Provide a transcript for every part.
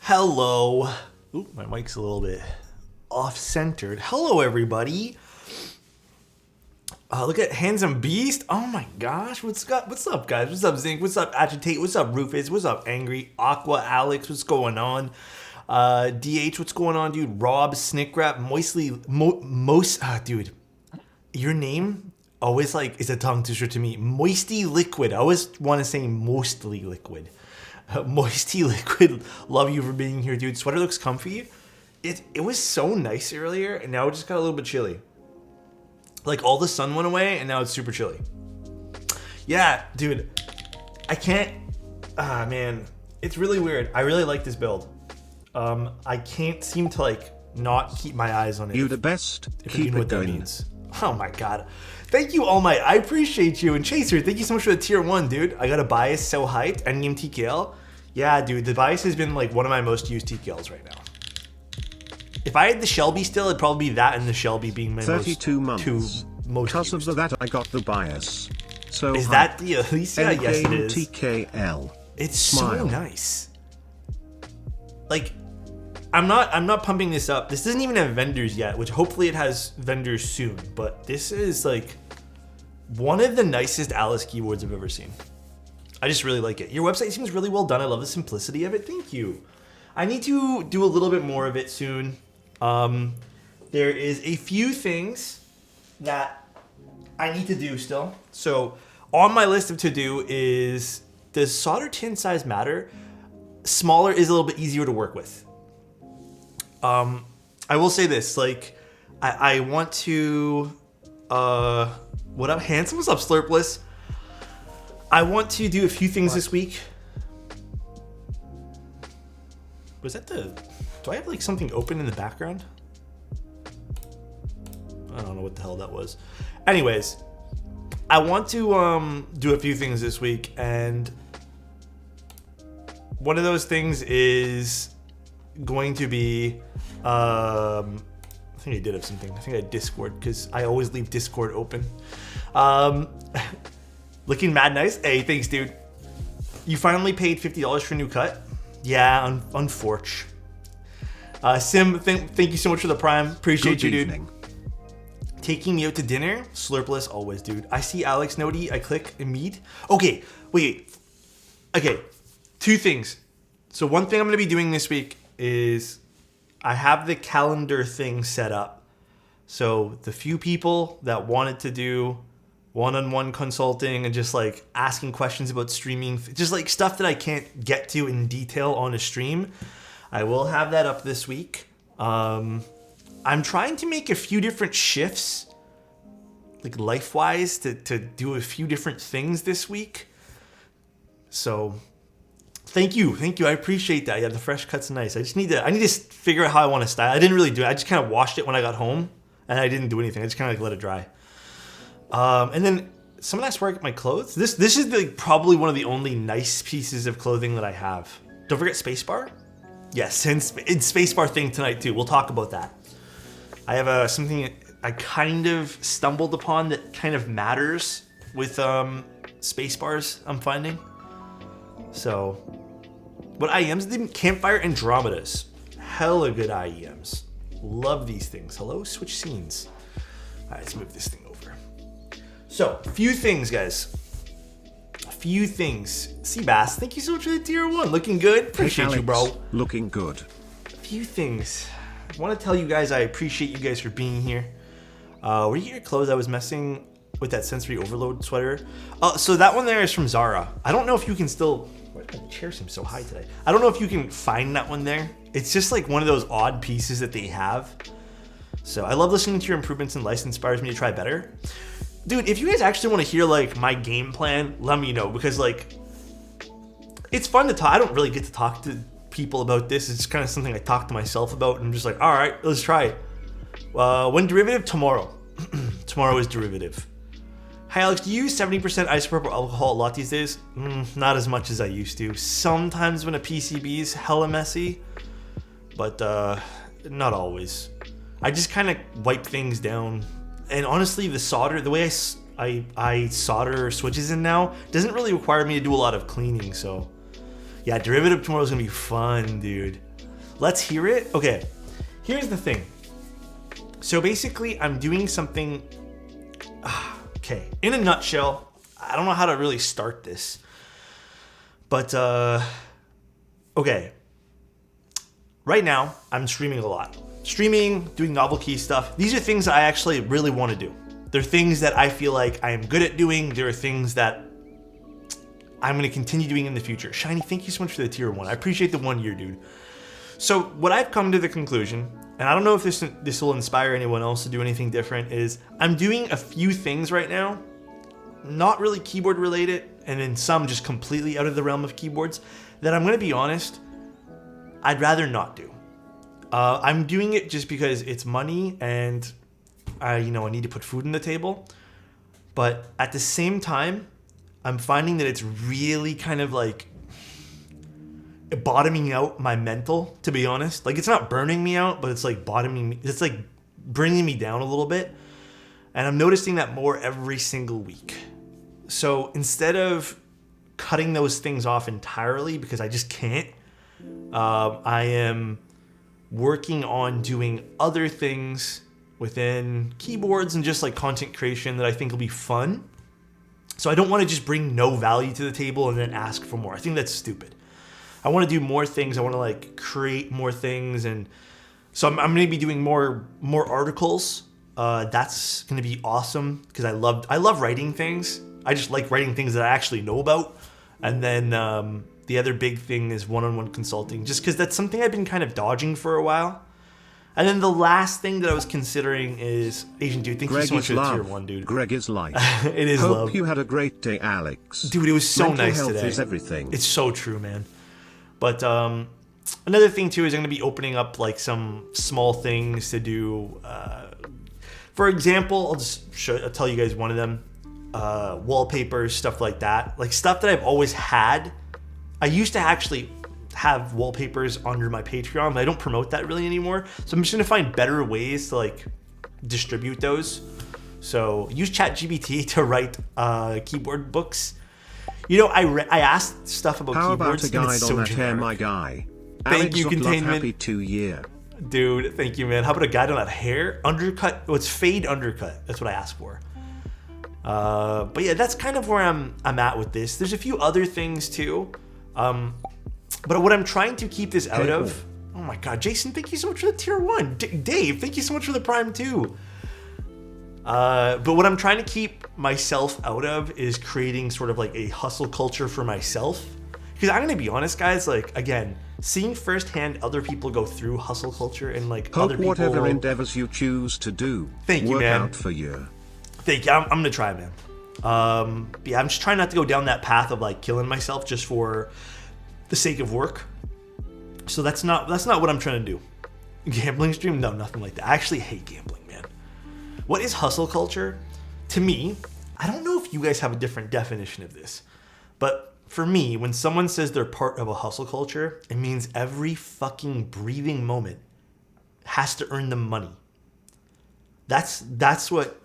Hello. Ooh, my mic's a little bit off-centered. Hello, everybody. Look at Handsome Beast. Oh my gosh. What's up, guys? What's up, Zinc? What's up, Agitate? What's up, Rufus? What's up, Angry? Aqua, Alex, what's going on? DH, what's going on, dude? Rob, Snickrap, dude. Your name always is a tongue twister to me. Moisty Liquid. I always want to say mostly liquid. Moisty Liquid, love you for being here, dude. Sweater looks comfy. It was so nice earlier, and now it just got a little bit chilly. All the sun went away, and now it's super chilly. Yeah, dude. I can't... man. It's really weird. I really like this build. I can't seem to, not keep my eyes on it. You the best. Keep you know what that means. Oh, my God. Thank you, All Might. I appreciate you. And Chaser, thank you so much for the tier 1, dude. I got a bias so hyped. Endgame TKL. Yeah, dude. The bias has been, one of my most used TKLs right now. If I had the Shelby still, it'd probably be that and the Shelby being my 32 months. Most because used. of that, I got the bias. So is that the Alicia? Yes, it is. TKL. It's Smile. so nice. I'm not pumping this up. This doesn't even have vendors yet, which hopefully it has vendors soon. But this is one of the nicest Alice keyboards I've ever seen. I just really like it. Your website seems really well done. I love the simplicity of it. Thank you. I need to do a little bit more of it soon. There is a few things that I need to do still. So on my list of to do is, does solder tin size matter? Smaller is a little bit easier to work with. I will say this, I want to, what up, Handsome? What's up, Slurpless? I want to do a few things this week. Was that do I have something open in the background? I don't know what the hell that was. Anyways, I want to do a few things this week, and one of those things is going to be I think I did have something. I think I had Discord, because I always leave Discord open. Looking mad nice. Hey, thanks, dude. You finally paid $50 for a new cut? Yeah, unfortunate. Sim, thank you so much for the prime. Appreciate you, dude. Taking me out to dinner? Slurpless, always, dude. I see Alex Nodi. I click immediate. Okay, wait. Okay, two things. So one thing I'm going to be doing this week is I have the calendar thing set up. So the few people that wanted to do one-on-one consulting and just asking questions about streaming, just stuff that I can't get to in detail on a stream, I will have that up this week. I'm trying to make a few different shifts, life-wise, to do a few different things this week. So thank you. I appreciate that. Yeah, the fresh cut's nice. I need to figure out how I want to style. I didn't really do it. I just kind of washed it when I got home, and I didn't do anything. I just kind of let it dry. And then someone asked where I get my clothes. This is probably one of the only nice pieces of clothing that I have. Don't forget Spacebar. Yes, it's Spacebar thing tonight too. We'll talk about that. I have something I kind of stumbled upon that kind of matters with Spacebars I'm finding. So, what IEMs? The Campfire Andromedas. Hella good IEMs. Love these things. Hello, switch scenes. All right, let's move this thing over. So, a few things, guys. A few things. Seabass, thank you so much for the tier 1. Looking good. Appreciate you, bro. Looking good. A few things. I want to tell you guys I appreciate you guys for being here. Were you get your clothes? I was messing with that sensory overload sweater. So that one there is from Zara. I don't know if you can still... Why did my chair seem so high today? I don't know if you can find that one there. It's just one of those odd pieces that they have. So I love listening to your improvements, and life inspires me to try better. Dude, if you guys actually want to hear my game plan, let me know, because it's fun to talk. I don't really get to talk to people about this. It's kind of something I talk to myself about, and I'm just all right, let's try it. When derivative? Tomorrow. Tomorrow is derivative. Hi Alex, do you use 70% isopropyl alcohol a lot these days? Not as much as I used to. Sometimes when a PCB is hella messy, but not always. I just kind of wipe things down. And honestly, the solder, the way I solder switches in now, doesn't really require me to do a lot of cleaning. So yeah, derivative tomorrow is gonna be fun, dude. Let's hear it. Okay, here's the thing. So basically, I'm doing something. Okay, in a nutshell, I don't know how to really start this, but okay. Right now, I'm streaming a lot. Streaming, doing novel key stuff. These are things that I actually really want to do. They're things that I feel like I am good at doing. There are things that I'm going to continue doing in the future. Shiny, thank you so much for the tier 1. I appreciate the 1 year, dude. So what I've come to the conclusion, and I don't know if this will inspire anyone else to do anything different, is I'm doing a few things right now, not really keyboard related, and then some just completely out of the realm of keyboards, that I'm going to be honest, I'd rather not do. I'm doing it just because it's money and I need to put food on the table. But at the same time, I'm finding that it's really kind of like bottoming out my mental, to be honest. Like, it's not burning me out, but it's like bottoming me. It's like bringing me down a little bit. And I'm noticing that more every single week. So instead of cutting those things off entirely, because I just can't, I am working on doing other things within keyboards and just like content creation that I think will be fun. So I don't want to just bring no value to the table and then ask for more. I think that's stupid. I want to do more things. I want to like create more things. And so I'm going to be doing more articles. That's going to be awesome because I love writing things. I just like writing things that I actually know about. And then the other big thing is one-on-one consulting, just because that's something I've been kind of dodging for a while. And then the last thing that I was considering is Asian dude. Thank you so much for the tier 1, dude. Greg is life. It is Hope love. you had a great day, Alex. Dude, it was so Mental nice health today. is everything. It's so true, man. But another thing too is I'm going to be opening up like some small things to do. For example, I'll tell you guys one of them. Wallpapers, stuff like that. Like stuff that I've always had. I used to actually have wallpapers under my Patreon, but I don't promote that really anymore. So I'm just gonna find better ways to like distribute those. So use ChatGPT to write keyboard books. I asked stuff about How keyboards. How about a guide on that generic. hair, my guy? Thank you, Alexotos, Containment. happy 2 year. Dude, thank you, man. How about a guide on that hair? Undercut. Oh, it's fade undercut. That's what I asked for. But yeah, that's kind of where I'm at with this. There's a few other things too. But what I'm trying to keep this out of... Oh my god, Jason, thank you so much for the tier 1. Dave, thank you so much for the prime 2. But what I'm trying to keep myself out of is creating sort of like a hustle culture for myself. Because I'm going to be honest, guys, like, again, seeing firsthand other people go through hustle culture and like Hope other people... whatever endeavors you choose to do, Thank you, work man. out for you. Thank you. I'm going to try, man. Yeah, I'm just trying not to go down that path of like killing myself just for the sake of work. So that's not what I'm trying to do. Gambling stream? No, nothing like that. I actually hate gambling, man. What is hustle culture? To me, I don't know if you guys have a different definition of this, but for me, when someone says they're part of a hustle culture, it means every fucking breathing moment has to earn them money. That's what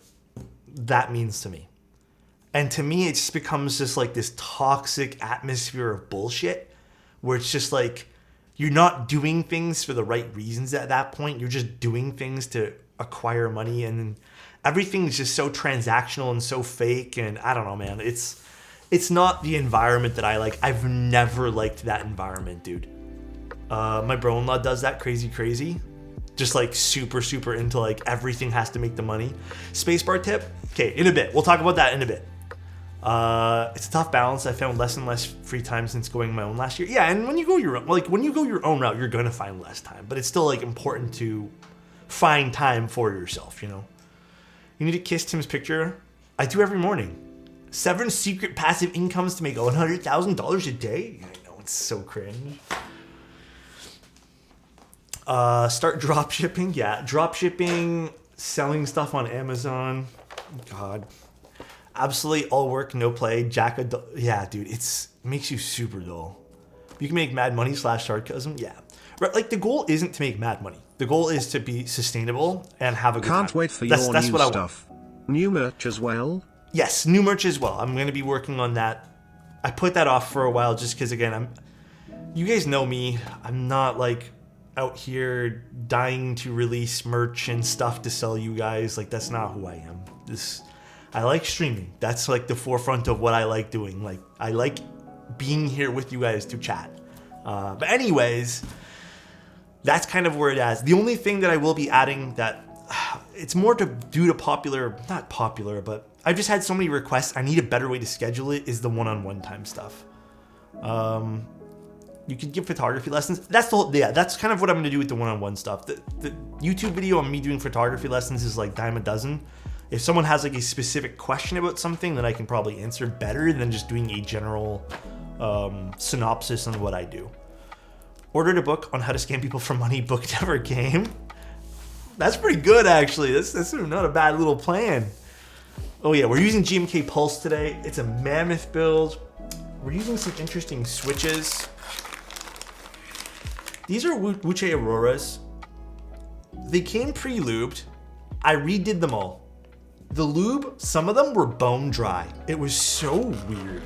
that means to me. And to me, it just becomes just like this toxic atmosphere of bullshit where it's just like you're not doing things for the right reasons at that point. You're just doing things to acquire money, and then everything's just so transactional and so fake. And I don't know, man. It's not the environment that I like. I've never liked that environment, dude. My bro-in-law does that crazy. Just like super into like everything has to make the money. Spacebar tip? Okay, in a bit. We'll talk about that in a bit. It's a tough balance. I found less and less free time since going my own last year. Yeah, and when you go your own route, you're gonna find less time. But it's still like important to find time for yourself, you know? You need to kiss Tim's picture. I do every morning. 7 secret passive incomes to make $100,000 a day. I know, it's so cringe. Start drop shipping. Yeah, drop shipping, selling stuff on Amazon. God, absolutely all work, no play. Yeah, dude, it makes you super dull. You can make mad money / sarcasm. Yeah, right. Like the goal isn't to make mad money. The goal is to be sustainable and have a good time. Can't wait for your new stuff. New merch as well. Yes, new merch as well. I'm going to be working on that. I put that off for a while just because, again, you guys know me. I'm not like out here dying to release merch and stuff to sell you guys. Like, that's not who I am. I like streaming. That's like the forefront of what I like doing. Like, I like being here with you guys to chat. But anyways, that's kind of where it is. The only thing that I will be adding that it's more due to not popular, but I've just had so many requests. I need a better way to schedule it, is the one-on-one time stuff. You could give photography lessons. That's kind of what I'm going to do with the one-on-one stuff. The YouTube video on me doing photography lessons is like dime a dozen. If someone has like a specific question about something, then I can probably answer better than just doing a general synopsis on what I do. Ordered a book on how to scam people for money. Book never came. That's pretty good, actually. That's not a bad little plan. Oh yeah, we're using GMK Pulse today. It's a Mammoth build. We're using some interesting switches. These are Wuche Auroras. They came pre-lubed. I redid them all. The lube, some of them were bone dry. It was so weird.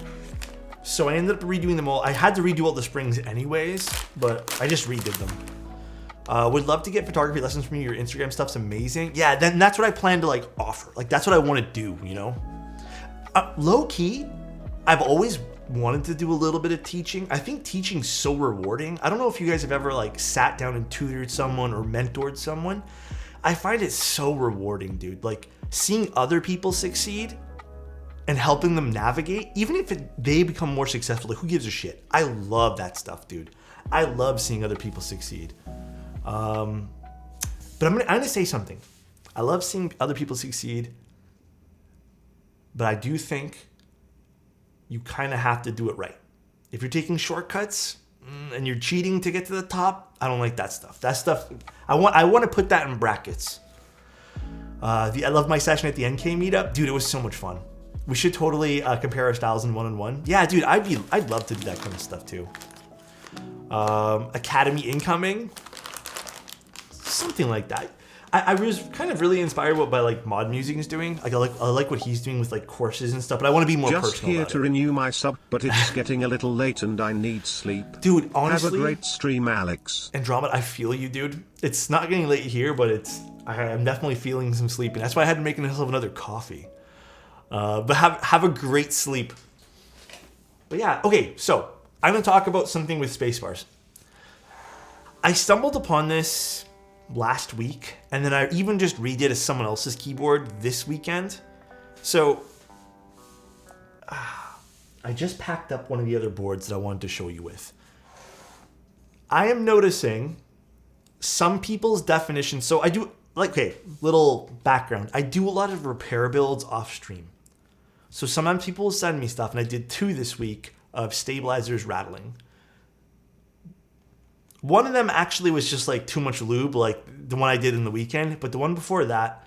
So I ended up redoing them all. I had to redo all the springs anyways, but I just redid them. Would love to get photography lessons from you. Your Instagram stuff's amazing. Yeah, then that's what I plan to like offer. Like, that's what I want to do, you know? Low key, I've always wanted to do a little bit of teaching. I think teaching's so rewarding. I don't know if you guys have ever like sat down and tutored someone or mentored someone. I find it so rewarding, dude. Like, seeing other people succeed and helping them navigate, even if they become more successful, like, who gives a shit? I love that stuff, dude. I love seeing other people succeed. But I'm gonna say something. I love seeing other people succeed, but I do think you kind of have to do it right. If you're taking shortcuts and you're cheating to get to the top, I don't like that stuff. That stuff, I want to put that in brackets. I love my session at the NK meetup. Dude, it was so much fun. We should totally compare our styles in one-on-one. Yeah, dude, I'd love to do that kind of stuff too. Academy incoming, something like that. I was kind of really inspired by like Mod Music is doing. Like, I like what he's doing with like courses and stuff, but I want to be more personal. Just here to renew my sub, but it's getting a little late and I need sleep. Dude, honestly, have a great stream, Alex. Andromeda, I feel you, dude. It's not getting late here, but I'm definitely feeling some sleep, and that's why I had to make myself another coffee. But have a great sleep. But yeah, okay, so I'm gonna talk about something with spacebars. I stumbled upon this last week, and then I even just redid someone else's keyboard this weekend. So I just packed up one of the other boards that I wanted to show you with. I am noticing some people's definitions. So I do, like, okay, little background. I do a lot of repair builds off stream. So sometimes people will send me stuff, and I did 2 this week of stabilizers rattling. One of them actually was just like too much lube, like the one I did in the weekend. But the one before that,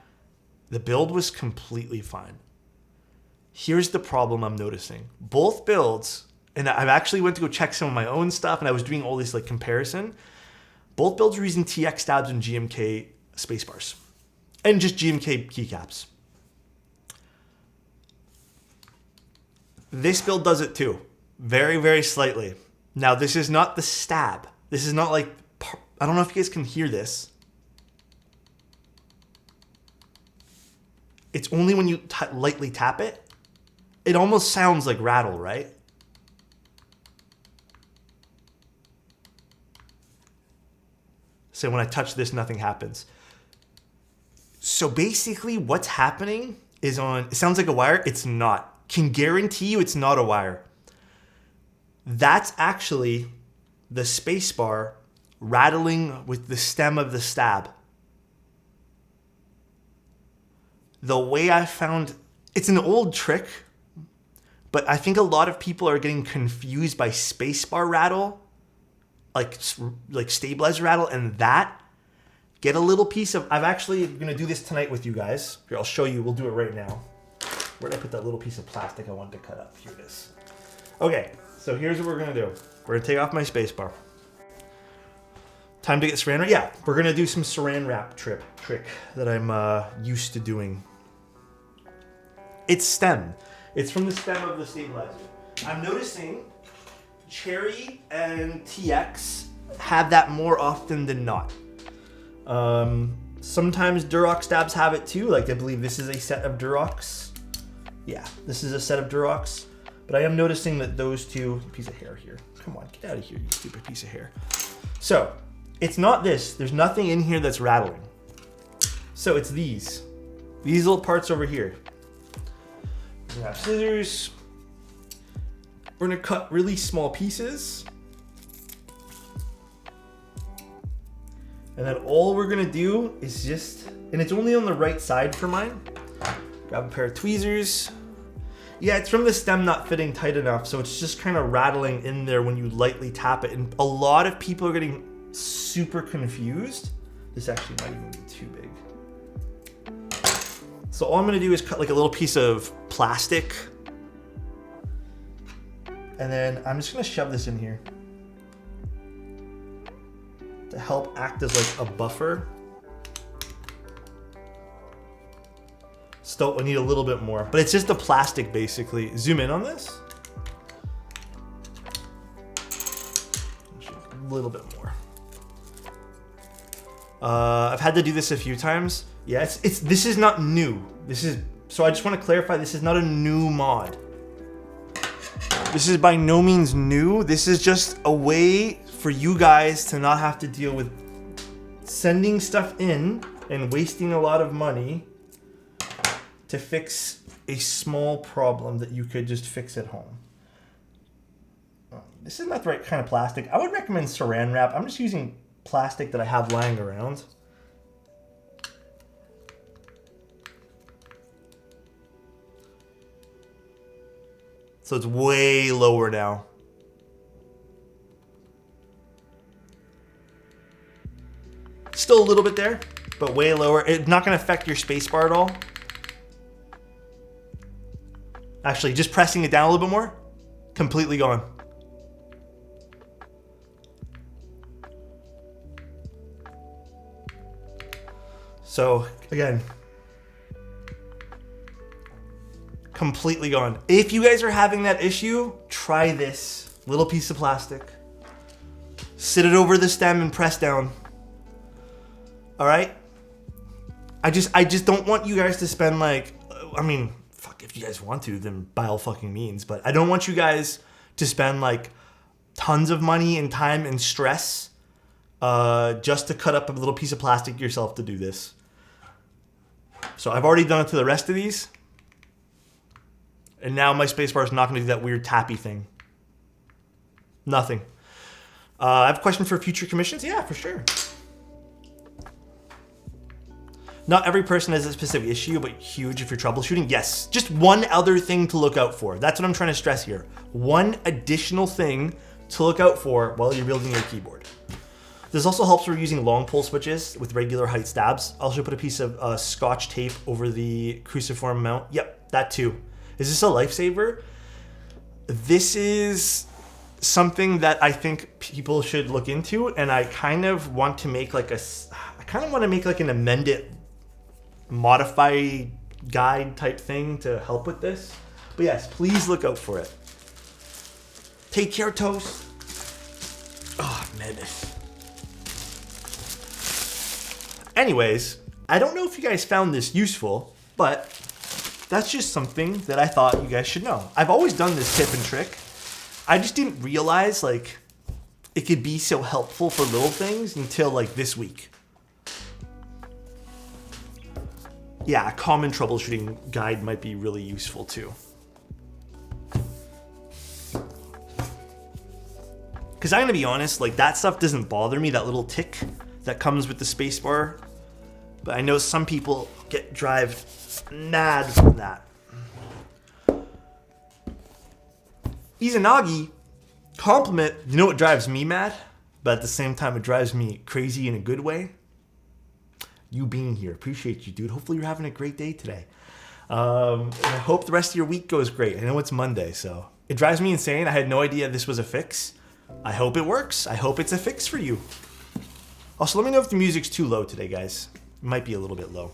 the build was completely fine. Here's the problem I'm noticing. Both builds, and I've actually went to go check some of my own stuff, and I was doing all this like comparison. Both builds are using TX stabs and GMK spacebars. And just GMK keycaps. This build does it too. Very, very slightly. Now, this is not the stab. This is not like, I don't know if you guys can hear this. It's only when you lightly tap it. It almost sounds like rattle, right? So when I touch this, nothing happens. So basically what's happening is it sounds like a wire. It's not. Can guarantee you it's not a wire. That's actually the spacebar rattling with the stem of the stab. The way I found, it's an old trick, but I think a lot of people are getting confused by spacebar rattle, like stabilizer rattle, and that. Get a little piece of, I'm actually gonna do this tonight with you guys. Here, I'll show you, we'll do it right now. Where did I put that little piece of plastic I wanted to cut up? Here it is. Okay, so here's what we're gonna do. We're gonna take off my spacebar. Time to get saran wrap. Yeah, we're gonna do some saran wrap trick that I'm used to doing. It's stem. It's from the stem of the stabilizer. I'm noticing Cherry and TX have that more often than not. Sometimes Durock stabs have it too. Like I believe this is a set of Durocs. Yeah, this is a set of Durocs. But I am noticing that those two, piece of hair here. Come on, get out of here, you stupid piece of hair. So, it's not this. There's nothing in here that's rattling. So it's these. These little parts over here. We have scissors. We're gonna cut really small pieces. And then all we're gonna do is just, and it's only on the right side for mine. Grab a pair of tweezers. Yeah, it's from the stem not fitting tight enough, so it's just kind of rattling in there when you lightly tap it. And a lot of people are getting super confused. This actually might even be too big. So all I'm gonna do is cut like a little piece of plastic. And then I'm just gonna shove this in here to help act as like a buffer. Still, I need a little bit more, but it's just the plastic basically. Zoom in on this. A little bit more. I've had to do this a few times. Yeah, this is not new. So I just want to clarify, this is not a new mod. This is by no means new. This is just a way for you guys to not have to deal with sending stuff in and wasting a lot of money to fix a small problem that you could just fix at home. This is not the right kind of plastic. I would recommend saran wrap. I'm just using plastic that I have lying around. So it's way lower now. Still a little bit there, but way lower. It's not gonna affect your spacebar at all. Actually, just pressing it down a little bit more, completely gone. So again, completely gone. If you guys are having that issue, try this little piece of plastic. Sit it over the stem and press down. All right? I just don't want you guys to spend like, I mean, fuck, if you guys want to, then by all fucking means, but I don't want you guys to spend like tons of money and time and stress just to cut up a little piece of plastic yourself to do this. So I've already done it to the rest of these. And now my spacebar is not going to do that weird tappy thing. Nothing. I have a question for future commissions. Yeah, for sure. Not every person has a specific issue, but huge if you're troubleshooting. Yes, just one other thing to look out for. That's what I'm trying to stress here. One additional thing to look out for while you're building your keyboard. This also helps for using long pull switches with regular height stabs. I'll also put a piece of Scotch tape over the cruciform mount. Yep, that too. Is this a lifesaver? This is something that I think people should look into, and I kind of want to make like an amended, modify guide type thing to help with this. But yes, please look out for it. Take care, Toast. Oh, madness. Anyways, I don't know if you guys found this useful, but that's just something that I thought you guys should know. I've always done this tip and trick. I just didn't realize like it could be so helpful for little things until like this week. Yeah, a common troubleshooting guide might be really useful too. Because I'm gonna be honest, like that stuff doesn't bother me, that little tick that comes with the spacebar. But I know some people drive mad from that. Izanagi, compliment, you know what drives me mad? But at the same time, it drives me crazy in a good way. You being here. Appreciate you, dude. Hopefully you're having a great day today. And I hope the rest of your week goes great. I know it's Monday, so it drives me insane. I had no idea this was a fix. I hope it works. I hope it's a fix for you. Also, let me know if the music's too low today, guys. It might be a little bit low.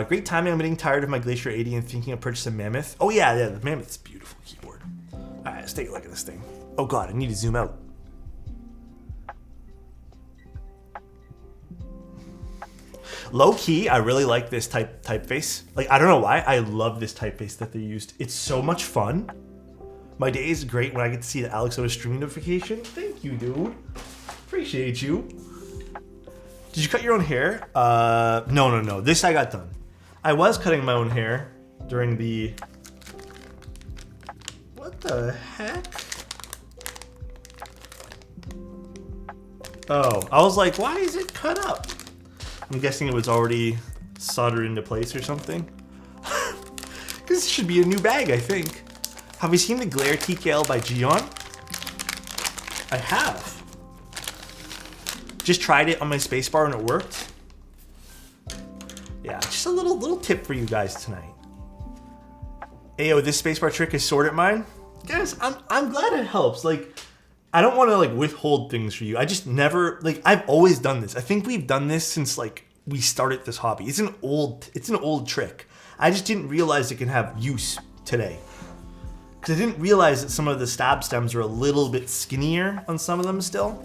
Great timing. I'm getting tired of my Glacier 80 and thinking of purchasing Mammoth. Oh yeah, the Mammoth's a beautiful keyboard. All right, let's take a look at this thing. Oh God, I need to zoom out. Low key, I really like this typeface. Like, I don't know why, I love this typeface that they used. It's so much fun. My day is great when I get to see the Alexotos stream notification. Thank you, dude. Appreciate you. Did you cut your own hair? No. This I got done. I was cutting my own hair during the... What the heck? Oh, I was like, why is it cut up? I'm guessing it was already soldered into place or something. This should be a new bag, I think. Have you seen the Glare TKL by Gion? I have. Just tried it on my spacebar and it worked. Yeah, just a little tip for you guys tonight. Ayo, this spacebar trick is sorted mine. Guys, I'm glad it helps. Like, I don't want to like withhold things for you. I just never like I've always done this. I think we've done this since like we started this hobby. It's an old trick. I just didn't realize it can have use today. Because I didn't realize that some of the stab stems are a little bit skinnier on some of them still.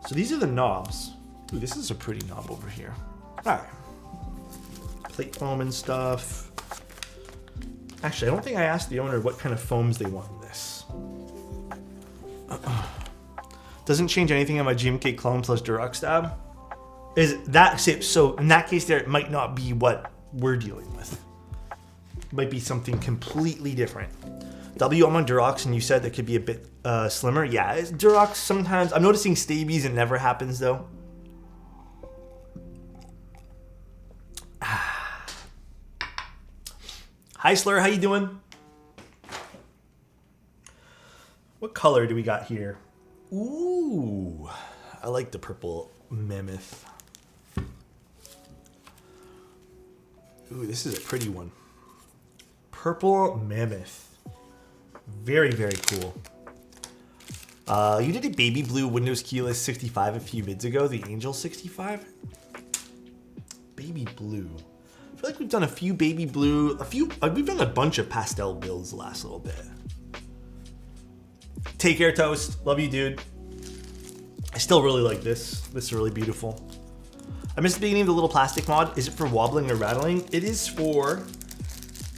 So these are the knobs. Ooh, this is a pretty knob over here. All right. Plate foam and stuff. Actually, I don't think I asked the owner what kind of foams they want in this. Doesn't change anything on my GMK clone plus Durox stab. Is that so? In that case, there it might not be what we're dealing with. Might be something completely different. W, I'm on Durox, and you said that could be a bit slimmer. Yeah, Durox sometimes. I'm noticing stabies, it never happens though. Hi Slur, how you doing? What color do we got here? Ooh, I like the purple mammoth. Ooh, this is a pretty one. Purple mammoth. Very, very cool. You did a baby blue Windows keyless 65 a few vids ago, the Angel 65. Baby blue. I feel like we've done a few baby blue, we've done a bunch of pastel builds the last little bit. Take care, Toast. Love you, dude. I still really like this. This is really beautiful. I missed the beginning of the little plastic mod. Is it for wobbling or rattling? It is for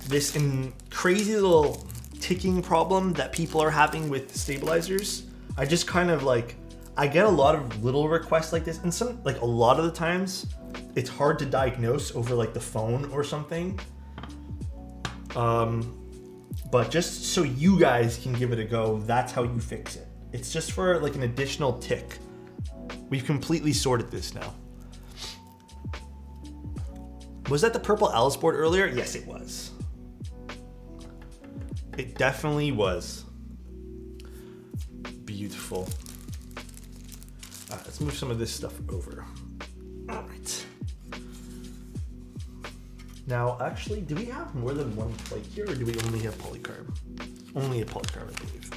this crazy little ticking problem that people are having with stabilizers. I just kind of like, I get a lot of little requests like this, and some, like a lot of the times, it's hard to diagnose over like the phone or something. But just so you guys can give it a go, that's how you fix it. It's just for like an additional tick. We've completely sorted this now. Was that the purple Alice board earlier? Yes, it was. It definitely was. Beautiful. All right, let's move some of this stuff over. All right. Now, actually, do we have more than one plate here, or do we only have polycarb? Only a polycarb, I believe.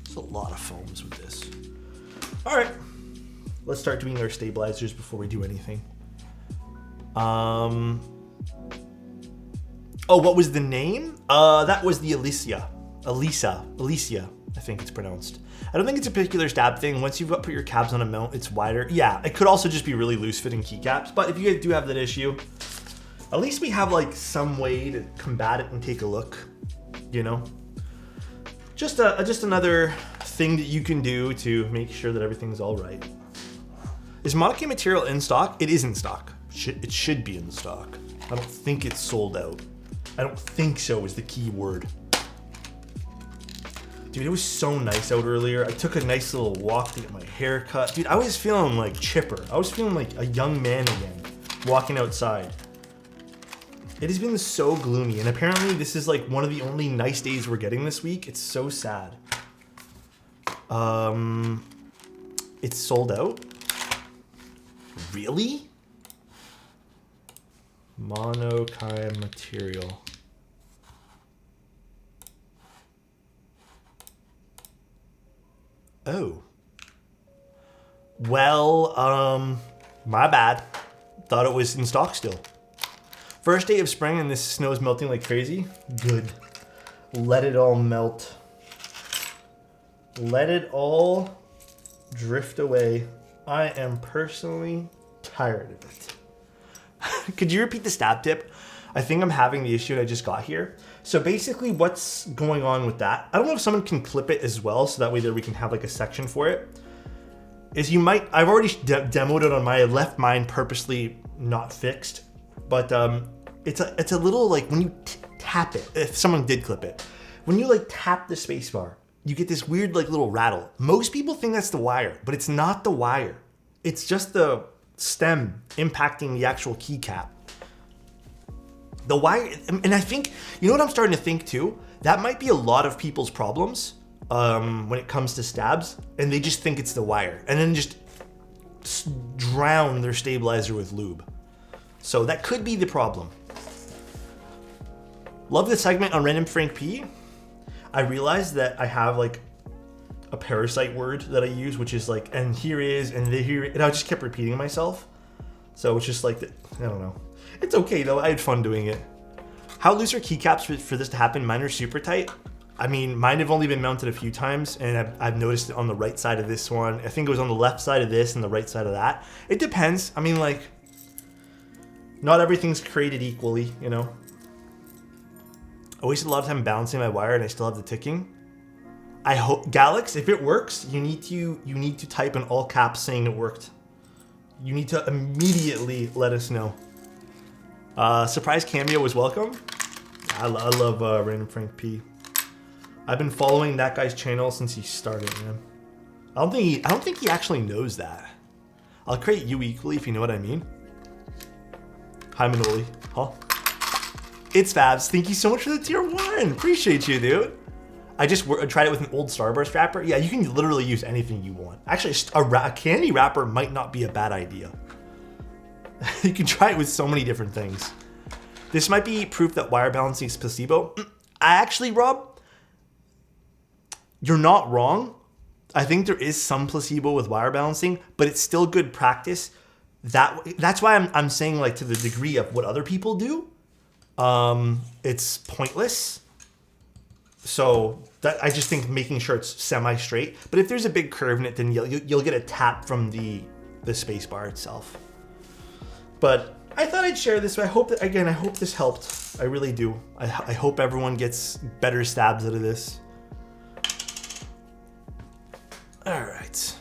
There's a lot of foams with this. All right, let's start doing our stabilizers before we do anything. Oh, what was the name? That was the Alicia, I think it's pronounced. I don't think it's a particular stab thing. Once you've put your cabs on a mount, it's wider. Yeah, it could also just be really loose fitting keycaps, but if you guys do have that issue, at least we have like some way to combat it and take a look, you know? Just another thing that you can do to make sure that everything's all right. Is Monocaine material in stock? It is in stock. It should be in stock. I don't think it's sold out. I don't think so is the key word. Dude, it was so nice out earlier. I took a nice little walk to get my hair cut. Dude, I was feeling like chipper. I was feeling like a young man again, walking outside. It has been so gloomy, and apparently this is like one of the only nice days we're getting this week. It's so sad. It's sold out? Really? Monocaine material. Oh. Well, my bad. Thought it was in stock still. First day of spring and this snow is melting like crazy. Good. Let it all melt. Let it all drift away. I am personally tired of it. Could you repeat the stab tip? I think I'm having the issue and I just got here. So basically what's going on with that, I don't know if someone can clip it as well, so that way there we can have like a section for it, is you might, I've already demoed it on my, I left mine purposely not fixed, but it's a little like when you tap it, if someone did clip it, when you like tap the spacebar, you get this weird like little rattle. Most people think that's the wire, but it's not the wire. It's just the stem impacting the actual keycap. The wire, and I think, you know what I'm starting to think too? That might be a lot of people's problems when it comes to stabs, and they just think it's the wire, and then just drown their stabilizer with lube. So that could be the problem. Love the segment on Random Frank P. I realized that I have like a parasite word that I use, which is like, and here is, and here, and I just kept repeating myself. So it's just like, I don't know. It's okay though, I had fun doing it. How loose are keycaps for this to happen? Mine are super tight. I mean, mine have only been mounted a few times, and I've noticed it on the right side of this one. I think it was on the left side of this and the right side of that. It depends. I mean, like, not everything's created equally, you know? I wasted a lot of time balancing my wire and I still have the ticking. I hope, Galax, if it works, you need to type in all caps saying it worked. You need to immediately let us know. Surprise cameo was welcome. I love Random Frank P. I've been following that guy's channel since he started, man. I don't think he actually knows that. I'll create you equally if you know what I mean. Hi Manoli. Huh? It's Fabs. Thank you so much for the tier 1. Appreciate you, dude. I just tried it with an old Starburst wrapper. Yeah, you can literally use anything you want. Actually, a candy wrapper might not be a bad idea. You can try it with so many different things. This might be proof that wire balancing is placebo. Actually, Rob, you're not wrong. I think there is some placebo with wire balancing, but it's still good practice. That's why I'm saying, like, to the degree of what other people do, it's pointless. So that, I just think making sure it's semi-straight. But if there's a big curve in it, then you'll get a tap from the space bar itself. But I thought I'd share this. I hope that, again, I hope this helped. I really do. I hope everyone gets better stabs out of this. All right.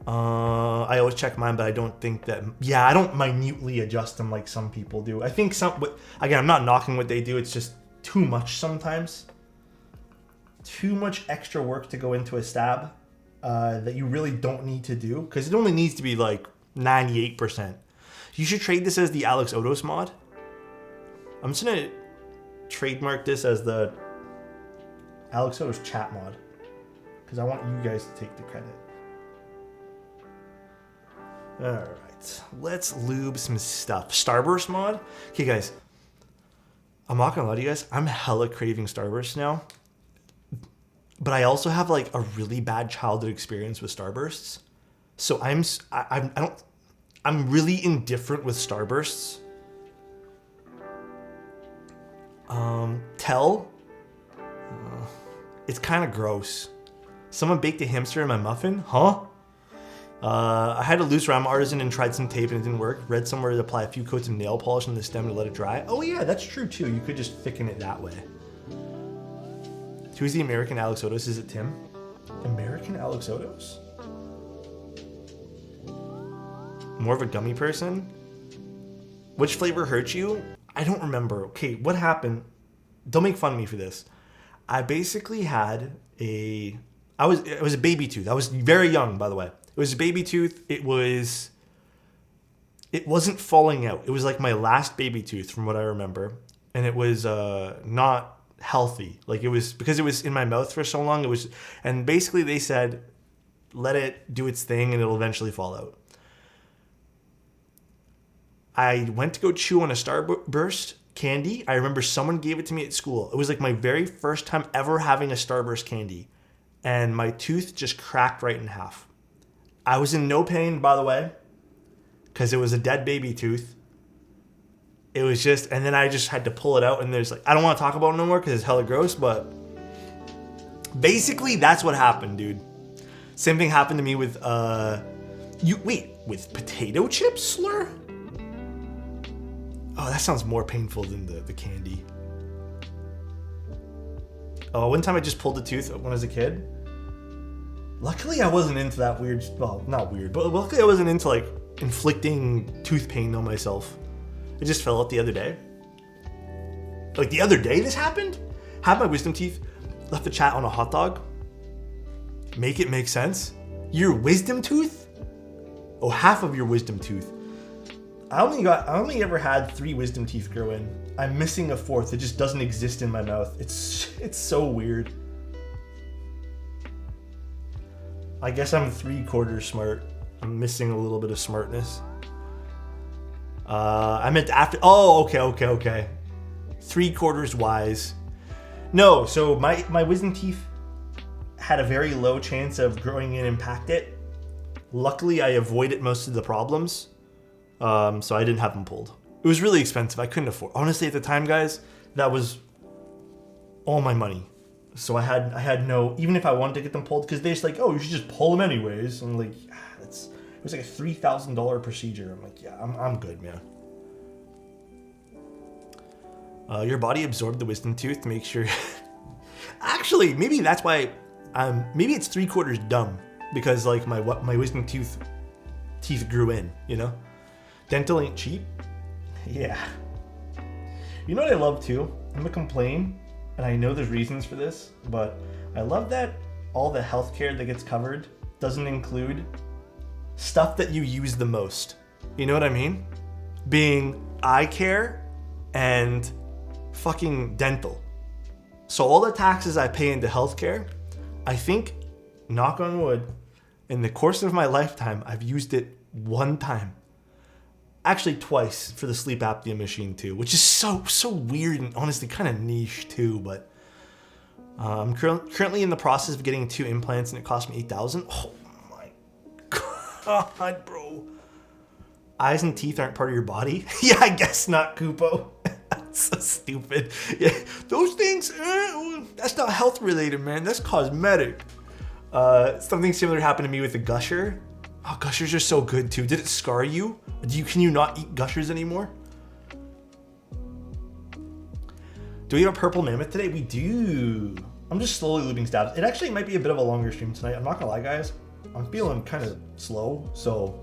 I always check mine, but I don't think that, yeah, I don't minutely adjust them like some people do. I think again, I'm not knocking what they do. It's just too much sometimes. Too much extra work to go into a stab that you really don't need to do, because it only needs to be like 98%. You should trade this as the Alexotos mod. I'm just gonna trademark this as the Alexotos chat mod, because I want you guys to take the credit. All right, let's lube some stuff. Starburst mod. Okay, guys, I'm not gonna lie to you guys. I'm hella craving Starburst now, but I also have like a really bad childhood experience with Starbursts. So I'm really indifferent with Starbursts. It's kind of gross. Someone baked a hamster in my muffin? Huh? I had a loose ram artisan and tried some tape and it didn't work. Read somewhere to apply a few coats of nail polish on the stem to let it dry. Oh yeah, that's true too. You could just thicken it that way. Who's the American Alexotos? Is it Tim? American Alexotos? More of a gummy person? Which flavor hurt you? I don't remember. Okay, what happened? Don't make fun of me for this. I basically had it was a baby tooth. I was very young, by the way. It was a baby tooth. It wasn't falling out. It was like my last baby tooth from what I remember. And it was not healthy. Like, it was, because it was in my mouth for so long, and basically they said, let it do its thing and it'll eventually fall out. I went to go chew on a Starburst candy. I remember someone gave it to me at school. It was like my very first time ever having a Starburst candy. And my tooth just cracked right in half. I was in no pain, by the way, because it was a dead baby tooth. It was just, and then I just had to pull it out, and there's like, I don't want to talk about it no more because it's hella gross, but basically that's what happened, dude. Same thing happened to me with with potato chip slur? Oh, that sounds more painful than the candy. Oh, one time I just pulled a tooth when I was a kid. Luckily I wasn't into that weird, well, not weird, but luckily I wasn't into like inflicting tooth pain on myself. It just fell out the other day. Like the other day this happened? Had my wisdom teeth, left the chat on a hot dog. Make it make sense. Your wisdom tooth? Oh, half of your wisdom tooth. I only ever had 3 wisdom teeth grow in. I'm missing a 4th. It just doesn't exist in my mouth. It's so weird. I guess I'm 3/4 smart. I'm missing a little bit of smartness. I meant after. Oh, okay. 3/4 wise. No, so my wisdom teeth had a very low chance of growing in and packed it. Luckily, I avoided most of the problems, so I didn't have them pulled. It was really expensive. I couldn't afford. Honestly, at the time, guys, that was all my money. So I had no. Even if I wanted to get them pulled, because they're just like, oh, you should just pull them anyways. I'm like, it was like a $3,000 procedure. I'm like, yeah, I'm good, man. Your body absorbed the wisdom tooth to make sure. Actually, maybe that's why. Maybe it's 3/4 dumb because like my wisdom teeth grew in. You know, dental ain't cheap. Yeah. You know what I love too? I'm gonna complain, and I know there's reasons for this, but I love that all the healthcare that gets covered doesn't include stuff that you use the most. You know what I mean? Being eye care and fucking dental. So all the taxes I pay into healthcare, I think, knock on wood, in the course of my lifetime, I've used it 1 time. Actually twice for the sleep apnea machine too, which is so weird and honestly kind of niche too, but I'm currently in the process of getting 2 implants and it cost me $8,000. Oh my God, bro. Eyes and teeth aren't part of your body? Yeah, I guess not, Kupo. That's so stupid. Yeah, those things, that's not health related, man. That's cosmetic. Something similar happened to me with the gusher. Oh, gushers are so good too. Did it scar you? Can you not eat gushers anymore? Do we have a purple mammoth today? We do. I'm just slowly lubing stabs. It actually might be a bit of a longer stream tonight. I'm not gonna lie, guys. I'm feeling kind of slow, so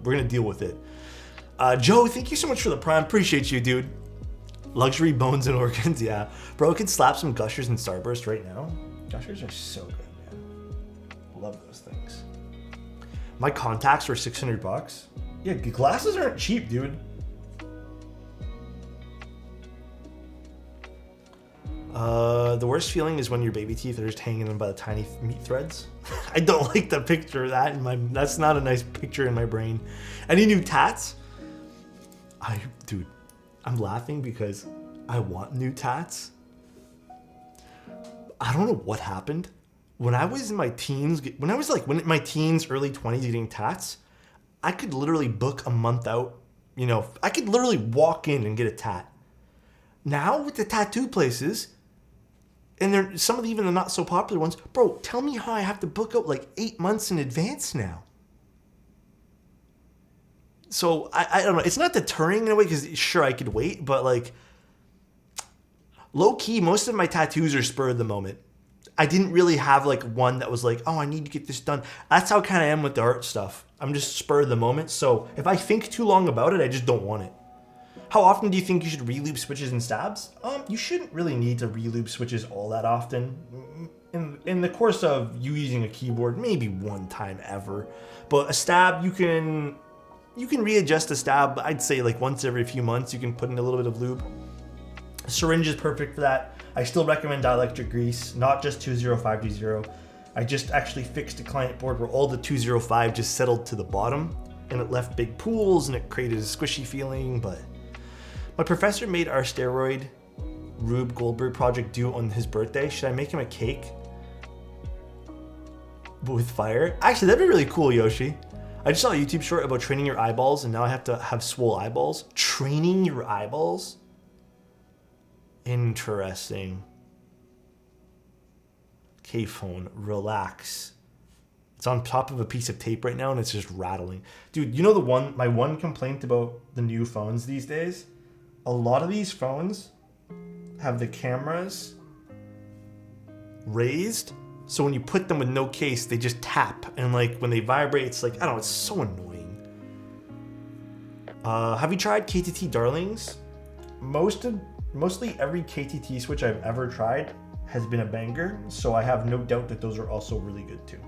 we're gonna deal with it. Joe, thank you so much for the prime. Appreciate you, dude. Luxury bones and organs, yeah. Bro, I could slap some gushers and starburst right now. Gushers are so good, man. Love those things. My contacts were $600. Yeah, glasses aren't cheap, dude. The worst feeling is when your baby teeth are just hanging in by the tiny meat threads. I don't like the picture of that that's not a nice picture in my brain. Any new tats? Dude, I'm laughing because I want new tats. I don't know what happened. When I was in my teens, in my teens, early 20s getting tats, I could literally book a month out. You know, I could literally walk in and get a tat. Now with the tattoo places, and some of even the not so popular ones, bro, tell me how I have to book out like 8 months in advance now. So I don't know. It's not deterring in a way because sure I could wait, but like low key, most of my tattoos are spur of the moment. I didn't really have like one that was like, oh, I need to get this done. That's how kind of I am with the art stuff. I'm just spur of the moment. So if I think too long about it, I just don't want it. How often do you think you should re-lube switches and stabs? You shouldn't really need to re-lube switches all that often. In the course of you using a keyboard, maybe 1 time ever. But a stab, you can readjust a stab. I'd say like once every few months, you can put in a little bit of lube. A syringe is perfect for that. I still recommend dielectric grease, not just 205G0. I just actually fixed a client board where all the 205 just settled to the bottom and it left big pools and it created a squishy feeling, but my professor made our steroid Rube Goldberg project due on his birthday. Should I make him a cake with fire? Actually, that'd be really cool, Yoshi. I just saw a YouTube short about training your eyeballs and now I have to have swole eyeballs. Training your eyeballs? Interesting. K-phone, relax. It's on top of a piece of tape right now, and it's just rattling. Dude, you know my one complaint about the new phones these days? A lot of these phones have the cameras raised, so when you put them with no case, they just tap, and like when they vibrate, it's like, I don't know, it's so annoying. Have you tried KTT Darlings? Mostly every KTT switch I've ever tried has been a banger, so I have no doubt that those are also really good too.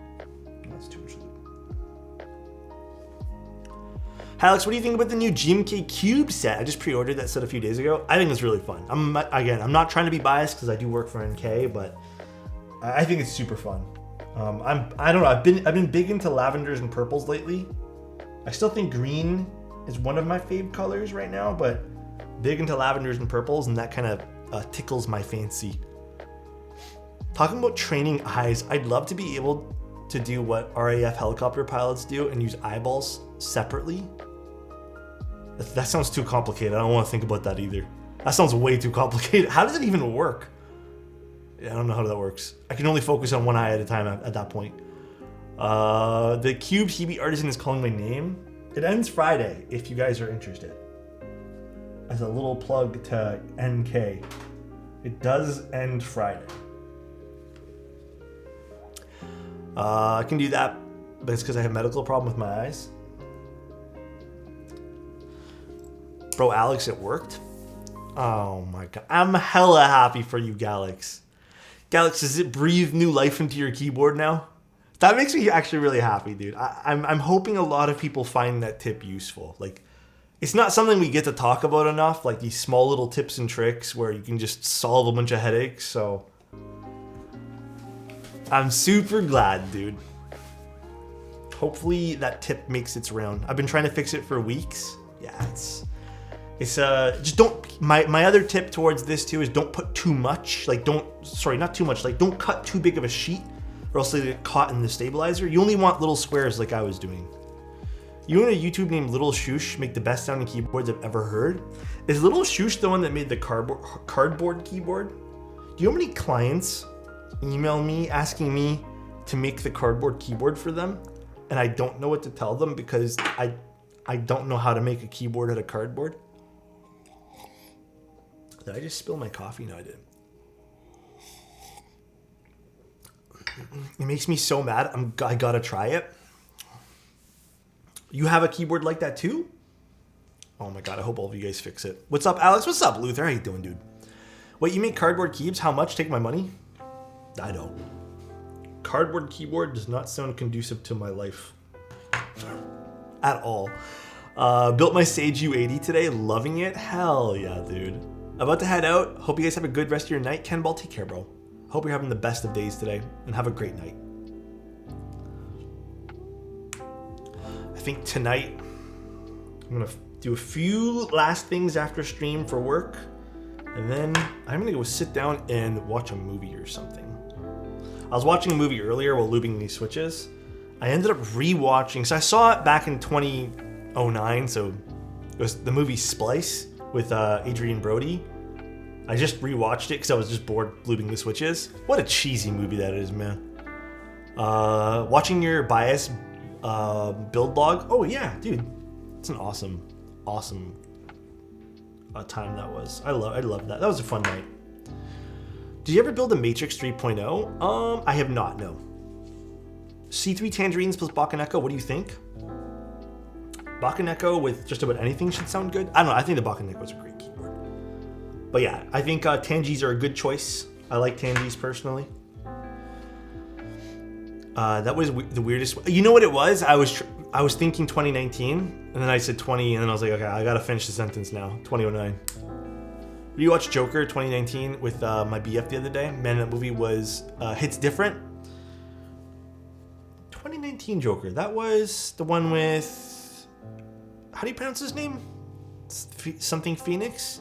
That's too much loot. Hi Alex, what do you think about the new GMK Cube set? I just pre-ordered that set a few days ago. I think it's really fun. I'm not trying to be biased because I do work for NK, but I think it's super fun. I don't know. I've been big into lavenders and purples lately. I still think green is one of my fave colors right now, but big into lavenders and purples, and that kind of tickles my fancy. Talking about training eyes, I'd love to be able to do what RAF helicopter pilots do and use eyeballs separately. That sounds too complicated. I don't want to think about that either. That sounds way too complicated. How does it even work? Yeah, I don't know how that works. I can only focus on one eye at a time at that point. The Cube Hebe Artisan is calling my name. It ends Friday if you guys are interested. As a little plug to NK. It does end Friday. I can do that, but it's because I have a medical problem with my eyes. Bro, Alex, it worked. Oh my god. I'm hella happy for you, Galax. Galax, does it breathe new life into your keyboard now? That makes me actually really happy, dude. I'm hoping a lot of people find that tip useful. Like, it's not something we get to talk about enough, like these small little tips and tricks where you can just solve a bunch of headaches, so I'm super glad, dude. Hopefully that tip makes its round. I've been trying to fix it for weeks. Yeah, it's just don't, my other tip towards this too is don't put too much, like not too much, like don't cut too big of a sheet or else they get caught in the stabilizer. You only want little squares like I was doing. You and a YouTube named Little Shoosh make the best sounding keyboards I've ever heard. Is Little Shoosh the one that made the cardboard keyboard? Do you know how many clients email me asking me to make the cardboard keyboard for them? And I don't know what to tell them because I don't know how to make a keyboard out of cardboard. Did I just spill my coffee? No, I didn't. It makes me so mad. I gotta try it. You have a keyboard like that too? Oh my god, I hope all of you guys fix it. What's up, Alex? What's up, Luther? How you doing, dude? Wait, you make cardboard keys? How much? Take my money? I don't. Cardboard keyboard does not sound conducive to my life. At all. Built my Sage U80 today. Loving it. Hell yeah, dude. About to head out. Hope you guys have a good rest of your night. Ken Ball, take care, bro. Hope you're having the best of days today. And have a great night. I think tonight I'm going to do a few last things after stream for work. And then I'm going to go sit down and watch a movie or something. I was watching a movie earlier while lubing these switches. I ended up rewatching. So I saw it back in 2009. So it was the movie Splice with Adrian Brody. I just rewatched it because I was just bored lubing the switches. What a cheesy movie that is, man. Watching your bias build log. Oh yeah, dude. It's an awesome time that was. I love that. That was a fun night. Did you ever build a Matrix 3.0? I have not, no. C3 Tangerines plus Bakaneko, what do you think? Bakaneko with just about anything should sound good. I don't know, I think the Bakaneko is a great keyboard. But yeah, I think Tangis are a good choice. I like Tangis personally. That was the weirdest. You know what it was? I was thinking 2019, and then I said 20, and then I was like, okay, I gotta finish the sentence now. 2009. We watched Joker 2019 with my BF the other day. Man, that movie was hits different. 2019 Joker. That was the one with, how do you pronounce his name? Something Phoenix.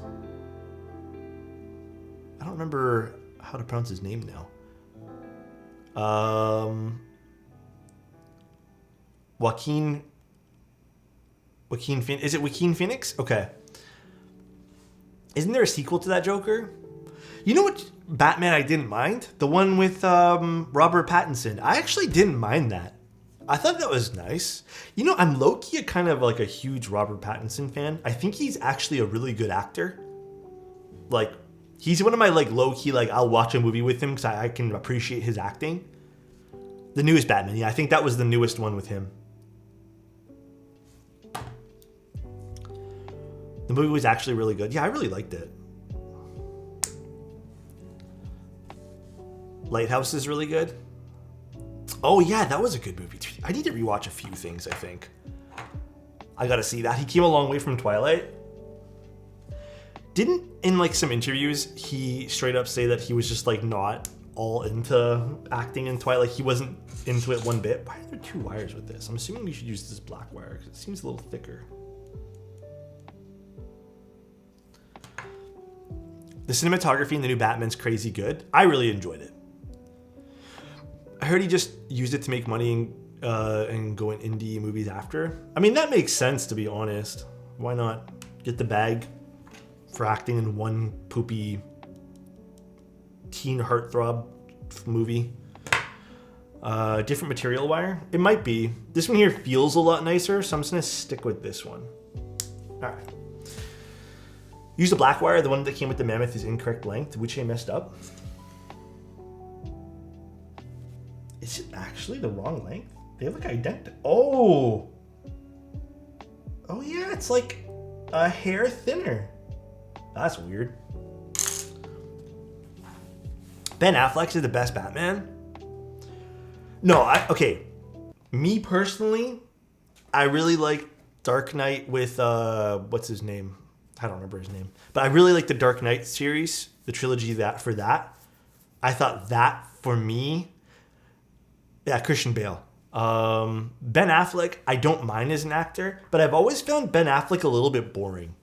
I don't remember how to pronounce his name now. Joaquin Phoenix. Is it Joaquin Phoenix? Okay. Isn't there a sequel to that Joker? You know what Batman I didn't mind? The one with Robert Pattinson. I actually didn't mind that. I thought that was nice. You know, I'm low-key a kind of like a huge Robert Pattinson fan. I think he's actually a really good actor. Like, he's one of my like low-key, like I'll watch a movie with him because I can appreciate his acting. The newest Batman, yeah, I think that was the newest one with him. The movie was actually really good. Yeah, I really liked it. Lighthouse is really good. Oh yeah, that was a good movie too. I need to rewatch a few things, I think. I gotta see that. He came a long way from Twilight. Didn't, in like some interviews, he straight up say that he was just like not all into acting in Twilight? Like he wasn't into it one bit. Why are there 2 wires with this? I'm assuming we should use this black wire because it seems a little thicker. The cinematography in the new Batman's crazy good. I really enjoyed it. I heard he just used it to make money and go in indie movies after. I mean, that makes sense, to be honest. Why not get the bag for acting in one poopy teen heartthrob movie? Different material wire? It might be. This one here feels a lot nicer, so I'm just gonna stick with this one. All right. Use the black wire. The one that came with the Mammoth is incorrect length, which I messed up. Is it actually the wrong length? They look identical. Oh! Oh yeah, it's like a hair thinner. That's weird. Ben Affleck is the best Batman? No, okay. Me personally, I really like Dark Knight with, what's his name? I don't remember his name. But I really like the Dark Knight series, the trilogy for that. I thought that, for me, yeah, Christian Bale. Ben Affleck, I don't mind as an actor, but I've always found Ben Affleck a little bit boring.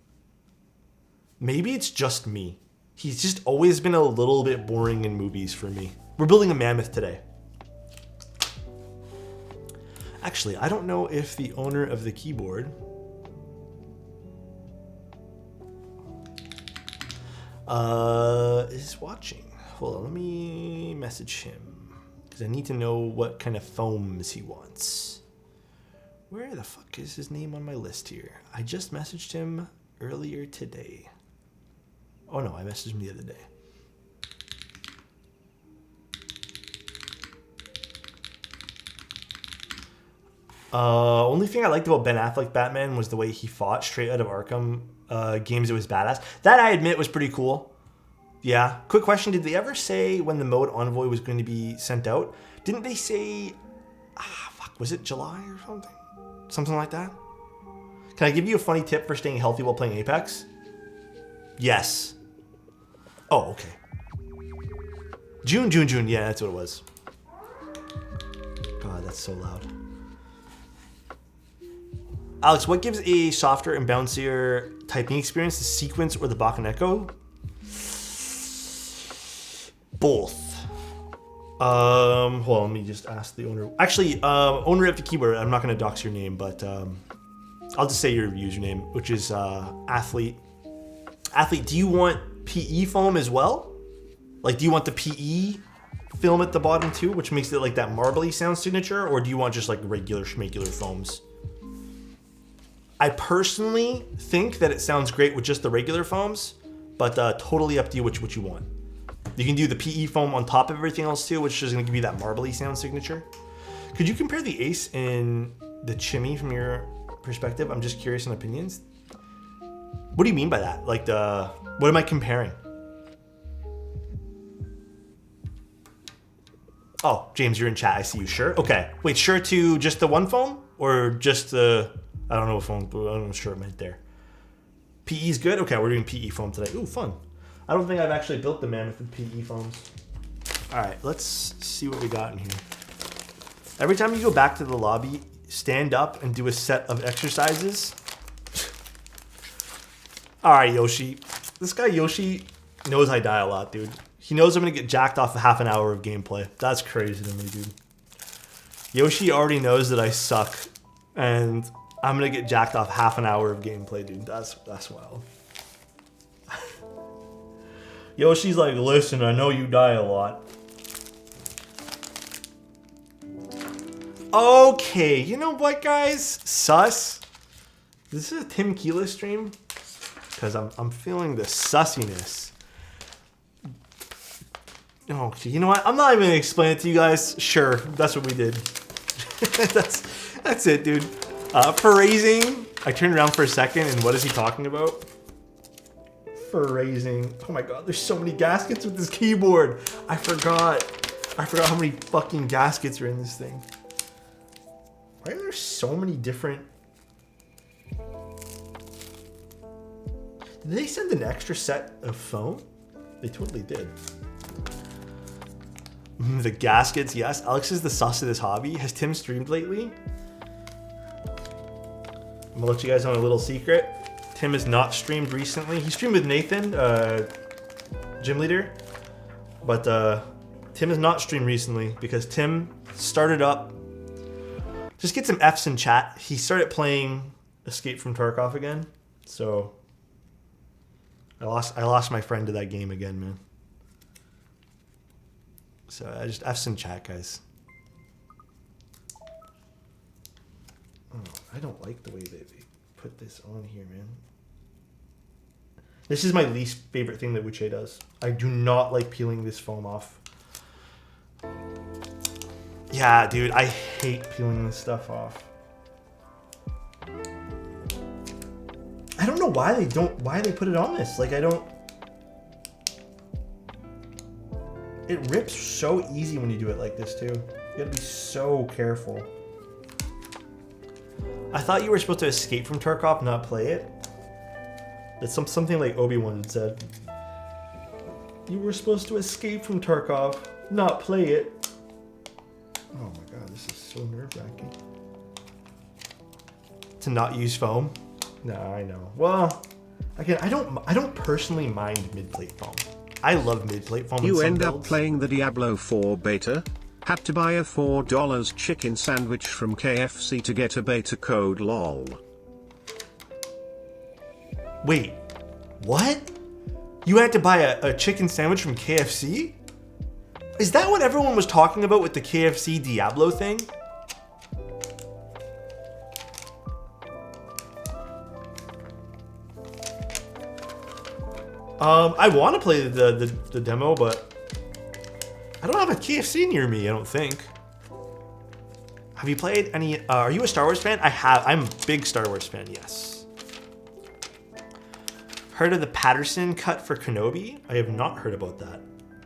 Maybe it's just me. He's just always been a little bit boring in movies for me. We're building a mammoth today. Actually, I don't know if the owner of the keyboard is watching. Hold on, let me message him because I need to know what kind of foams he wants. Where the fuck is his name on my list here? I just messaged him earlier today. Oh no, I messaged him the other day. Only thing I liked about Ben Affleck Batman was the way he fought straight out of Arkham games. It was badass. That I admit was pretty cool. Yeah. Quick question: did they ever say when the mode Envoy was going to be sent out? Didn't they say? Was it July or something? Something like that. Can I give you a funny tip for staying healthy while playing Apex? Yes. Oh, okay. June. Yeah, that's what it was. God, that's so loud. Alex, what gives a softer and bouncier typing experience, the sequence or the Bakaneko? Both. Hold on, let me just ask the owner. Actually, owner of the keyboard, I'm not going to dox your name, but I'll just say your username, which is athlete. Athlete, do you want PE foam as well? Like, do you want the PE film at the bottom too, which makes it like that marbly sound signature, or do you want just like regular schmagular foams? I personally think that it sounds great with just the regular foams, but totally up to you what you want. You can do the PE foam on top of everything else too, which is going to give you that marbly sound signature. Could you compare the Ace and the Chimmy from your perspective? I'm just curious on opinions. What do you mean by that? Like what am I comparing? Oh, James, you're in chat. I see you. Sure. Okay. Wait, sure to just the one foam or just the? I don't know what foam. I'm not sure it meant there. PE's good. Okay, we're doing PE foam today. Ooh, fun. I don't think I've actually built the Mammoth with PE foams. All right, let's see what we got in here. Every time you go back to the lobby, stand up and do a set of exercises. All right, Yoshi. This guy Yoshi knows I die a lot, dude. He knows I'm gonna get jacked off a half an hour of gameplay. That's crazy to me, dude. Yoshi already knows that I suck, and I'm gonna get jacked off half an hour of gameplay, dude. That's wild. Yoshi's like, listen, I know you die a lot. Okay, you know what, guys? Sus. This is a Tim Keela stream because I'm feeling the sussiness. Okay, you know what? I'm not even gonna explain it to you guys. Sure, that's what we did. that's it, dude. Phrasing. I turned around for a second, and what is he talking about? Phrasing. Oh my god, there's so many gaskets with this keyboard. I forgot how many fucking gaskets are in this thing. Why are there so many different... Did they send an extra set of foam? They totally did. The gaskets, yes. Alex is the sus of this hobby. Has Tim streamed lately? I'm gonna let you guys know a little secret. Tim has not streamed recently. He streamed with Nathan, gym leader. But Tim has not streamed recently because Tim started up... Just get some Fs in chat. He started playing Escape from Tarkov again. So I lost my friend to that game again, man. So I just Fs in chat, guys. Oh, I don't like the way that they put this on here, man. This is my least favorite thing that Wuche does. I do not like peeling this foam off. Yeah, dude, I hate peeling this stuff off. I don't know why they put it on this. Like, I don't... It rips so easy when you do it like this, too. You gotta be so careful. I thought you were supposed to escape from Tarkov, not play it. That's something like Obi-Wan said. You were supposed to escape from Tarkov, not play it. Oh my god, this is so nerve-wracking. To not use foam? No, I know. Well, again, I don't personally mind mid-plate foam. I love mid-plate foam. You end up playing the Diablo 4 beta? Had to buy a $4 chicken sandwich from KFC to get a beta code lol. Wait, what? You had to buy a chicken sandwich from KFC? Is that what everyone was talking about with the KFC Diablo thing? I want to play the demo, but I don't have a KFC near me, I don't think. Have you played any, are you a Star Wars fan? I'm a big Star Wars fan, yes. Heard of the Patterson cut for Kenobi? I have not heard about that.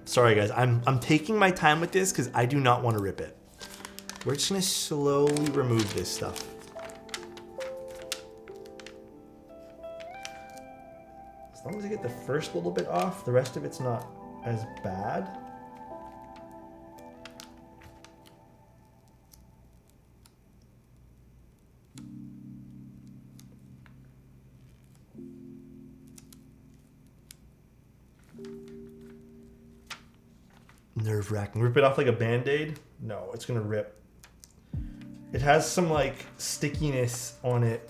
Sorry guys, I'm taking my time with this because I do not want to rip it. We're just gonna slowly remove this stuff. As long as I get the first little bit off, the rest of it's not as bad. Nerve-wracking. Rip it off like a band-aid? No, it's gonna rip. It has some like stickiness on it.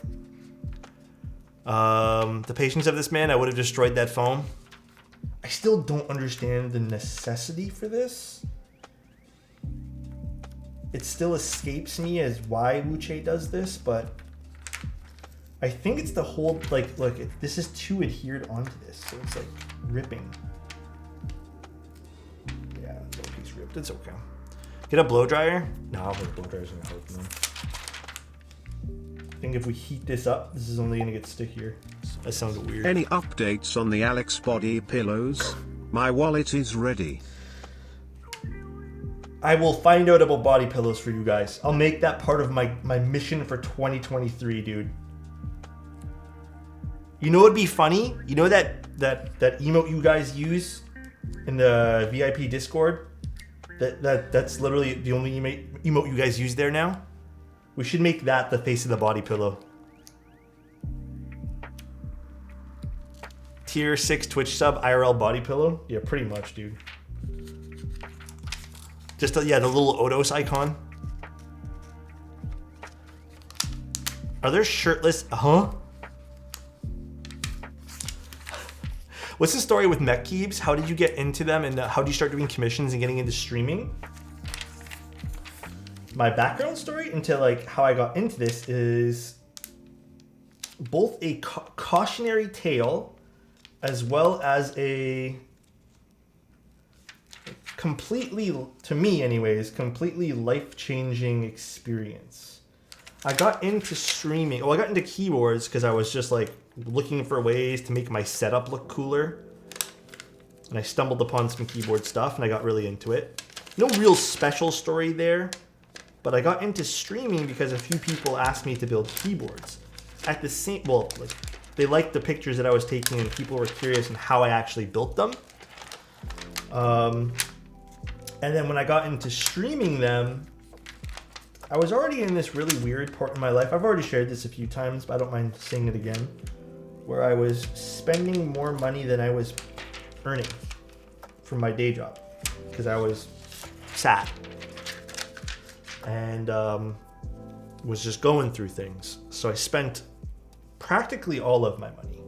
The patience of this man, I would have destroyed that foam. I still don't understand the necessity for this. It still escapes me as why Wuche does this, but I think it's the whole, like, look, this is too adhered onto this, so it's like ripping. Yeah, it's ripped. It's okay. Get a blow dryer? No, but a blow dryer's gonna help, man. I think if we heat this up, this is only gonna get stickier. That sounds weird. Any updates on the Alex body pillows? My wallet is ready. I will find out about body pillows for you guys. I'll make that part of my mission for 2023, dude. You know what'd be funny? You know that emote you guys use in the VIP Discord? That's literally the only emote you guys use there now? We should make that the face of the body pillow. Tier 6 Twitch sub IRL body pillow? Yeah, pretty much, dude. Just, yeah, the little Odos icon. Are there shirtless, huh? What's the story with mech keeps? How did you get into them and how did you start doing commissions and getting into streaming? my background story into like how I got into this is both a cautionary tale as well as a completely, to me anyways, completely life-changing experience. I got into streaming. Well, I got into keyboards because I was just like looking for ways to make my setup look cooler. And I stumbled upon some keyboard stuff and I got really into it. No real special story there, but I got into streaming because a few people asked me to build keyboards. At the same, well, like they liked the pictures that I was taking and people were curious on how I actually built them. And then when I got into streaming them, I was already in this really weird part in my life. I've already shared this a few times, but I don't mind saying it again. Where I was spending more money than I was earning from my day job. Because I was sad. And was just going through things. So I spent practically all of my money.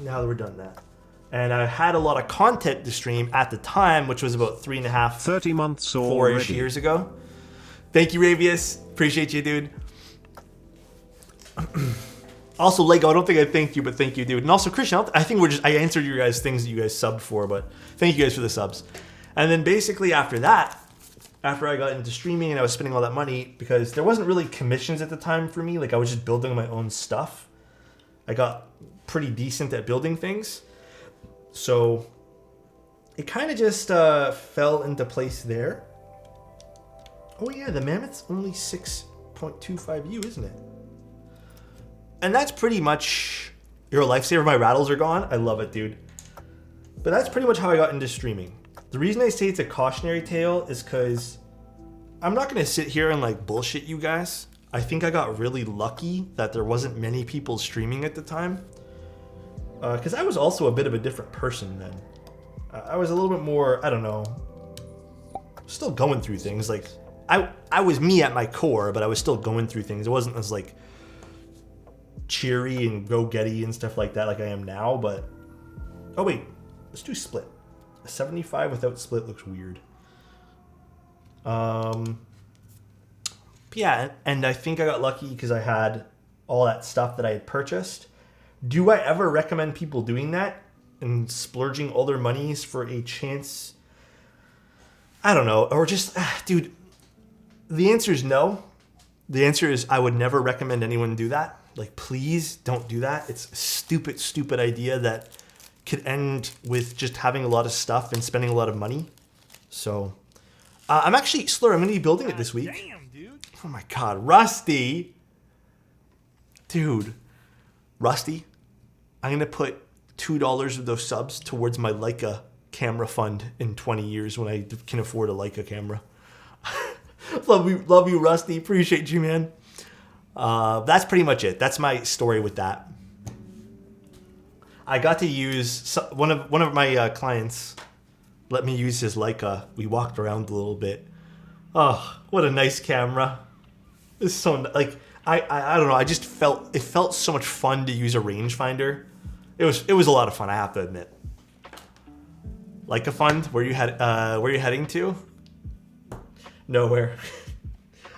Now that we're done that. And I had a lot of content to stream at the time, which was about 30 months or 4-ish years ago. Thank you, Ravius. Appreciate you, dude. Also, Lego, I don't think I thanked you, but thank you, dude. And also, Christian, I think I answered your guys' things that you guys subbed for, but thank you guys for the subs. And then basically after that, after I got into streaming and I was spending all that money, because there wasn't really commissions at the time for me, like I was just building my own stuff. I got pretty decent at building things. So it kind of just fell into place there. Oh yeah, the Mammoth's only 6.25U, isn't it? And that's pretty much your lifesaver. My rattles are gone. I love it, dude. But that's pretty much how I got into streaming. The reason I say it's a cautionary tale is because I'm not going to sit here and like bullshit you guys. I think I got really lucky that there wasn't many people streaming at the time. Because I was also a bit of a different person then. I was a little bit more, I don't know, still going through things. Like, I was me at my core, but I was still going through things. It wasn't as like cheery and go-getty and stuff like that like I am now, but... Oh wait, let's do split. A 75 without split looks weird. Yeah, and I think I got lucky because I had all that stuff that I had purchased. Do I ever recommend people doing that and splurging all their monies for a chance? I don't know. Or just, dude, the answer is no. The answer is I would never recommend anyone do that. Like, please don't do that. It's a stupid, stupid idea that could end with just having a lot of stuff and spending a lot of money. So, I'm actually, Slur, I'm going to be building it this week. Damn, dude. Oh my God, Rusty. Dude. Rusty, I'm going to put $2 of those subs towards my Leica camera fund in 20 years when I can afford a Leica camera. Love you, Rusty. Appreciate you, man. That's pretty much it. That's my story with that. I got to use one of my clients let me use his Leica. We walked around a little bit. Oh, what a nice camera. It's so like I don't know. I just it felt so much fun to use a rangefinder. It was a lot of fun. I have to admit. Leica fund. Where you heading to? Nowhere.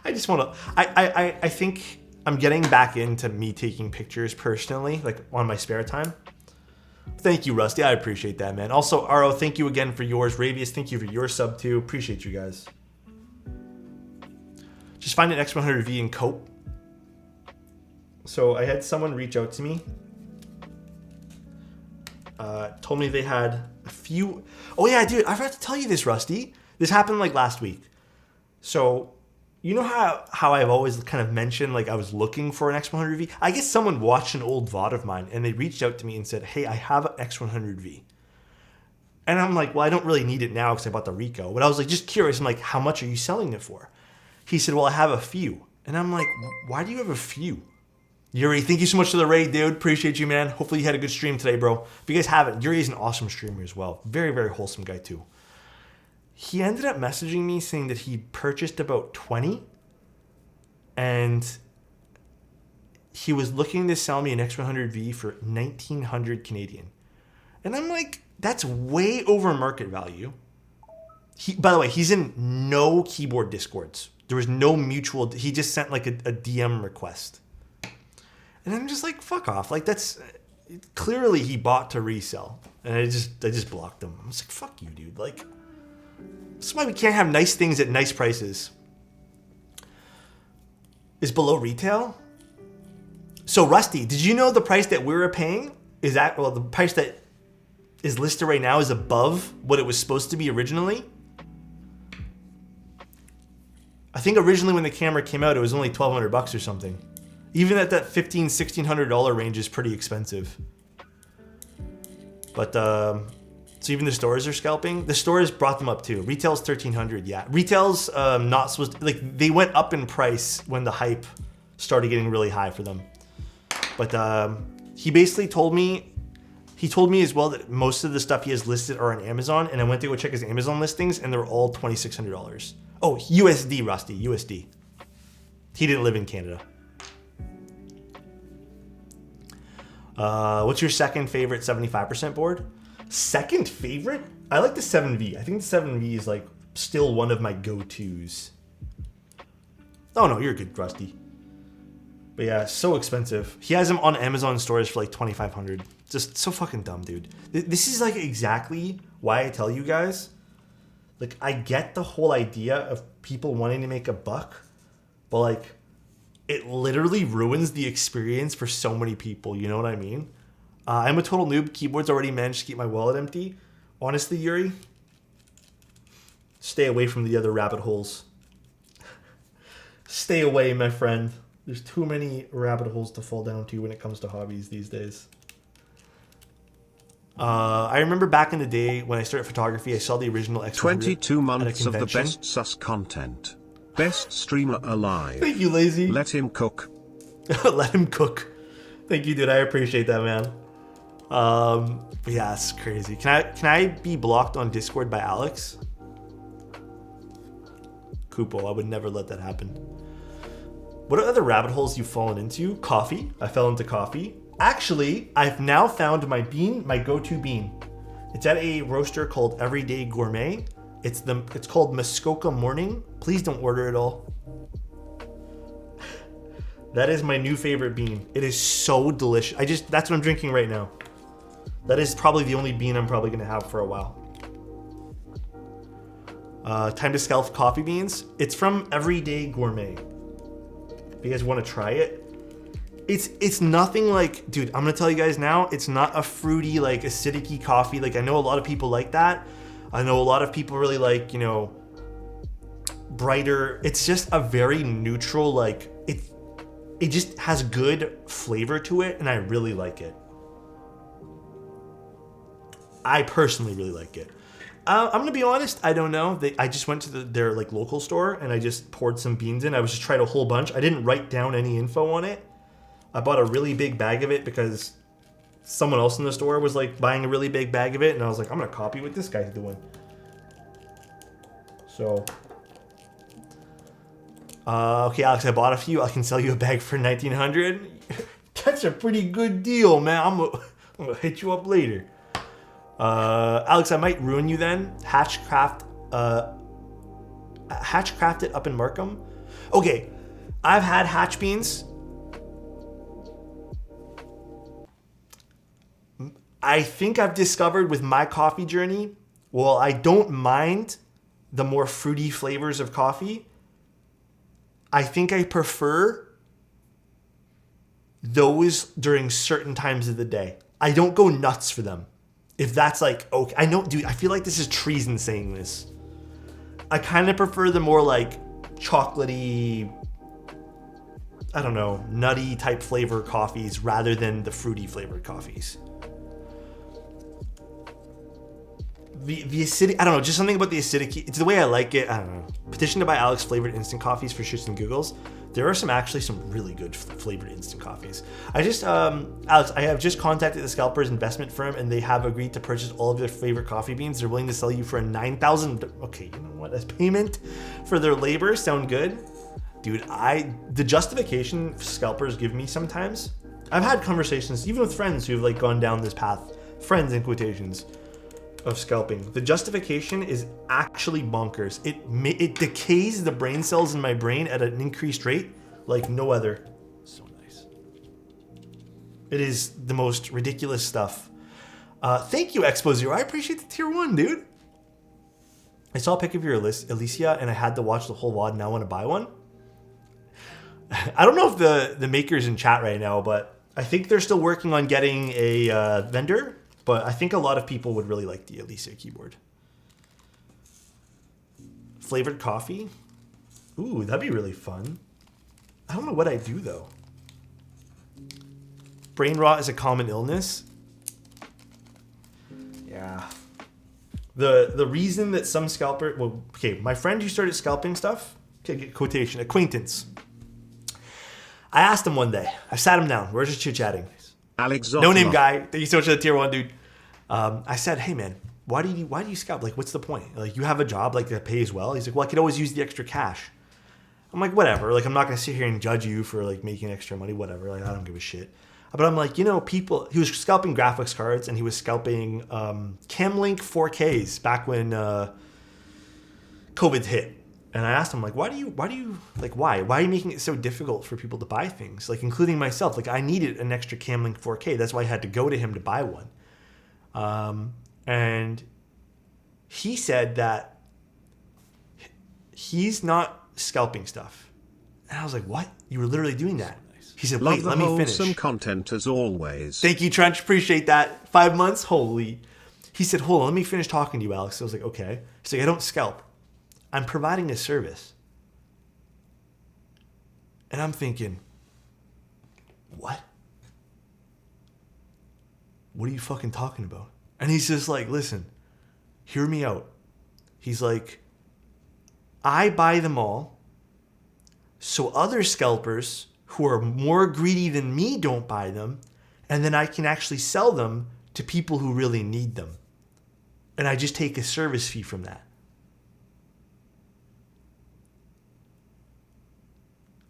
I just want to. I think I'm getting back into me taking pictures personally, like on my spare time. Thank you, Rusty. I appreciate that, man. Also, Aro, thank you again for yours. Ravius, thank you for your sub too. Appreciate you guys. Just find an X100V and cope. So I had someone reach out to me. Told me they had a few. Oh yeah, dude, I forgot to tell you this, Rusty. This happened like last week. So you know how I've always kind of mentioned like I was looking for an X100V? I guess someone watched an old VOD of mine and they reached out to me and said, hey, I have an X100V. And I'm like, well, I don't really need it now because I bought the Ricoh. But I was like, just curious. I'm like, how much are you selling it for? He said, well, I have a few. And I'm like, why do you have a few? Yuri, thank you so much for the raid, dude. Appreciate you, man. Hopefully you had a good stream today, bro. If you guys haven't, Yuri is an awesome streamer as well. Very, very wholesome guy too. He ended up messaging me saying that he purchased about 20 and he was looking to sell me an X100V for 1,900 Canadian. And I'm like, that's way over market value. By the way, he's in no keyboard discords. There was no mutual. He just sent like a DM request, and I'm just like, fuck off. Like that's clearly he bought to resell, and I just blocked him. I'm just like, fuck you, dude. Like, that's why we can't have nice things at nice prices. Is below retail. So Rusty, did you know the price that we were paying is the price that is listed right now is above what it was supposed to be originally? I think originally when the camera came out, it was only $1,200 or something. Even at that $1,500-$1,600 range is pretty expensive. But so even the stores are scalping. The stores brought them up too. Retail's $1,300. Yeah, retail's not supposed to, like, they went up in price when the hype started getting really high for them. But he basically told me, as well that most of the stuff he has listed are on Amazon, and I went to go check his Amazon listings, and they're all $2,600. Oh, USD, Rusty, USD. He didn't live in Canada. What's your second favorite 75% board? Second favorite? I like the 7V. I think the 7V is like still one of my go-tos. Oh no, you're good, Rusty. But yeah, so expensive. He has them on Amazon stores for like $2,500. Just so fucking dumb, dude. This is like exactly why I tell you guys, like, I get the whole idea of people wanting to make a buck, but like, it literally ruins the experience for so many people. You know what I mean? I'm a total noob. Keyboards already managed to keep my wallet empty. Honestly, Yuri, stay away from the other rabbit holes. Stay away, my friend. There's too many rabbit holes to fall down to when it comes to hobbies these days. I remember back in the day when I started photography, I saw the original X100 22 months at a of the convention. best sus content. Best streamer alive. Thank you, Lazy. Let him cook. Let him cook. Thank you, dude. I appreciate that, man. But yeah, it's crazy. Can I be blocked on Discord by Alex? Kupo, I would never let that happen. What are other rabbit holes you've fallen into? Coffee. I fell into coffee. Actually, I've now found my bean, my go-to bean. It's at a roaster called Everyday Gourmet. It's called Muskoka Morning. Please don't order it all. That is my new favorite bean. It is so delicious. That's what I'm drinking right now. That is probably the only bean I'm probably gonna have for a while. Time to scalp coffee beans. It's from Everyday Gourmet. If you guys want to try it, it's nothing like, dude, I'm gonna tell you guys now, it's not a fruity, like, acidic-y coffee. Like, I know a lot of people like that. I know a lot of people really like, you know, brighter. It's just a very neutral, like, it just has good flavor to it, and I really like it. I personally really like it. I'm gonna be honest, I don't know. I just went to their like local store and I just poured some beans in. I was just trying a whole bunch. I didn't write down any info on it. I bought a really big bag of it because someone else in the store was like buying a really big bag of it, and I was like, I'm gonna copy what this guy's doing. So, okay, Alex, I bought a few. I can sell you a bag for $1,900. That's a pretty good deal, man. I'm gonna hit you up later. Alex, I might ruin you then. Hatchcraft it up in Markham. Okay, I've had hatch beans. I think I've discovered with my coffee journey, well, I don't mind the more fruity flavors of coffee. I think I prefer those during certain times of the day. I don't go nuts for them. If that's like, okay, I know, dude, I feel like this is treason saying this. I kind of prefer the more like chocolatey, I don't know, nutty type flavor coffees rather than the fruity flavored coffees. The acidity, I don't know, just something about the acidity. It's the way I like it. I don't know. Petition to buy Alex flavored instant coffees for shits and giggles. There are some really good flavored instant coffees. Alex, I have just contacted the Scalpers investment firm, and they have agreed to purchase all of their favorite coffee beans. They're willing to sell you for a $9,000. Okay, you know what? As payment for their labor, sound good, dude. The justification Scalpers give me sometimes. I've had conversations even with friends who've like gone down this path. Friends in quotations. of scalping. The justification is actually bonkers. It decays the brain cells in my brain at an increased rate like no other. So nice. It is the most ridiculous stuff. Thank you, Expo Zero. I appreciate the tier 1, dude. I saw a pic of your Alicia and I had to watch the whole VOD and I want to buy one. I don't know if the maker's in chat right now, but I think they're still working on getting a vendor. But I think a lot of people would really like the Alicia keyboard. Flavored coffee? Ooh, that'd be really fun. I don't know what I do though. Brain rot is a common illness. Yeah. The reason that some scalper, well, okay, my friend who started scalping stuff, okay, quotation, acquaintance. I asked him one day. I sat him down. We're just chit-chatting. Alexotos. No name guy. Thank you so much for the tier 1, dude. I said, hey man, why do you scalp? Like, what's the point? Like, you have a job like that pays well. He's like, well, I could always use the extra cash. I'm like, whatever. Like, I'm not gonna sit here and judge you for like making extra money. Whatever. Like, I don't give a shit. But I'm like, you know, people. He was scalping graphics cards and he was scalping Camlink 4Ks back when COVID hit. And I asked him, like, why are you making it so difficult for people to buy things? Like, including myself. Like, I needed an extra Camlink 4K. That's why I had to go to him to buy one. And he said that he's not scalping stuff. And I was like, what? You were literally doing that? He said, wait, let me finish. Some content as always. Thank you, Trench. Appreciate that. 5 months? Holy. He said, hold on, let me finish talking to you, Alex. I was like, okay. He's like, I don't scalp. I'm providing a service. And I'm thinking, what? What are you fucking talking about? And he's just like, listen, hear me out. He's like, I buy them all so other scalpers who are more greedy than me don't buy them, and then I can actually sell them to people who really need them. And I just take a service fee from that.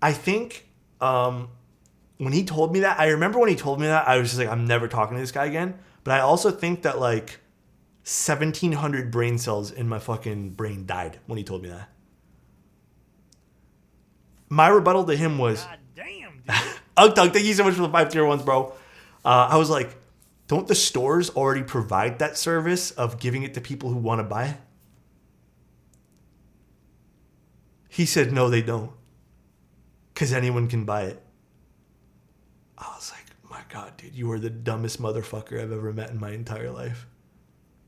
I think when he told me that, I remember when he told me that, I was just like, I'm never talking to this guy again. But I also think that like 1,700 brain cells in my fucking brain died when he told me that. My rebuttal to him was, God damn, dude. Ugtug, thank you so much for the 5 tier 1s, bro. I was like, don't the stores already provide that service of giving it to people who want to buy it? He said, no, they don't. Because anyone can buy it. I was like, my God, dude, you are the dumbest motherfucker I've ever met in my entire life.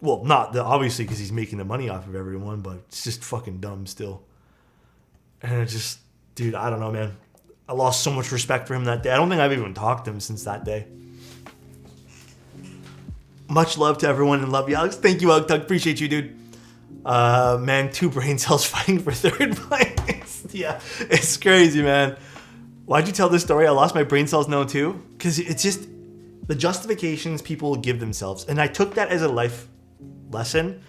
Well, not obviously because he's making the money off of everyone, but it's just fucking dumb still. And it just, dude, I don't know, man. I lost so much respect for him that day. I don't think I've even talked to him since that day. Much love to everyone and love you, Alex. Thank you, Ugtug. Appreciate you, dude. Man, 2 brain cells fighting for 3rd place. Yeah, it's crazy, man. Why'd you tell this story? I lost my brain cells now too. Because it's just the justifications people give themselves. And I took that as a life lesson.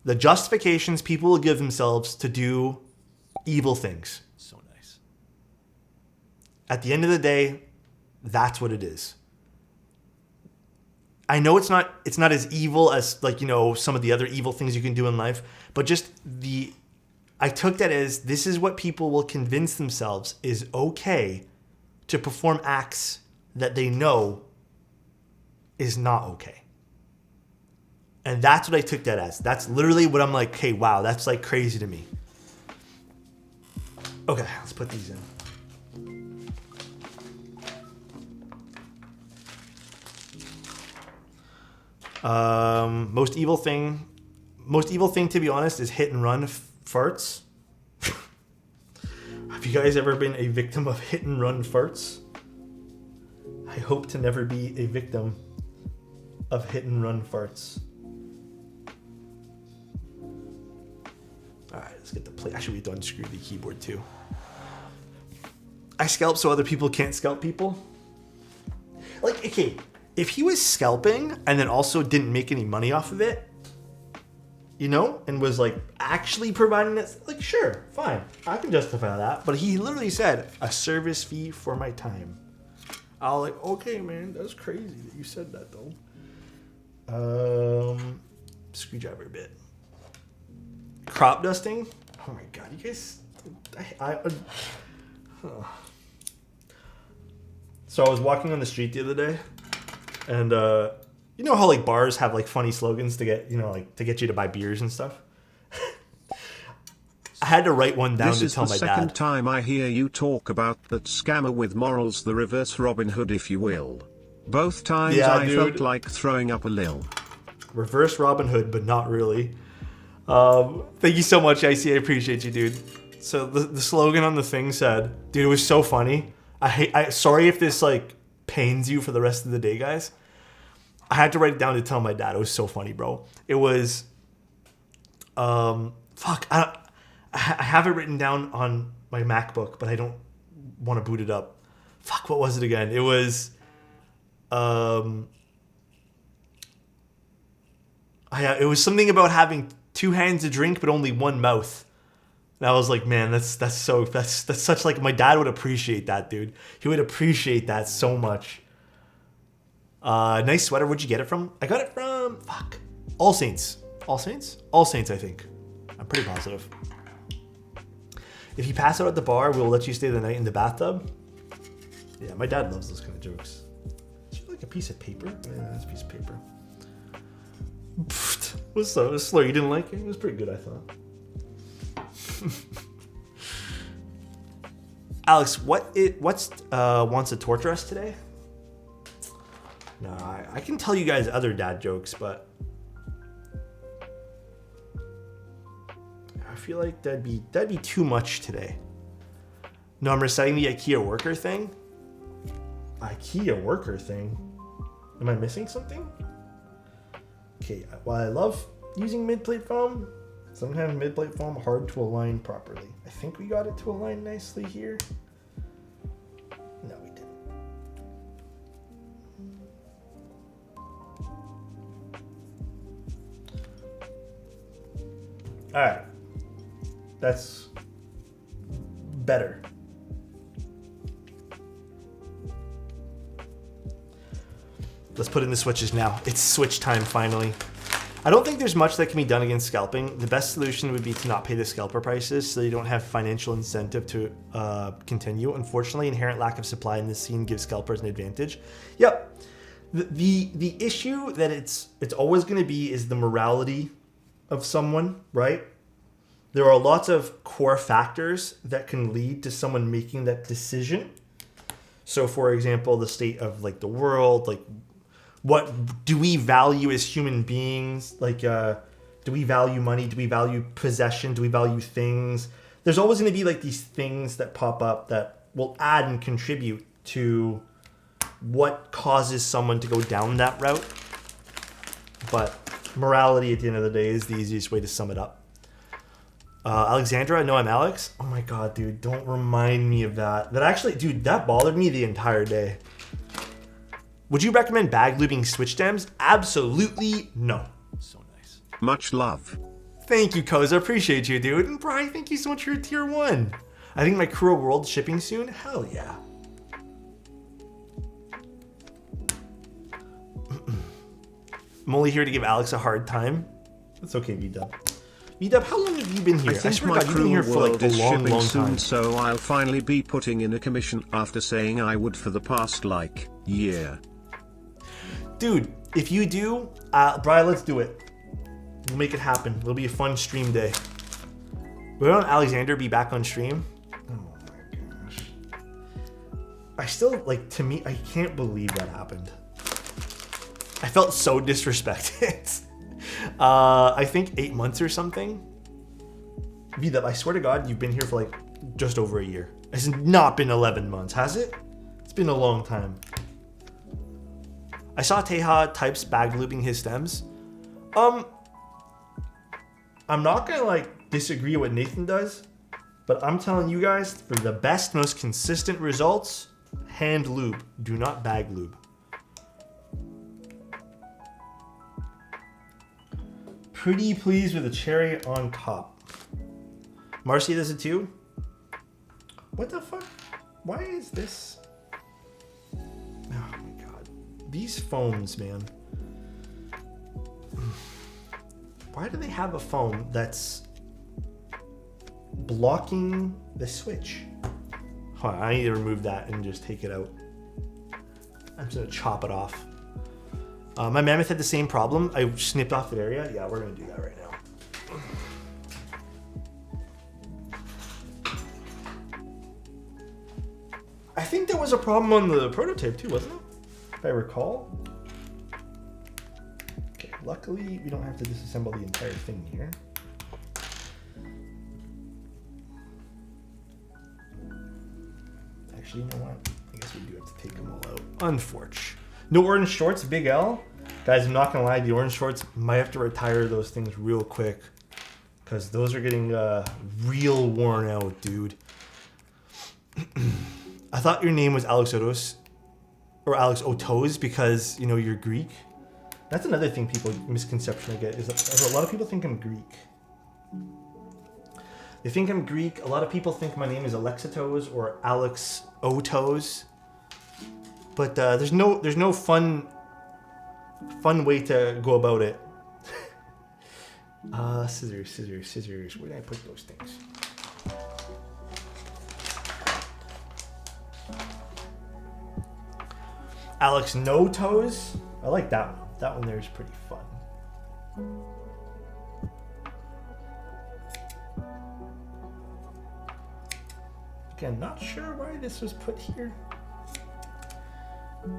The justifications people will give themselves to do evil things. So nice. At the end of the day, that's what it is. I know it's not as evil as, like, you know, some of the other evil things you can do in life, but just I took that as this is what people will convince themselves is okay to perform acts that they know is not okay. And that's what I took that as. That's literally what I'm like, hey, wow, that's like crazy to me. Okay, let's put these in. Most evil thing to be honest is hit and run farts. Have you guys ever been a victim of hit and run farts? I hope to never be a victim of hit and run farts. Alright, let's get the plate. Actually, we have to unscrew the keyboard too. I scalp so other people can't scalp people. Like, okay, if he was scalping and then also didn't make any money off of it, you know, and was like actually providing it, like, sure, fine, I can justify that. But he literally said a service fee for my time. I was like, okay, man, that's crazy that you said that though. Screwdriver bit. Crop dusting. Oh my god, you guys. So I was walking on the street the other day, and you know how like bars have like funny slogans to get to get you to buy beers and stuff. I had to write one down to tell my dad. This is the second time I hear you talk about that scammer with morals, the reverse Robin Hood, if you will. Both times I felt like throwing up a lil. Reverse Robin Hood, but not really. Thank you so much, IC. I appreciate you, dude. So the slogan on the thing said, dude, it was so funny. Sorry if this like pains you for the rest of the day, guys. I had to write it down to tell my dad. It was so funny, bro. It was, fuck. I have it written down on my MacBook, but I don't want to boot it up. Fuck, what was it again? It was, it was something about having two hands to drink, but only one mouth. And I was like, man, that's such like, my dad would appreciate that, dude. He would appreciate that so much. Nice sweater. Where'd you get it from? I got it from, All Saints. All Saints? All Saints, I think. I'm pretty positive. If you pass out at the bar, we'll let you stay the night in the bathtub. Yeah, my dad loves those kind of jokes. Is it like a piece of paper? Yeah, that's a piece of paper. What's that? It was slow. You didn't like it? It was pretty good, I thought. Alex, what's wants to torture us today? No, I can tell you guys other dad jokes, but I feel like that'd be too much today. No, I'm reciting the IKEA worker thing. IKEA worker thing? Am I missing something? Okay, while I love using mid-plate foam, sometimes mid-plate foam hard to align properly. I think we got it to align nicely here. No, we didn't. All right, that's better. Let's put in the switches now. It's switch time finally. I don't think there's much that can be done against scalping. The best solution would be to not pay the scalper prices so you don't have financial incentive to continue. Unfortunately, inherent lack of supply in this scene gives scalpers an advantage. Yep. The issue that it's always going to be is the morality of someone, right? There are lots of core factors that can lead to someone making that decision. So for example, the state of like the world, like what do we value as human beings? Like, do we value money? Do we value possession? Do we value things? There's always going to be like these things that pop up that will add and contribute to what causes someone to go down that route. But morality at the end of the day is the easiest way to sum it up. Alexandra, no, I'm Alex. Oh my God, dude, don't remind me of that. That actually, dude, that bothered me the entire day. Would you recommend bag lubing switch stems? Absolutely no. So nice. Much love. Thank you, Koza. Appreciate you, dude. And Brian, thank you so much for your tier 1. I think my Kuro World shipping soon. Hell yeah. I'm only here to give Alex a hard time. That's okay, V-Dub. V-Dub, how long have you been here? I think my Kuro World is shipping soon, so I'll finally be putting in a commission after saying I would for the past, like, year. Dude, if you do, Brian, let's do it. We'll make it happen. It'll be a fun stream day. Will Alexander be back on stream? Oh my gosh. I still, like, to me, I can't believe that happened. I felt so disrespected. I think 8 months or something. V-Dub, I swear to God, you've been here for like just over a year. It's not been 11 months, has it? It's been a long time. I saw Teha types bag lubing his stems. I'm not gonna like disagree with what Nathan does, but I'm telling you guys, for the best, most consistent results, hand lube. Do not bag lube. Pretty pleased with the cherry on top. Marcy does it too? What the fuck? Why is this? Oh my God. These foams, man. Why do they have a foam that's blocking the switch? Hold on, I need to remove that and just take it out. I'm just gonna chop it off. My Mammoth had the same problem. I snipped off that area. Yeah, we're gonna do that right now. I think there was a problem on the prototype too, wasn't it? If I recall. Okay, luckily we don't have to disassemble the entire thing here. Actually, you know what? I guess we do have to take them all out. Unfortunate. No orange shorts, Big L. Guys, I'm not gonna lie, the orange shorts, might have to retire those things real quick. Because those are getting real worn out, dude. I thought your name was Alexotos or Alexotos because, you know, you're Greek. That's another thing people, misconception I get, is that a lot of people think I'm Greek. They think I'm Greek. A lot of people think my name is Alexotos or Alexotos. But there's no fun way to go about it. Scissors. Where did I put those things? Alex No Toes. I like that one. That one there is pretty fun. Again, not sure why this was put here.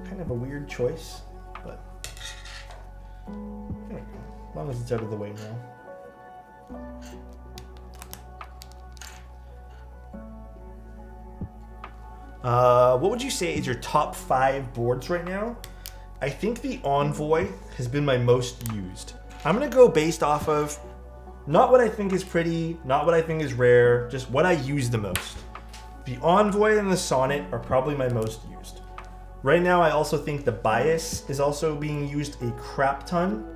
Kind of a weird choice, but there we go. As long as it's out of the way now. What would you say is your top 5 boards right now? I think the Envoy has been my most used. I'm gonna go based off of not what I think is pretty, not what I think is rare, just what I use the most. The Envoy and the Sonnet are probably my most used. Right now, I also think the Bias is also being used a crap ton,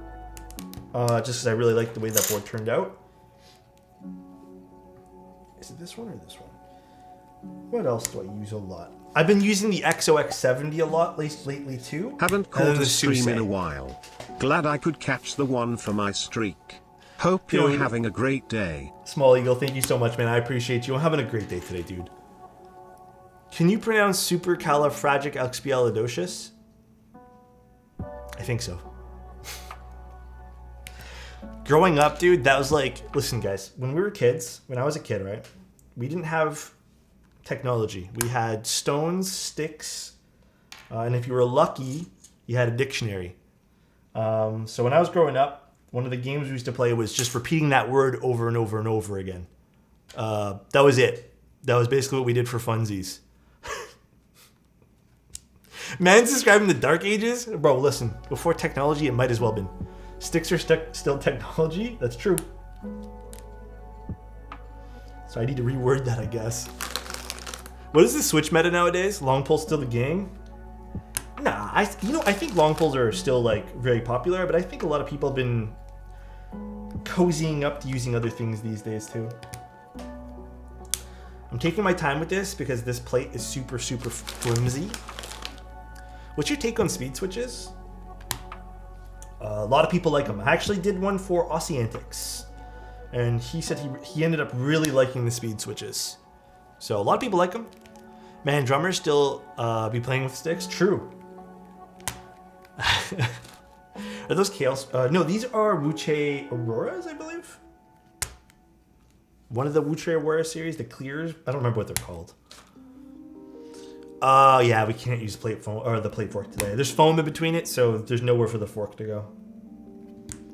just because I really like the way that board turned out. Is it this one or this one? What else do I use a lot? I've been using the XOX70 a lot lately too. Haven't caught a stream in a while. Glad I could catch the one for my streak. Hope you're having a great day. Small Eagle, thank you so much, man. I appreciate you. I'm having a great day today, dude. Can you pronounce supercalifragilisticexpialidocious? I think so. Growing up, dude, that was like, listen guys, when we were kids, when I was a kid, right? We didn't have technology. We had stones, sticks, and if you were lucky, you had a dictionary. So when I was growing up, one of the games we used to play was just repeating that word over and over and over again. That was it. That was basically what we did for funsies. Man's describing the Dark Ages? Bro, listen, before technology, it might as well been. Sticks are still technology? That's true. So I need to reword that, I guess. What is the Switch meta nowadays? Long pull's still the gang? Nah, I think long pulls are still like very popular, but I think a lot of people have been cozying up to using other things these days too. I'm taking my time with this because this plate is super flimsy. What's your take on speed switches? A lot of people like them. I actually did one for Aussie Antics, and he said he ended up really liking the speed switches. So a lot of people like them. Man, drummers still be playing with sticks? True. Are those Kales? No, these are Wuche Auroras, I believe. One of the Wuche Aurora series, the clears. I don't remember what they're called. Yeah, we can't use plate foam or the plate fork today. There's foam in between it, so there's nowhere for the fork to go.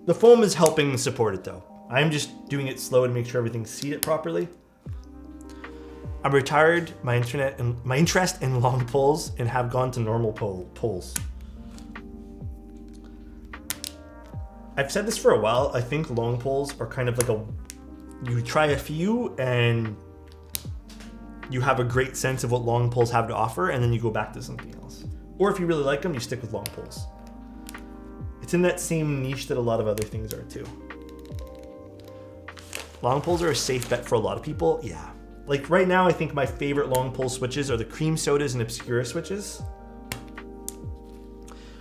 The foam is helping support it though. I'm just doing it slow to make sure everything's seated properly. I'm retired my interest in long pulls and have gone to normal pulls. I've said this for a while. I think long pulls are kind of like you try a few and you have a great sense of what long pulls have to offer, and then you go back to something else. Or if you really like them, you stick with long pulls. It's in that same niche that a lot of other things are too. Long pulls are a safe bet for a lot of people, yeah. Like right now, I think my favorite long pull switches are the cream sodas and Obscura switches.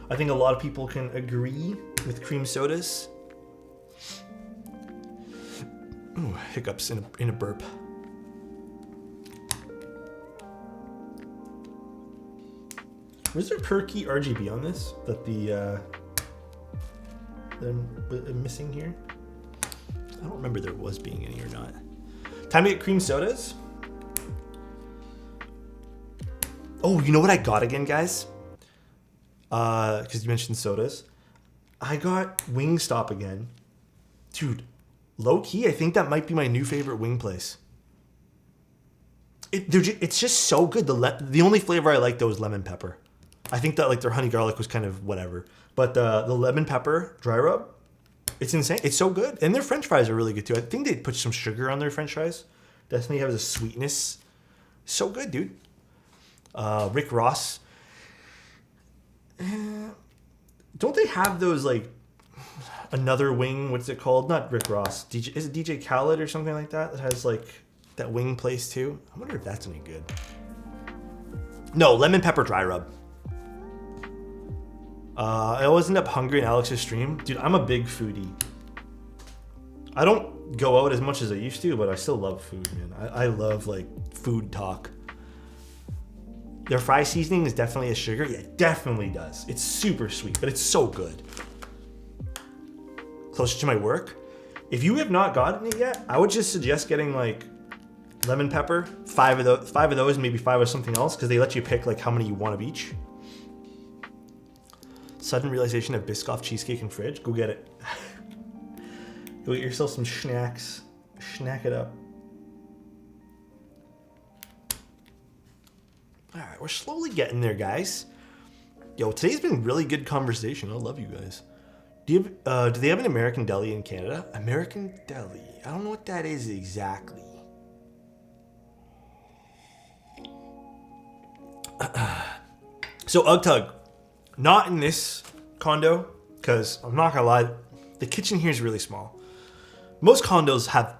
I think a lot of people can agree with cream sodas. Ooh, hiccups in a burp. Was there perky RGB on this that I'm missing here? I don't remember there was being any or not. Time to get cream sodas. Oh, you know what I got again, guys? Because you mentioned sodas. I got Wingstop again. Dude, low key, I think that might be my new favorite wing place. It's just so good. The only flavor I like though is lemon pepper. I think that like their honey garlic was kind of whatever. But the lemon pepper dry rub, it's insane. It's so good. And their french fries are really good too. I think they put some sugar on their french fries. Definitely has a sweetness. So good, dude. Rick Ross. Don't they have those like another wing? What's it called? Not Rick Ross. Is it DJ Khaled or something like that? That has like that wing place too. I wonder if that's any good. No, lemon pepper dry rub. I always end up hungry in Alex's stream. Dude, I'm a big foodie. I don't go out as much as I used to, but I still love food, man. I love like food talk. Their fry seasoning is definitely a sugar. Yeah, it definitely does. It's super sweet, but it's so good. Closer to my work. If you have not gotten it yet, I would just suggest getting like lemon pepper, five of those, maybe 5 of something else, because they let you pick like how many you want of each. Sudden realization of Biscoff cheesecake in fridge. Go get it. Go get yourself some snacks. Snack it up. All right, we're slowly getting there, guys. Yo, today's been really good conversation. I love you guys. Do they have an American Deli in Canada? American Deli. I don't know what that is exactly. So UgTug, not in this condo, because I'm not gonna lie, the kitchen here is really small. Most condos have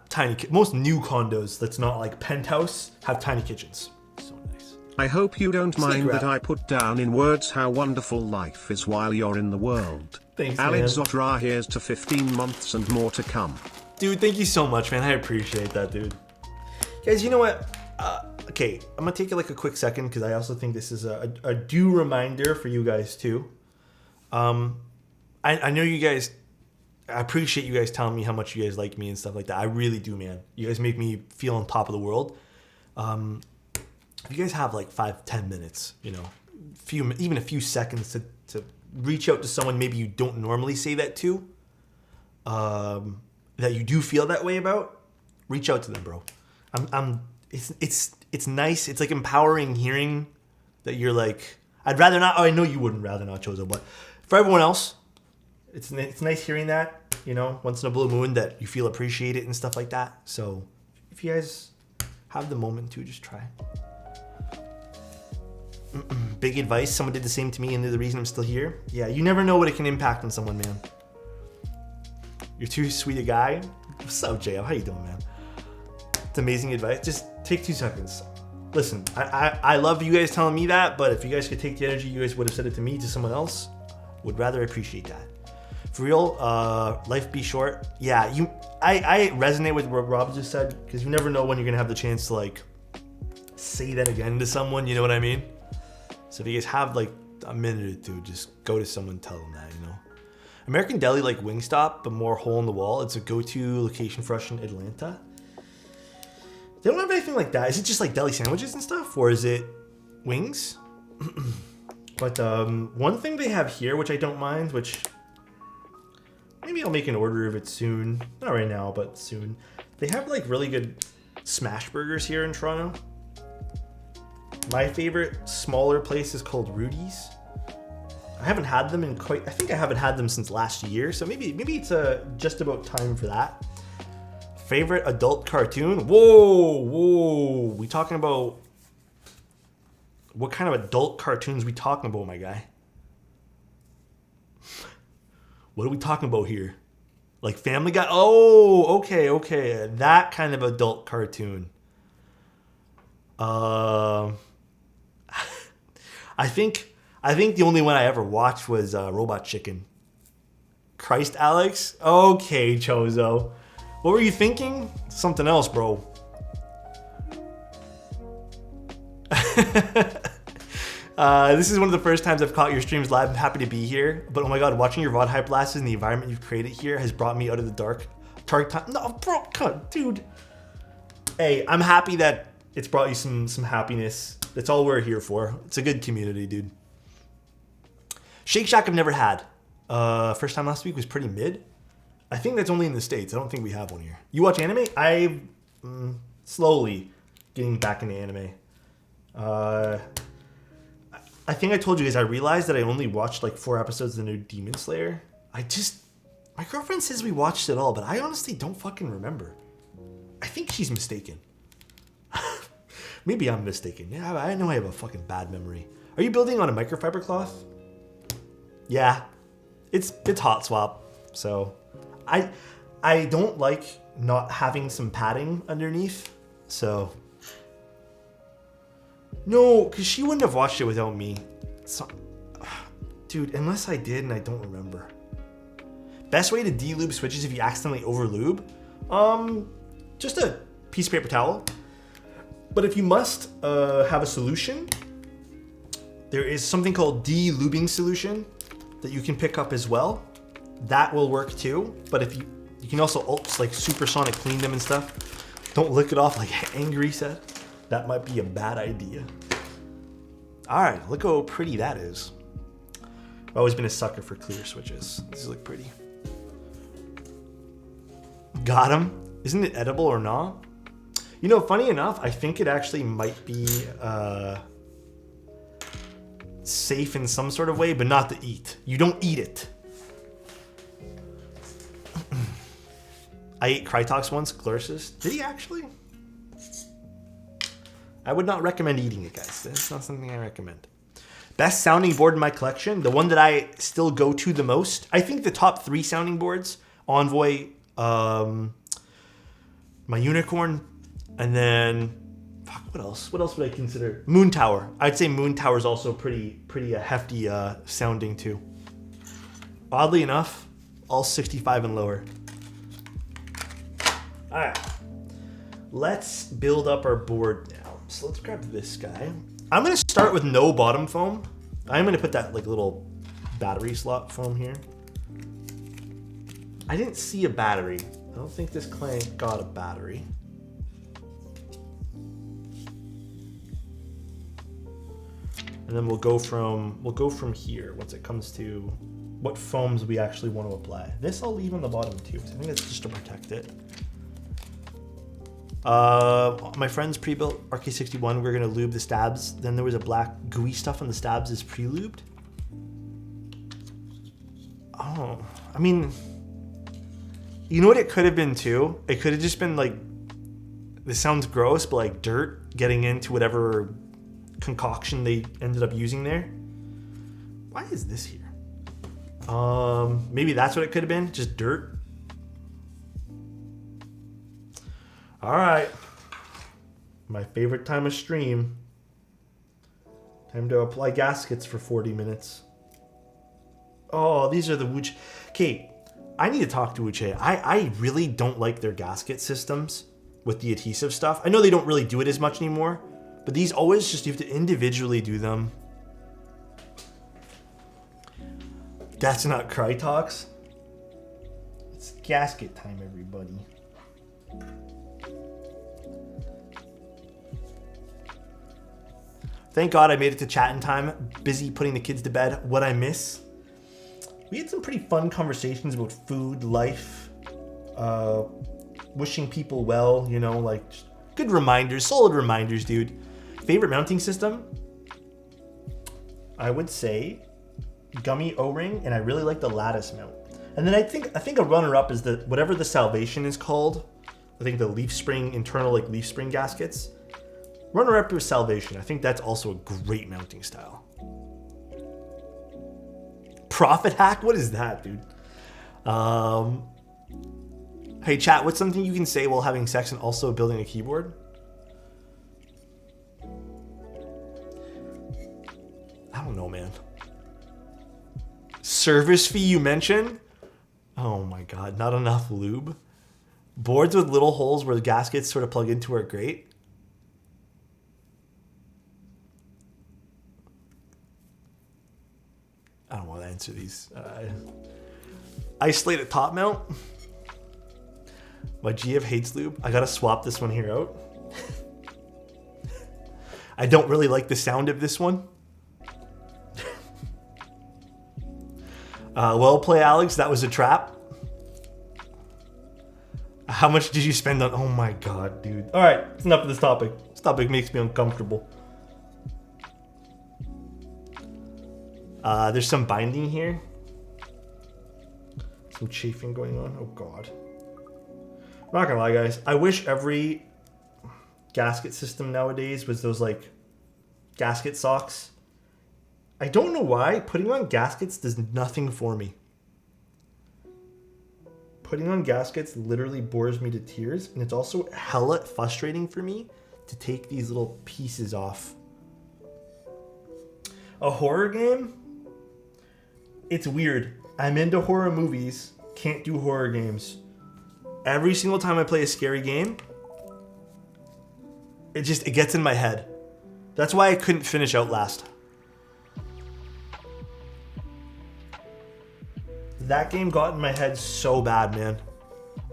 most new condos that's not like penthouse have tiny kitchens. So nice. I hope you don't mind that I put down in words how wonderful life is while you're in the world. Thanks, Alexotos, here's to 15 months and more to come. Dude, thank you so much, man. I appreciate that, dude. Guys, you know what? Okay, I'm gonna take like a quick second because I also think this is a due reminder for you guys too. I know you guys, I appreciate you guys telling me how much you guys like me and stuff like that. I really do, man. You guys make me feel on top of the world. If you guys have like 5-10 minutes, you know, even a few seconds to reach out to someone maybe you don't normally say that to, that you do feel that way about, reach out to them, bro. It's nice. It's like empowering hearing that you're like, I'd rather not. Oh, I know you wouldn't rather not, Chozo, but for everyone else, it's nice hearing that, you know, once in a blue moon that you feel appreciated and stuff like that. So if you guys have the moment to, just try. Big advice. Someone did the same to me and they're the reason I'm still here. Yeah, you never know what it can impact on someone, man. You're too sweet a guy. What's up, JL? How you doing, man? It's amazing advice. Just take 2 seconds. Listen, I love you guys telling me that, but if you guys could take the energy you guys would have said it to me to someone else, would rather appreciate that. For real, life be short. Yeah, I resonate with what Rob just said, because you never know when you're gonna have the chance to like say that again to someone, you know what I mean? So if you guys have like a minute or two, just go to someone, tell them that, you know. American Deli like Wingstop, but more hole in the wall. It's a go-to location for us in Atlanta. They don't have anything like that. Is it just like deli sandwiches and stuff, or is it wings? But one thing they have here, which I don't mind, which maybe I'll make an order of it soon. Not right now, but soon. They have like really good smash burgers here in Toronto. My favorite smaller place is called Rudy's. I haven't had them in I think I haven't had them since last year, so maybe it's just about time for that. Favorite adult cartoon? Whoa. We talking about, what kind of adult cartoons we talking about, my guy? What are we talking about here? Like Family Guy? Oh, okay. That kind of adult cartoon. I think the only one I ever watched was Robot Chicken. Christ, Alex? Okay, Chozo. What were you thinking? Something else, bro. This is one of the first times I've caught your streams live. I'm happy to be here. But oh my god, watching your VOD hype blasts and the environment you've created here has brought me out of the dark time. No, bro, God, dude. Hey, I'm happy that it's brought you some happiness. That's all we're here for. It's a good community, dude. Shake Shack I've never had. First time last week was pretty mid. I think that's only in the States. I don't think we have one here. You watch anime? I'm slowly getting back into anime. I think I told you guys I realized that I only watched like 4 episodes of the new Demon Slayer. My girlfriend says we watched it all, but I honestly don't fucking remember. I think she's mistaken. Maybe I'm mistaken. Yeah, I know I have a fucking bad memory. Are you building on a microfiber cloth? Yeah, it's hot swap. So I don't like not having some padding underneath. So no, because she wouldn't have watched it without me. So, dude, unless I did and I don't remember. Best way to de-lube switches if you accidentally over-lube? Just a piece of paper towel. But if you must have a solution, there is something called de-lubing solution that you can pick up as well. That will work too. But if you can also like supersonic clean them and stuff. Don't lick it off like Angry said. That might be a bad idea. All right, look how pretty that is. I've always been a sucker for clear switches. These look pretty. Got him. Isn't it edible or not? You know, funny enough, I think it actually might be safe in some sort of way, but not to eat. You don't eat it. I ate Krytox once, Glursus. Did he actually? I would not recommend eating it, guys. That's not something I recommend. Best sounding board in my collection, the one that I still go to the most. I think the top 3 sounding boards, Envoy, my Unicorn, and then, fuck, what else? What else would I consider? Moon Tower. I'd say Moon Tower is also pretty hefty sounding too. Oddly enough, all 65 and lower. All right, let's build up our board now. So let's grab this guy. I'm gonna start with no bottom foam. I'm gonna put that like little battery slot foam here. I didn't see a battery. I don't think this client got a battery. And then we'll go from here once it comes to what foams we actually want to apply. This I'll leave on the bottom too. I think that's just to protect it. My friend's pre-built RK61. We're gonna lube the stabs. Then there was a black gooey stuff on the stabs is pre-lubed. Oh, I mean, you know what it could have been too? It could have just been like, this sounds gross, but like dirt getting into whatever concoction they ended up using there. Why is this here? Maybe that's what it could have been, just dirt. All right, my favorite time of stream. Time to apply gaskets for 40 minutes. Oh, these are the Wuche. Okay, I need to talk to Wuche. I really don't like their gasket systems with the adhesive stuff. I know they don't really do it as much anymore, but these always just, you have to individually do them. That's not Krytox. It's gasket time, everybody. Thank God I made it to chat in time. Busy putting the kids to bed. What I miss? We had some pretty fun conversations about food, life, wishing people well, you know, like good reminders, solid reminders, dude. Favorite mounting system? I would say gummy O-ring, and I really like the lattice mount. And then I think a runner-up is the whatever the Salvation is called. I think the leaf spring, internal like leaf spring gaskets. Runner-up is Salvation. I think that's also a great mounting style. Profit hack? What is that, dude? Hey, chat, what's something you can say while having sex and also building a keyboard? I don't know, man. Service fee you mentioned? Oh my God, not enough lube? Boards with little holes where the gaskets sort of plug into are great. I don't want to answer these. Isolate a top mount. My GF hates lube. I gotta swap this one here out. I don't really like the sound of this one. Well play, Alex. That was a trap. How much did you spend on... Oh my god, dude. Alright, it's enough of this topic. This topic makes me uncomfortable. There's some binding here. Some chafing going on. Oh god. I'm not gonna lie, guys. I wish every gasket system nowadays was those, like, gasket socks. I don't know why. Putting on gaskets does nothing for me. Putting on gaskets literally bores me to tears, and it's also hella frustrating for me to take these little pieces off. A horror game? It's weird. I'm into horror movies, can't do horror games. Every single time I play a scary game, it gets in my head. That's why I couldn't finish Outlast. That game got in my head so bad, man.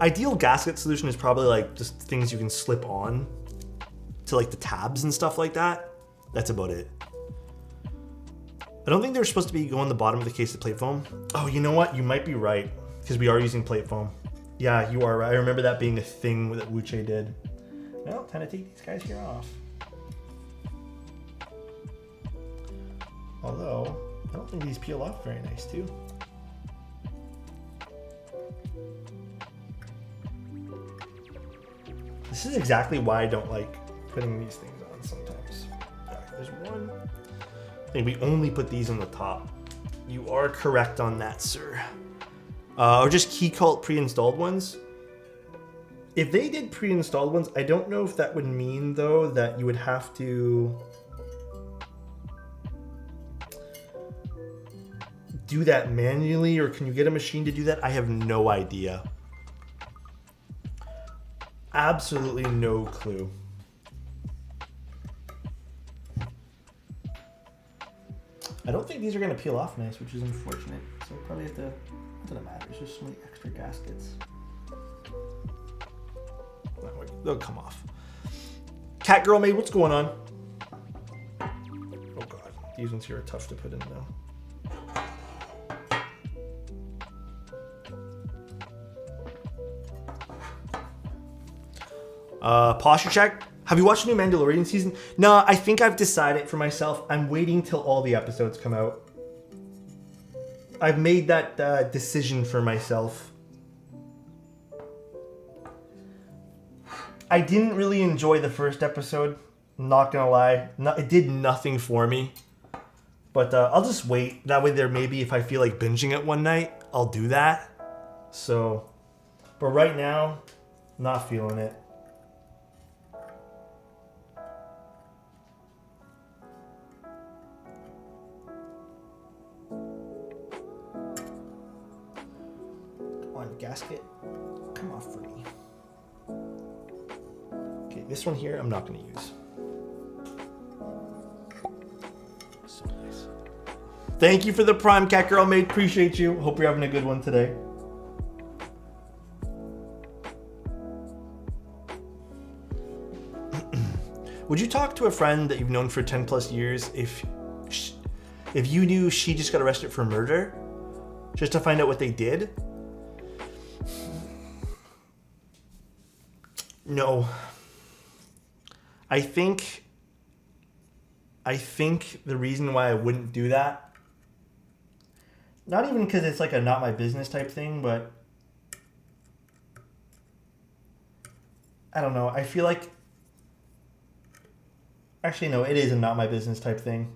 Ideal gasket solution is probably like just things you can slip on to like the tabs and stuff like that. That's about it. I don't think they're supposed to be going the bottom of the case of plate foam. Oh, you know what? You might be right because we are using plate foam. Yeah, you are right. I remember that being a thing that Wuche did. Well, time to take these guys here off. Although, I don't think these peel off very nice too. This is exactly why I don't like putting these things on sometimes. Right, there's one. I think we only put these on the top. You are correct on that, sir. Or just Keycap pre-installed ones. If they did pre-installed ones, I don't know if that would mean, though, that you would have to do that manually, or can you get a machine to do that? I have no idea. Absolutely no clue. I don't think these are going to peel off nice, which is unfortunate. So we'll probably have to... It doesn't matter. There's just so many extra gaskets. They'll come off. Cat Girl Maid, what's going on? Oh god, these ones here are tough to put in though. Posture check. Have you watched the new Mandalorian season? No, I think I've decided for myself. I'm waiting till all the episodes come out. I've made that decision for myself. I didn't really enjoy the first episode. I'm not gonna lie. It did nothing for me. But I'll just wait. That way there maybe if I feel like binging it one night, I'll do that. So, but right now, not feeling it. Come on, gasket. Come off for me. Okay, this one here I'm not going to use. So nice. Thank you for the Prime Cat Girl Maid. Appreciate you. Hope you're having a good one today. Would you talk to a friend that you've known for 10 plus years if you knew she just got arrested for murder? Just to find out what they did? No. I think the reason why I wouldn't do that, not even because it's like a not my business type thing, but I don't know. I feel like, actually no, it is a not my business type thing.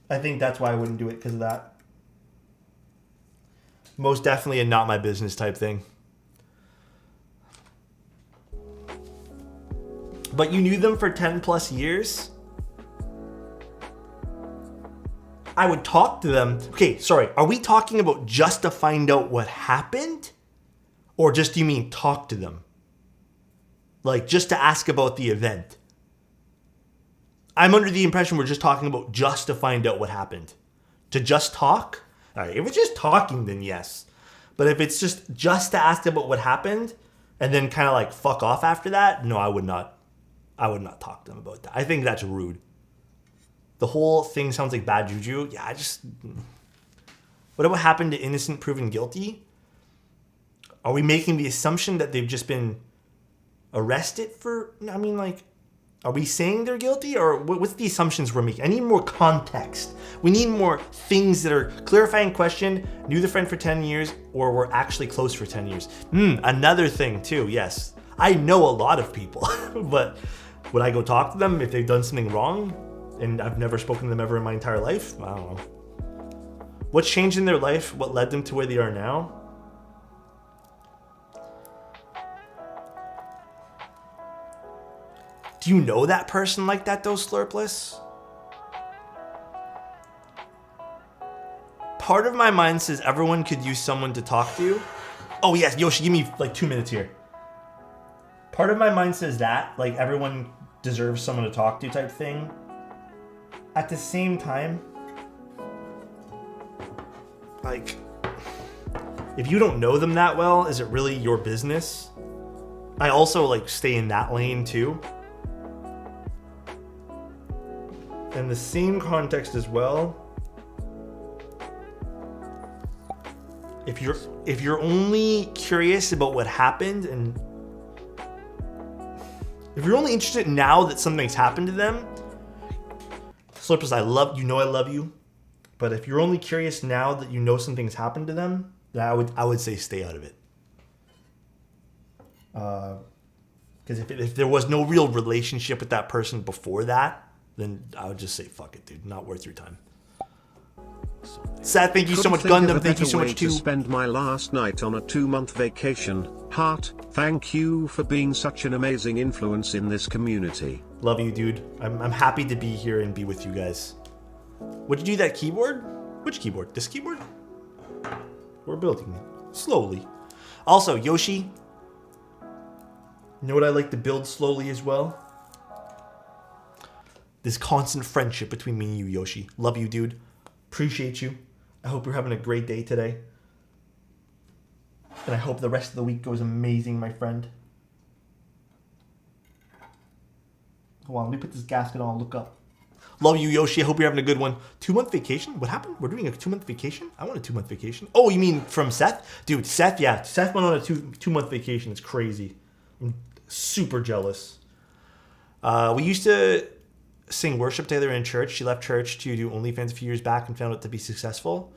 I think that's why I wouldn't do it, because of that. Most definitely a not my business type thing. But you knew them for 10 plus years? I would talk to them. Okay, sorry. Are we talking about just to find out what happened? Or just, do you mean talk to them? Like, just to ask about the event. I'm under the impression we're just talking about just to find out what happened. To just talk? All right, if it's just talking, then yes. But if it's just to ask about what happened and then kind of like fuck off after that, no, I would not talk to them about that. I think that's rude. The whole thing sounds like bad juju. Yeah, what happened to innocent proven guilty? Are we making the assumption that they've just been arrested for, I mean, like, are we saying they're guilty, or what's the assumptions we're making? I need more context. We need more things that are clarifying question, knew the friend for 10 years, or were actually close for 10 years. Another thing too, yes. I know a lot of people, but would I go talk to them if they've done something wrong and I've never spoken to them ever in my entire life? I don't know. What's changed in their life? What led them to where they are now? Do you know that person like that, though, Slurpless? Part of my mind says everyone could use someone to talk to. Oh, yes, Yoshi, give me like 2 minutes here. Part of my mind says that, like, everyone deserves someone to talk to type thing. At the same time, like, if you don't know them that well, is it really your business? I also, like, stay in that lane, too. In the same context as well, if you're only curious about what happened, and if you're only interested now that something's happened to them, Slurpers, I love you, but if you're only curious now that you know something's happened to them, then I would say stay out of it. Because if there was no real relationship with that person before that, then I would just say, fuck it, dude. Not worth your time. Sad, thank you so much, Gundam. Thank you so much, too. To spend my last night on a 2-month vacation. Heart, thank you for being such an amazing influence in this community. Love you, dude. I'm happy to be here and be with you guys. Would you do that keyboard? Which keyboard? This keyboard? We're building it. Slowly. Also, Yoshi. You know what I like to build slowly as well? This constant friendship between me and you, Yoshi. Love you, dude. Appreciate you. I hope you're having a great day today. And I hope the rest of the week goes amazing, my friend. Hold on, let me put this gasket on and look up. Love you, Yoshi. I hope you're having a good one. 2-month vacation? What happened? We're doing a 2-month vacation? I want a 2-month vacation. Oh, you mean from Seth? Dude, Seth, yeah. Seth went on a two-month vacation. It's crazy. I'm super jealous. We used to sing worship together in church. She left church to do OnlyFans a few years back and found it to be successful.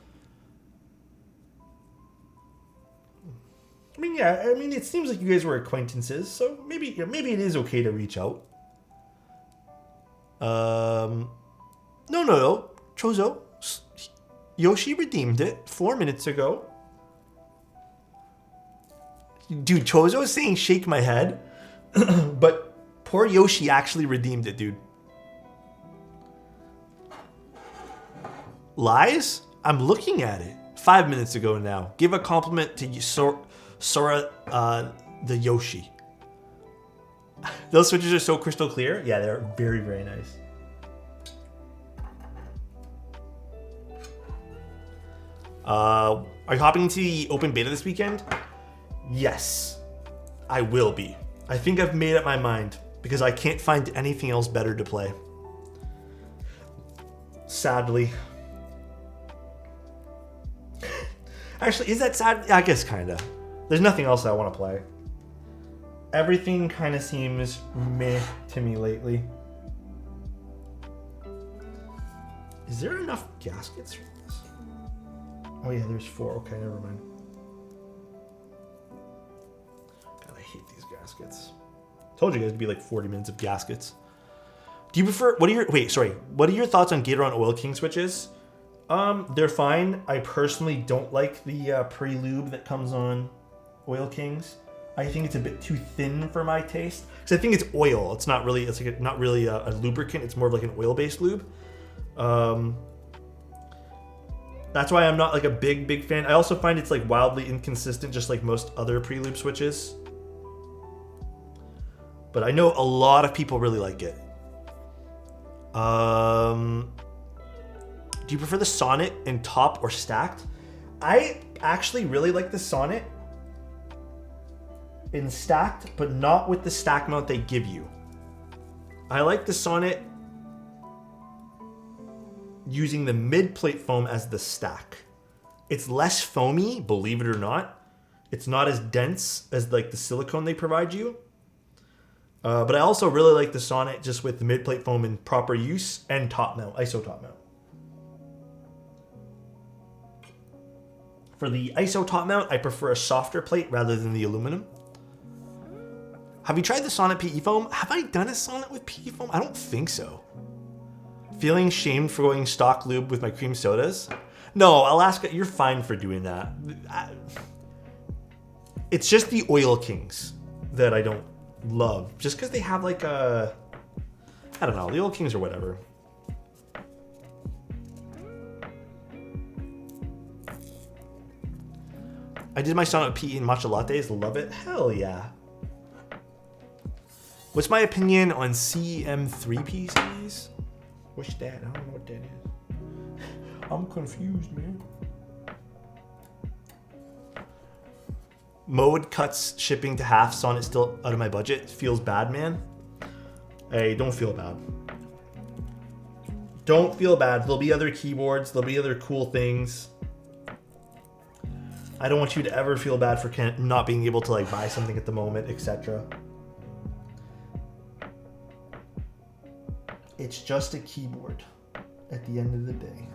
I mean, yeah, it seems like you guys were acquaintances, so maybe it is okay to reach out. No. Chozo, Yoshi redeemed it 4 minutes ago. Dude, Chozo is saying shake my head, but poor Yoshi actually redeemed it, dude. Lies? I'm looking at it. 5 minutes ago now. Give a compliment to Sora the Yoshi. Those switches are so crystal clear. Yeah, they're very, very nice. Are you hopping into the open beta this weekend? Yes, I will be. I think I've made up my mind because I can't find anything else better to play. Sadly. Actually, is that sad? I guess kind of. There's nothing else I want to play. Everything kind of seems meh to me lately. Is there enough gaskets for this? Oh yeah, there's 4. Okay, never mind. God, I hate these gaskets. Told you guys it'd be like 40 minutes of gaskets. Do you prefer, what are your thoughts on Gator on Oil King switches? They're fine. I personally don't like the pre-lube that comes on Oil Kings. I think it's a bit too thin for my taste. Because I think it's oil. It's not really, not really a lubricant. It's more of like an oil-based lube. That's why I'm not like a big fan. I also find it's like wildly inconsistent, just like most other pre-lube switches. but I know a lot of people really like it. Do you prefer the Sonnet in top or stacked? I actually really like the Sonnet in stacked, but not with the stack mount they give you. I like the Sonnet using the mid plate foam as the stack. It's less foamy, believe it or not. It's not as dense as like the silicone they provide you. But I also really like the Sonnet just with the mid plate foam in proper use and top mount, ISO top mount. For the ISO top mount, I prefer a softer plate rather than the aluminum. Have you tried the Sonnet PE foam? Have I done a Sonnet with PE foam? I don't think so. Feeling shamed for going stock lube with my cream sodas? No, Alaska, you're fine for doing that. It's just the Oil Kings that I don't love. Just because they have like a... I don't know, the Oil Kings or whatever. I did my Sonnet PE in matcha lattes. Love it. Hell yeah. What's my opinion on CM3 PCs? What's that? I don't know what that is. I'm confused, man. Mode cuts shipping to half. Sonnet still out of my budget. Feels bad, man. Hey, don't feel bad. Don't feel bad. There'll be other keyboards. There'll be other cool things. I don't want you to ever feel bad for not being able to like buy something at the moment, etc. It's just a keyboard at the end of the day.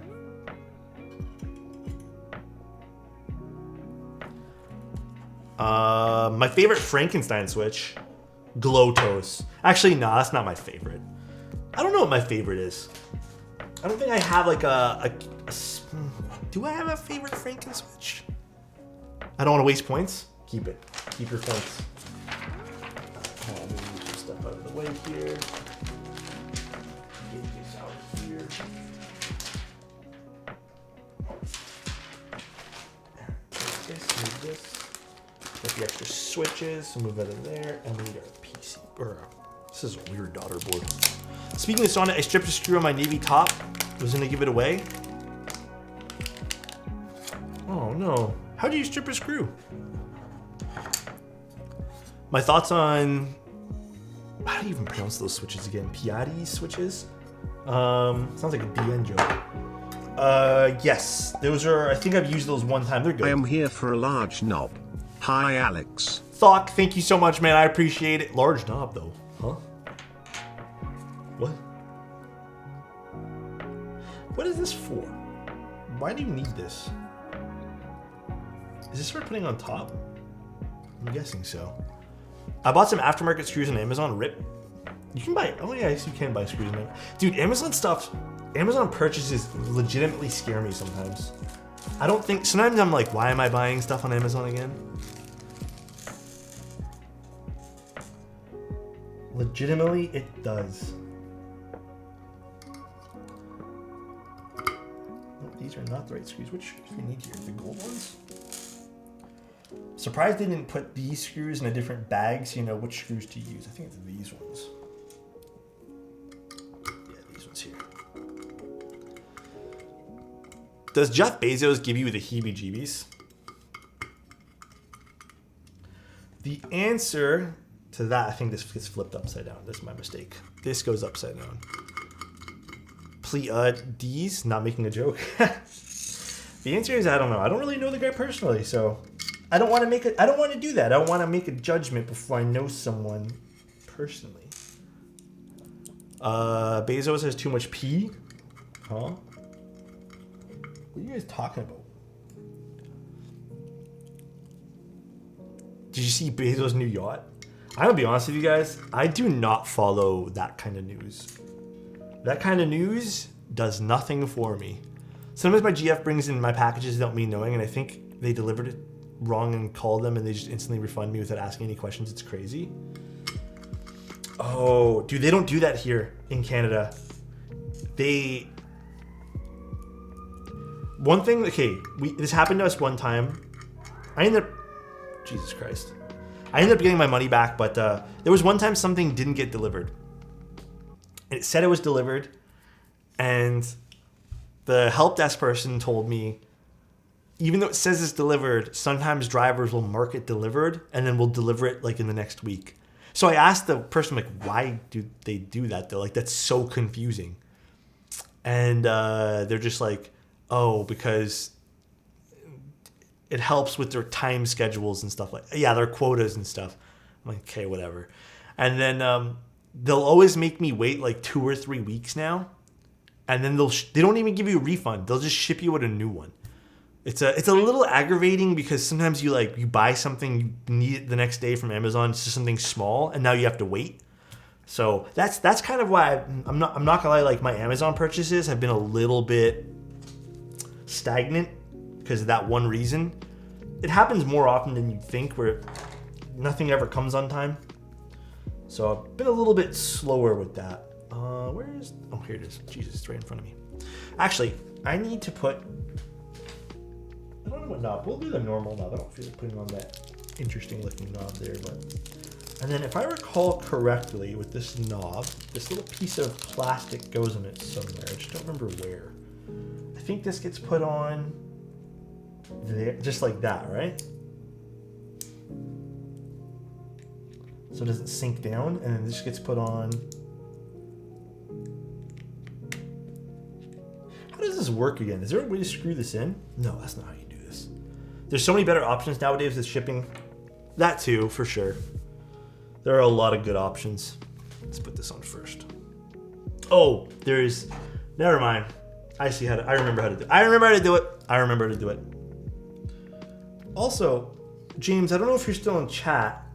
My favorite Frankenstein switch, Glotos. Actually, no, that's not my favorite. I don't know what my favorite is. I don't think I have like do I have a favorite Franken switch? I don't want to waste points. Keep it. Keep your points. Let me move some stuff out of the way here. Get this out of here. Move this. Get the extra switches. So move that in there. And we need our PC. This is a weird daughter board. Speaking of Sonnet, I stripped a screw on my navy top. Was gonna give it away. Oh no. How do you strip a screw? My thoughts on, how do you even pronounce those switches again? Piatti switches? Sounds like a DN joke. Yes, those are, I think I've used those one time. They're good. I am here for a large knob. Hi, Alex. Thok, thank you so much, man. I appreciate it. Large knob, though. Huh? What? What is this for? Why do you need this? Is this for putting on top? I'm guessing so. I bought some aftermarket screws on Amazon. Rip. You can buy, oh yeah, I guess you can buy screws on Amazon. Dude, Amazon purchases legitimately scare me sometimes. I don't think, sometimes I'm like, why am I buying stuff on Amazon again? Legitimately, it does. Oh, these are not the right screws. Which screws do we need here? The gold ones? Surprised they didn't put these screws in a different bag so you know which screws to use. I think it's these ones. Yeah, these ones here. Does Jeff Bezos give you the heebie-jeebies? The answer to that, I think this gets flipped upside down. This is my mistake. This goes upside down. D's, not making a joke. The answer is I don't know. I don't really know the guy personally, so I don't want to do that. I don't want to make a judgment before I know someone personally. Bezos has too much pee? Huh? What are you guys talking about? Did you see Bezos' new yacht? I'm gonna be honest with you guys. I do not follow that kind of news. That kind of news does nothing for me. Sometimes my GF brings in my packages without me knowing, and I think they delivered it wrong and called them, and they just instantly refund me without asking any questions. It's crazy. Oh, dude, they don't do that here in Canada. One thing, okay, this happened to us one time. Jesus Christ. I ended up getting my money back, but there was one time something didn't get delivered. It said it was delivered, and the help desk person told me, even though it says it's delivered, sometimes drivers will mark it delivered and then will deliver it like in the next week. So I asked the person, like, why do they do that though? Like, that's so confusing. And they're just like, oh, because it helps with their time schedules and stuff their quotas and stuff. I'm like, okay, whatever. And then they'll always make me wait like 2 or 3 weeks now. And then they don't even give you a refund. They'll just ship you with a new one. It's a little aggravating because sometimes you buy something, you need it the next day from Amazon. It's just something small, and now you have to wait. So that's kind of why I'm not gonna lie. Like, my Amazon purchases have been a little bit stagnant because of that one reason. It happens more often than you'd think, where nothing ever comes on time. So I've been a little bit slower with that. Where is? Oh, here it is. Jesus, it's right in front of me. Actually, I need to put. I don't know what knob. We'll do the normal knob. I don't feel like putting on that interesting looking knob there, but. And then if I recall correctly, with this knob, this little piece of plastic goes in it somewhere. I just don't remember where. I think this gets put on there, just like that, right? So it doesn't sink down, and then this gets put on. How does this work again? Is there a way to screw this in? No, that's not how you do this. There's so many better options nowadays with shipping. That too, for sure. There are a lot of good options. Let's put this on first. Oh, never mind. I remember how to do it. I remember how to do it. Also, James, I don't know if you're still in chat.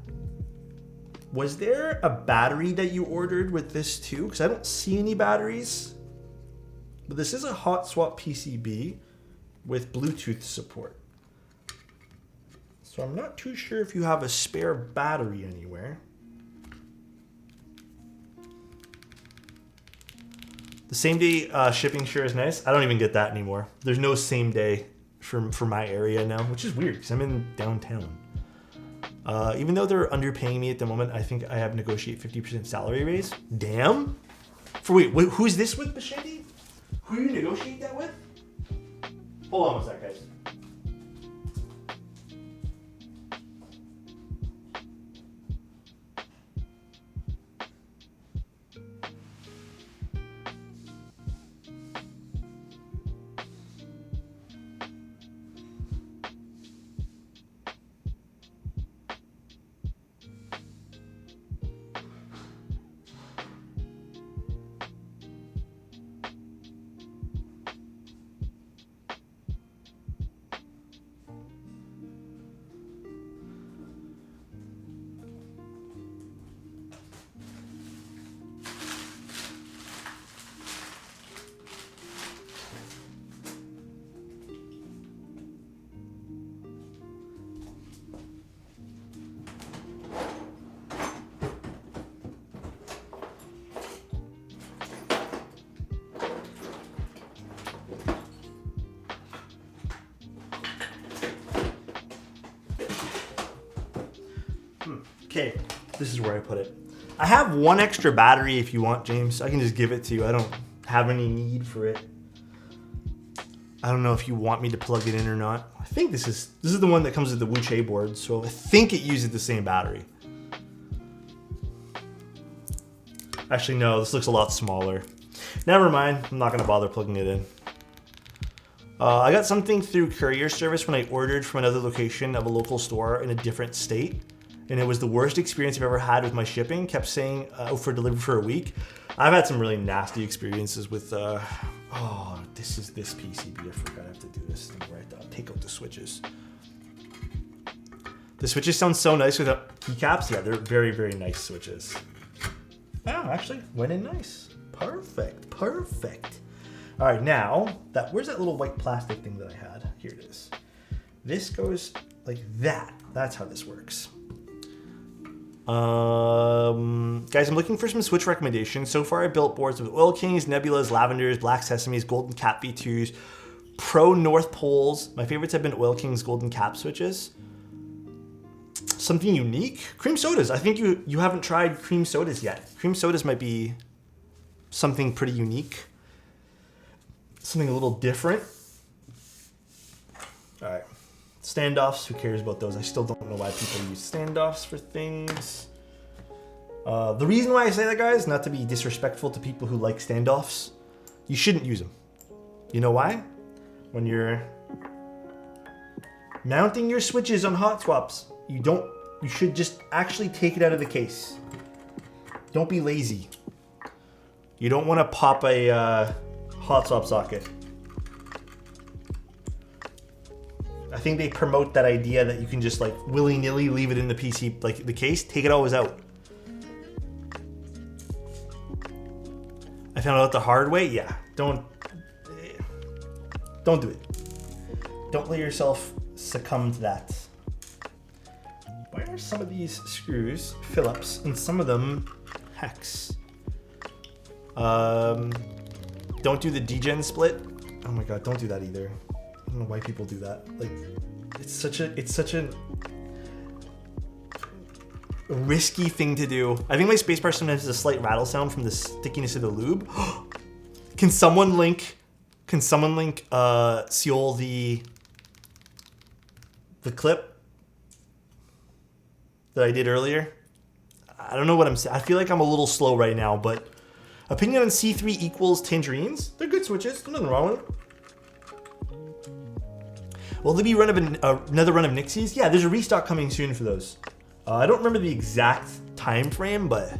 Was there a battery that you ordered with this too? Because I don't see any batteries. But this is a hot swap PCB with Bluetooth support. So I'm not too sure if you have a spare battery anywhere. The same day shipping sure is nice. I don't even get that anymore. There's no same day for my area now, which is weird because I'm in downtown. Even though they're underpaying me at the moment, I think I have negotiate 50% salary raise. Damn. Wait, who's this with, Bashandi? Who do you negotiate that with? Hold on one sec, guys. Okay, this is where I put it. I have one extra battery if you want, James. I can just give it to you. I don't have any need for it. I don't know if you want me to plug it in or not. I think this is the one that comes with the Wuche board, so I think it uses the same battery. Actually, no, this looks a lot smaller. Never mind, I'm not gonna bother plugging it in. I got something through courier service when I ordered from another location of a local store in a different state. And it was the worst experience I've ever had with my shipping. Kept saying for delivery for a week. I've had some really nasty experiences with, this is this PCB. I forgot I have to do this thing right now. Take out the switches. The switches sound so nice without keycaps. Yeah, they're very, very nice switches. Oh, actually, went in nice. Perfect, perfect. All right, now, where's that little white plastic thing that I had? Here it is. This goes like that. That's how this works. Guys, I'm looking for some switch recommendations. So far I built boards with Oil Kings, Nebulas, Lavenders, Black Sesames, Golden Cap V2s, Pro North Poles. My favorites have been Oil Kings Golden Cap switches. Something unique? Cream sodas. I think you haven't tried cream sodas yet. Cream sodas might be something pretty unique. Something a little different. All right. Standoffs, who cares about those? I still don't know why people use standoffs for things. The reason why I say that, guys, not to be disrespectful to people who like standoffs, you shouldn't use them. You know why? When you're mounting your switches on hot swaps, you should just actually take it out of the case. Don't be lazy. You don't want to pop a hot swap socket. I think they promote that idea that you can just like willy-nilly leave it in the PC, like the case, take it always out. I found out the hard way. Yeah, don't do it. Don't let yourself succumb to that. Why are some of these screws Phillips and some of them hex? Don't do the degen split. Oh my god, don't do that either. I don't know why people do that. Like, it's such a risky thing to do. I think my spacebar sometimes has a slight rattle sound from the stickiness of the lube. Can someone link Seol the clip that I did earlier? I don't know what I'm saying. I feel like I'm a little slow right now, but opinion on C3 equals tangerines? They're good switches. There's nothing wrong with them. Will there be another run of Nixies? Yeah, there's a restock coming soon for those. I don't remember the exact time frame, but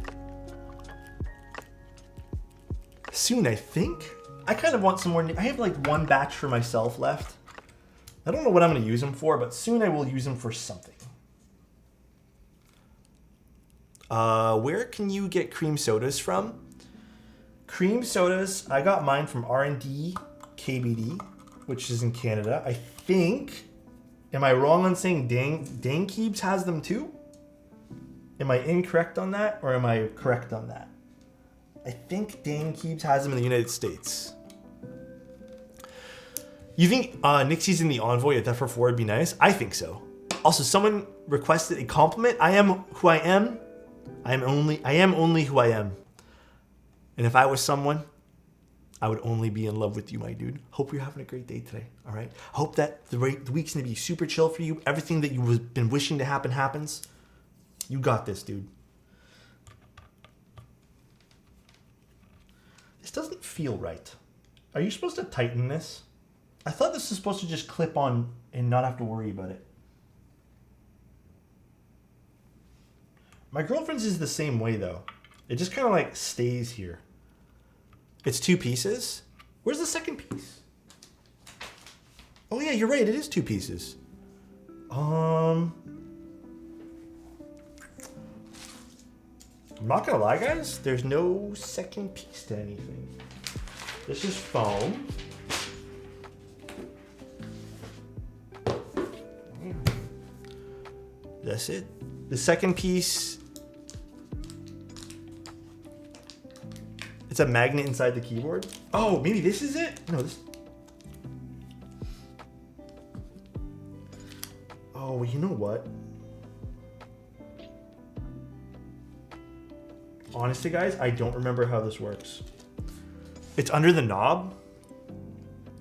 soon, I think. I kind of want some more. I have like one batch for myself left. I don't know what I'm going to use them for, but soon I will use them for something. Where can you get cream sodas from? Cream sodas, I got mine from R&D KBD, which is in Canada. I think, am I wrong on saying Dang Keeps has them too? Am I incorrect on that, or am I correct on that? I think Dang Keeps has them in the United States. You think Nixie's in the Envoy at FR4 would be nice? I think so. Also, someone requested a compliment. I am who I am. I am only who I am. And if I was someone, I would only be in love with you, my dude. Hope you're having a great day today, all right? Hope that the week's gonna be super chill for you. Everything that you've been wishing to happen happens. You got this, dude. This doesn't feel right. Are you supposed to tighten this? I thought this was supposed to just clip on and not have to worry about it. My girlfriend's is the same way though. It just kind of like stays here. It's 2 pieces. Where's the second piece? Oh yeah, you're right. It is 2 pieces. I'm not gonna lie, guys. There's no second piece to anything. This is foam. That's it. The second piece, it's a magnet inside the keyboard. Oh, maybe this is it? No, this. Oh, you know what? Honestly, guys, I don't remember how this works. It's under the knob.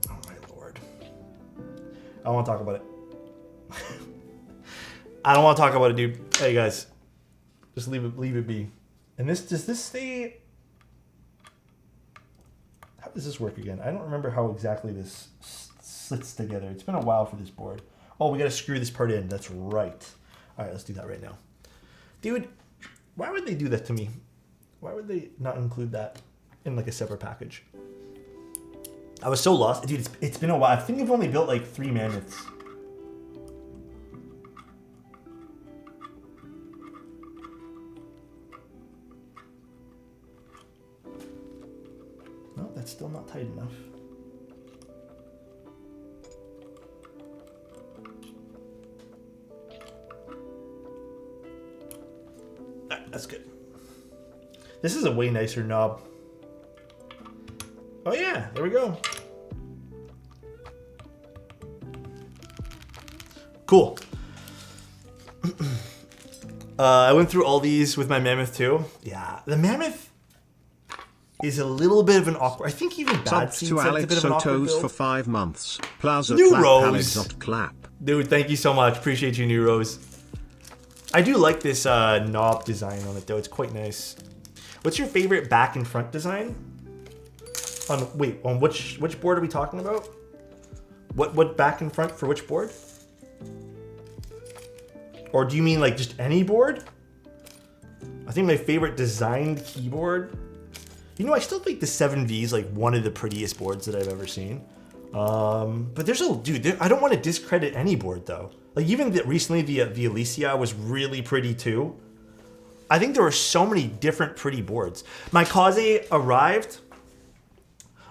Oh my lord. I don't want to talk about it. I don't want to talk about it, dude. Hey guys, just leave it be. And does this stay? How does this work again? I don't remember how exactly this sits together. It's been a while for this board. Oh, we got to screw this part in. That's right. All right, let's do that right now. Dude, why would they do that to me? Why would they not include that in like a separate package? I was so lost. Dude, it's been a while. I think I've only built like 3 mammoths. No, that's still not tight enough. That's good. This is a way nicer knob. Oh yeah, there we go. Cool. I went through all these with my Mammoth too. Yeah, the Mammoth is a little bit of an awkward. I think even Bad Seed said it's a bit of an awkward Alexotos build. for 5 months. Plaza New clap, Rose. Alexot clap. Dude, thank you so much. Appreciate you, New Rose. I do like this knob design on it though. It's quite nice. What's your favorite back and front design? On which board are we talking about? What back and front for which board? Or do you mean like just any board? I think my favorite designed keyboard. You know, I still think the 7V is like one of the prettiest boards that I've ever seen. But there's a dude. I don't want to discredit any board though. Like even recently the Alicia was really pretty too. I think there were so many different pretty boards. My Kaze arrived.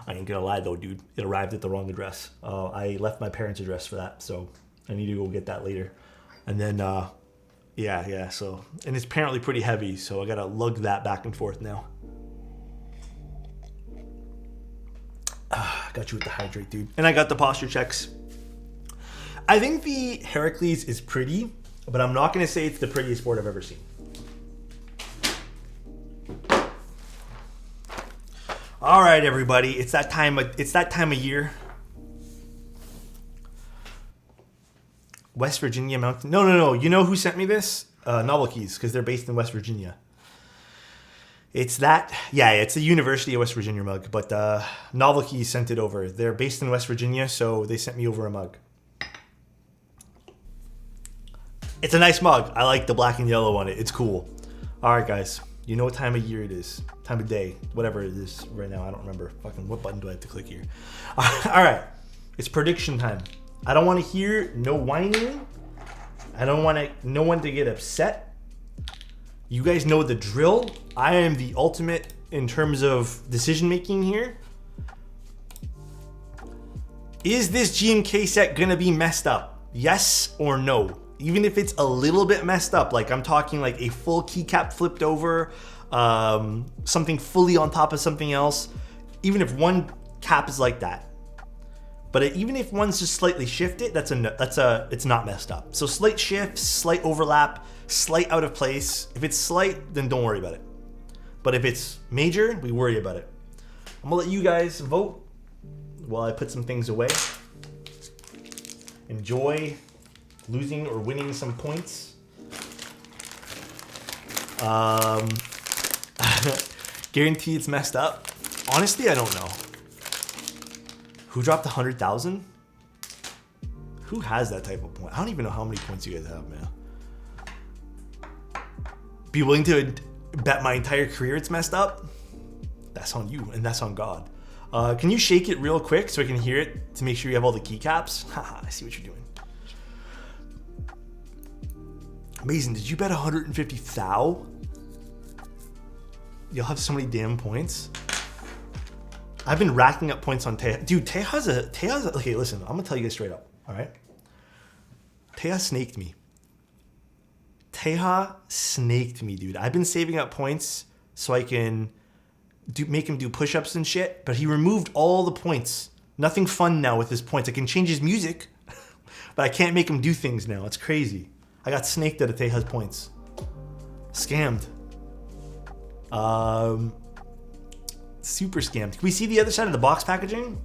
I ain't gonna lie though, dude. It arrived at the wrong address. I left my parents' address for that, so I need to go get that later. And then, yeah. So, and it's apparently pretty heavy, so I gotta lug that back and forth now. Got you with the hydrate, dude. And I got the posture checks. I think the Heracles is pretty, but I'm not gonna say it's the prettiest board I've ever seen. All right, everybody, it's that time of year. West Virginia Mountain. No. You know who sent me this? Novel Keys, because they're based in West Virginia. It's that. Yeah, it's the University of West Virginia mug, but Novel Keys sent it over. They're based in West Virginia, so they sent me over a mug. It's a nice mug. I like the black and yellow on it. It's cool. All right, guys. You know what time of year it is. Time of day. Whatever it is right now. I don't remember. Fucking what button do I have to click here? All right. It's prediction time. I don't want to hear no whining. I don't want no one to get upset. You guys know the drill. I am the ultimate in terms of decision making here. Is this GMK set gonna be messed up? Yes or no? Even if it's a little bit messed up, like I'm talking like a full keycap flipped over, something fully on top of something else, even if one cap is like that. But even if one's just slightly shifted, it's not messed up. So slight shift, slight overlap, slight out of place. If it's slight, then don't worry about it. But if it's major, we worry about it. I'm gonna let you guys vote while I put some things away. Enjoy losing or winning some points. Guarantee it's messed up. Honestly, I don't know. Who dropped 100,000? Who has that type of point? I don't even know how many points you guys have, man. Be willing to bet my entire career it's messed up? That's on you, and that's on God. Can you shake it real quick so I can hear it to make sure you have all the keycaps? Haha, I see what you're doing. Amazing, did you bet 150,000? You'll have so many damn points. I've been racking up points on Teja. Dude, Teja's okay, listen, I'm gonna tell you guys straight up, all right? Teja snaked me. Teja snaked me, dude. I've been saving up points so I can make him do push-ups and shit, but he removed all the points. Nothing fun now with his points. I can change his music, but I can't make him do things now. It's crazy. I got snaked out of Teja's points. Scammed. Super scammed. Can we see the other side of the box packaging?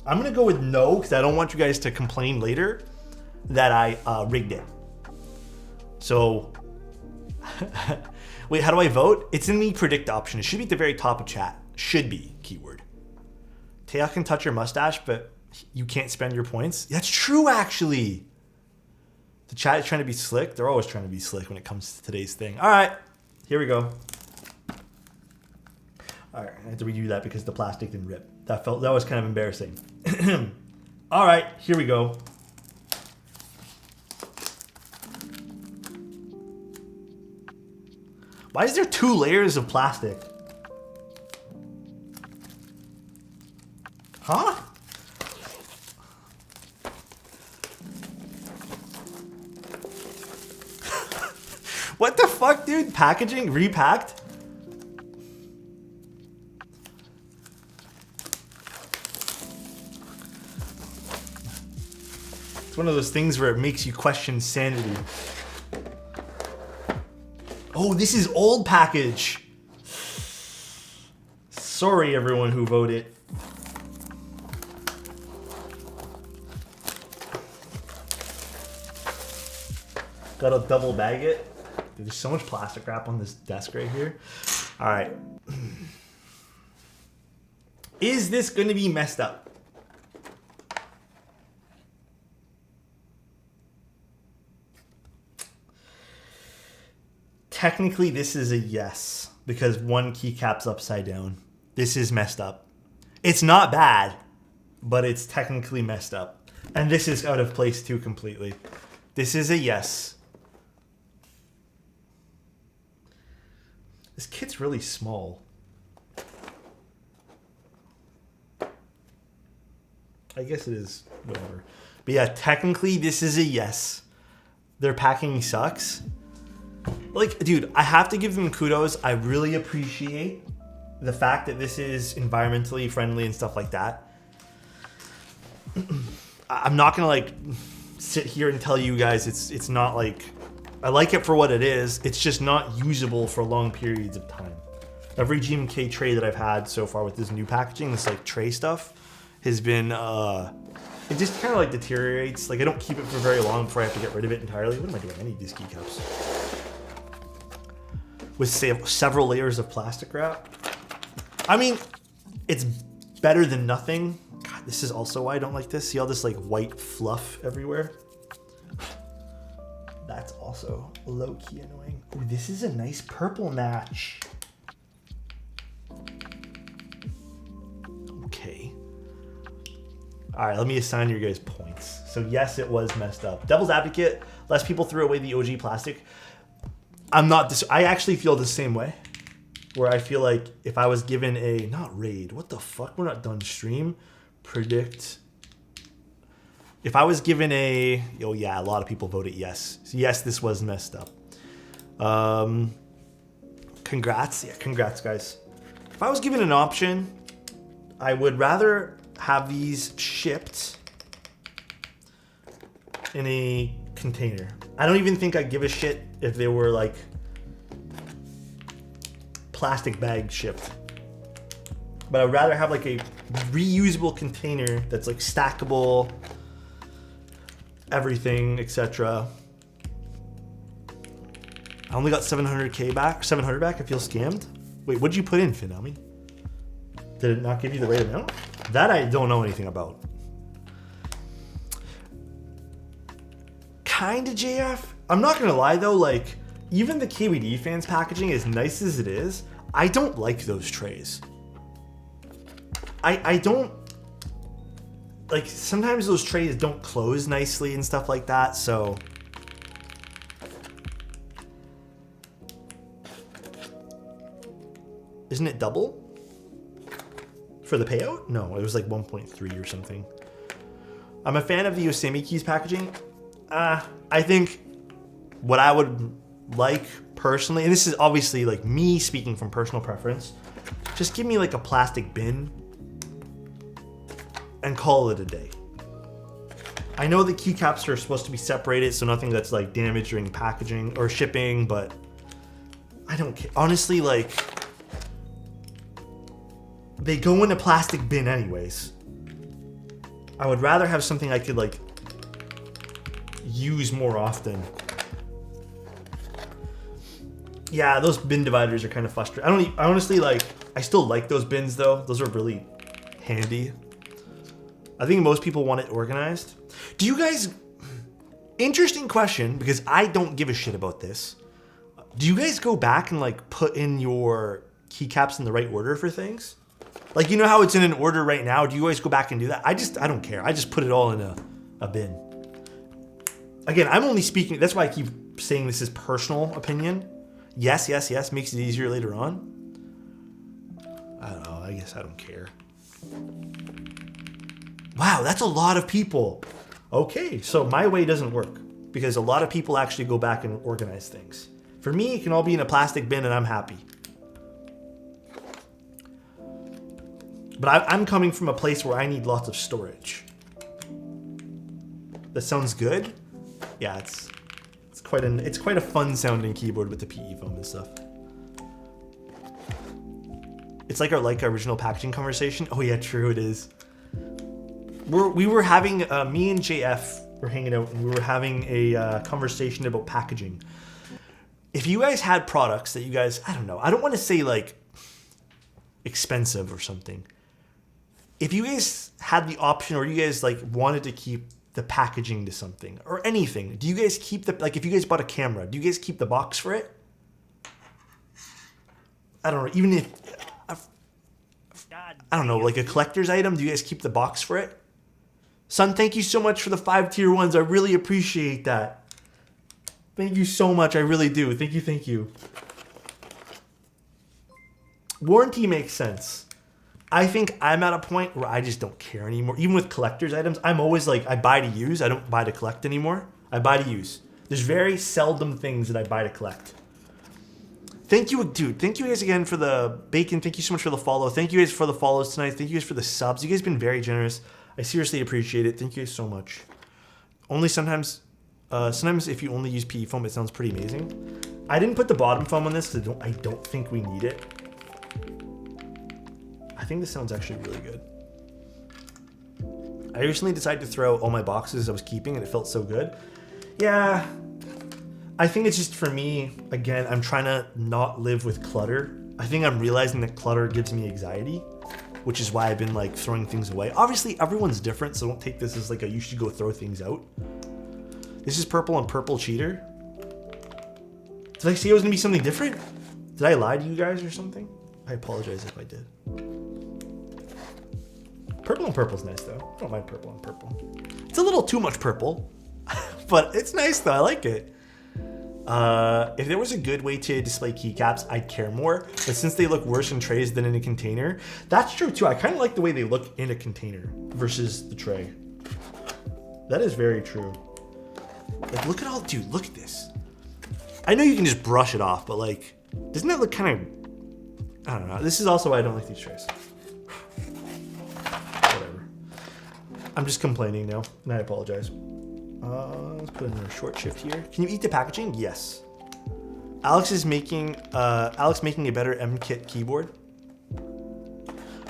I'm gonna go with no, because I don't want you guys to complain later that I rigged it. So, wait, how do I vote? It's in the predict option. It should be at the very top of chat. Should be, keyword. Teja can touch your mustache, but you can't spend your points. That's true, actually. The chat is trying to be slick. They're always trying to be slick when it comes to today's thing. All right, here we go. All right, I had to redo that because the plastic didn't rip. That was kind of embarrassing. All right, here we go. Why is there 2 layers of plastic? Huh? What the fuck, dude? Packaging? Repacked? It's one of those things where it makes you question sanity. Oh, this is old package. Sorry, everyone who voted. Gotta double bag it. Dude, there's so much plastic wrap on this desk right here. All right. Is this gonna be messed up? Technically, this is a yes, because one keycap's upside down. This is messed up. It's not bad, but it's technically messed up. And this is out of place too completely. This is a yes. This kit's really small. I guess it is, whatever. But yeah, technically this is a yes. Their packing sucks. Like, dude, I have to give them kudos. I really appreciate the fact that this is environmentally friendly and stuff like that. I'm not gonna like sit here and tell you guys it's not like, I like it for what it is. It's just not usable for long periods of time. Every GMK tray that I've had so far with this new packaging, this like tray stuff, has been it just kind of like deteriorates. Like I don't keep it for very long before I have to get rid of it entirely. What am I doing? I need these keycaps. With several layers of plastic wrap. I mean, it's better than nothing. God, this is also why I don't like this. See all this like white fluff everywhere? That's also low-key annoying. Ooh, this is a nice purple match. Okay. All right, let me assign your guys points. So yes, it was messed up. Devil's advocate, less people threw away the OG plastic. I actually feel the same way. Where I feel like if I was given a, not raid, what the fuck? We're not done stream. Predict. If I was given a, oh yeah, a lot of people voted yes. So yes, this was messed up. Congrats. Yeah, congrats, guys. If I was given an option, I would rather have these shipped in a container. I don't even think I'd give a shit if they were like plastic bag shipped. But I'd rather have like a reusable container that's like stackable, everything, etc. I only got 700K back, 700 back. I feel scammed. Wait, what'd you put in, Finami? Did it not give you the right amount? That I don't know anything about. Kinda JF. I'm not gonna lie though, like even the KWD fans packaging, as nice as it is, I don't like those trays. I don't like, sometimes those trays don't close nicely and stuff like that, so isn't it double for the payout? No, it was like 1.3 or something. I'm a fan of the Yosemite Keys packaging. I think what I would like personally, and this is obviously like me speaking from personal preference, just give me like a plastic bin and call it a day. I know the keycaps are supposed to be separated, so nothing that's like damaged during packaging or shipping, but I don't care. Honestly, like they go in a plastic bin anyways. I would rather have something I could like use more often. Yeah, those bin dividers are kind of frustrating. I honestly like, I still like those bins though. Those are really handy. I think most people want it organized. Do you guys, interesting question, because I don't give a shit about this. Do you guys go back and like put in your keycaps in the right order for things? Like, you know how it's in an order right now? Do you guys go back and do that? I don't care. I just put it all in a bin. Again, I'm only speaking, that's why I keep saying this is personal opinion. Yes, yes, yes, makes it easier later on. I don't know, I guess I don't care. Wow, that's a lot of people. Okay, so my way doesn't work because a lot of people actually go back and organize things. For me, it can all be in a plastic bin and I'm happy. But I'm coming from a place where I need lots of storage. That sounds good. Yeah, it's it's quite a fun sounding keyboard with the PE foam and stuff. It's like our original packaging conversation. Oh yeah, true, it is. We were having me and JF were hanging out and we were having a conversation about packaging. If you guys had products that you guys, I don't know, I don't want to say like expensive or something. If you guys had the option or you guys like wanted to keep the packaging to something or anything, do you guys keep the, like if you guys bought a camera, do you guys keep the box for it? I don't know, even if, I don't know, like a collector's item, do you guys keep the box for it? Son, thank you so much for the 5 tier 1s. I really appreciate that. Thank you so much. I really do. Thank you. Thank you. Warranty makes sense. I think I'm at a point where I just don't care anymore. Even with collector's items, I'm always like, I buy to use. I don't buy to collect anymore. I buy to use. There's very seldom things that I buy to collect. Thank you, dude. Thank you guys again for the bacon. Thank you so much for the follow. Thank you guys for the follows tonight. Thank you guys for the subs. You guys have been very generous. I seriously appreciate it. Thank you guys so much. Only sometimes if you only use PE foam, it sounds pretty amazing. I didn't put the bottom foam on this because I don't think we need it. I think this sounds actually really good. I recently decided to throw all my boxes I was keeping and it felt so good. Yeah. I think it's just for me, again, I'm trying to not live with clutter. I think I'm realizing that clutter gives me anxiety, which is why I've been like throwing things away. Obviously, everyone's different, so don't take this as like a you should go throw things out. This is purple and purple cheater. Did I say it was gonna be something different? Did I lie to you guys or something? I apologize if I did. Purple and purple's nice though. I don't mind purple and purple. It's a little too much purple, but it's nice though, I like it. If there was a good way to display keycaps, I'd care more. But since they look worse in trays than in a container, that's true too. I kind of like the way they look in a container versus the tray. That is very true. Like, look at all, dude, look at this. I know you can just brush it off, but like, doesn't that look kind of, I don't know. This is also why I don't like these trays. Whatever. I'm just complaining now, and I apologize. Let's put in a short shift here. Can you eat the packaging? Yes. Alex making a better M-Kit keyboard.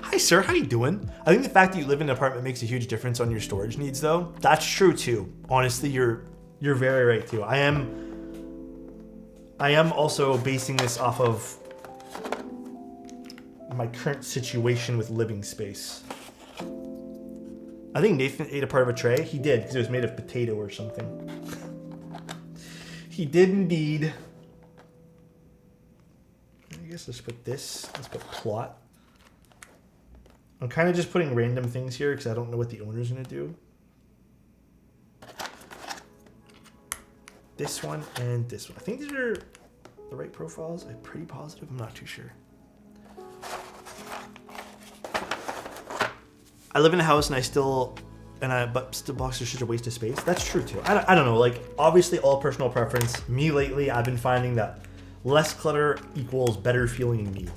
Hi sir, how you doing? I think the fact that you live in an apartment makes a huge difference on your storage needs though. That's true too. Honestly, you're very right too. I am also basing this off of my current situation with living space. I think Nathan ate a part of a tray. He did, because it was made of potato or something. He did indeed. I guess let's put this. Let's put plot. I'm kind of just putting random things here because I don't know what the owner's going to do. This one and this one. I think these are the right profiles. I'm pretty positive. I'm not too sure. I live in a house and but still boxes are such a waste of space. That's true too. I don't know, like obviously all personal preference. Me lately, I've been finding that less clutter equals better feeling me.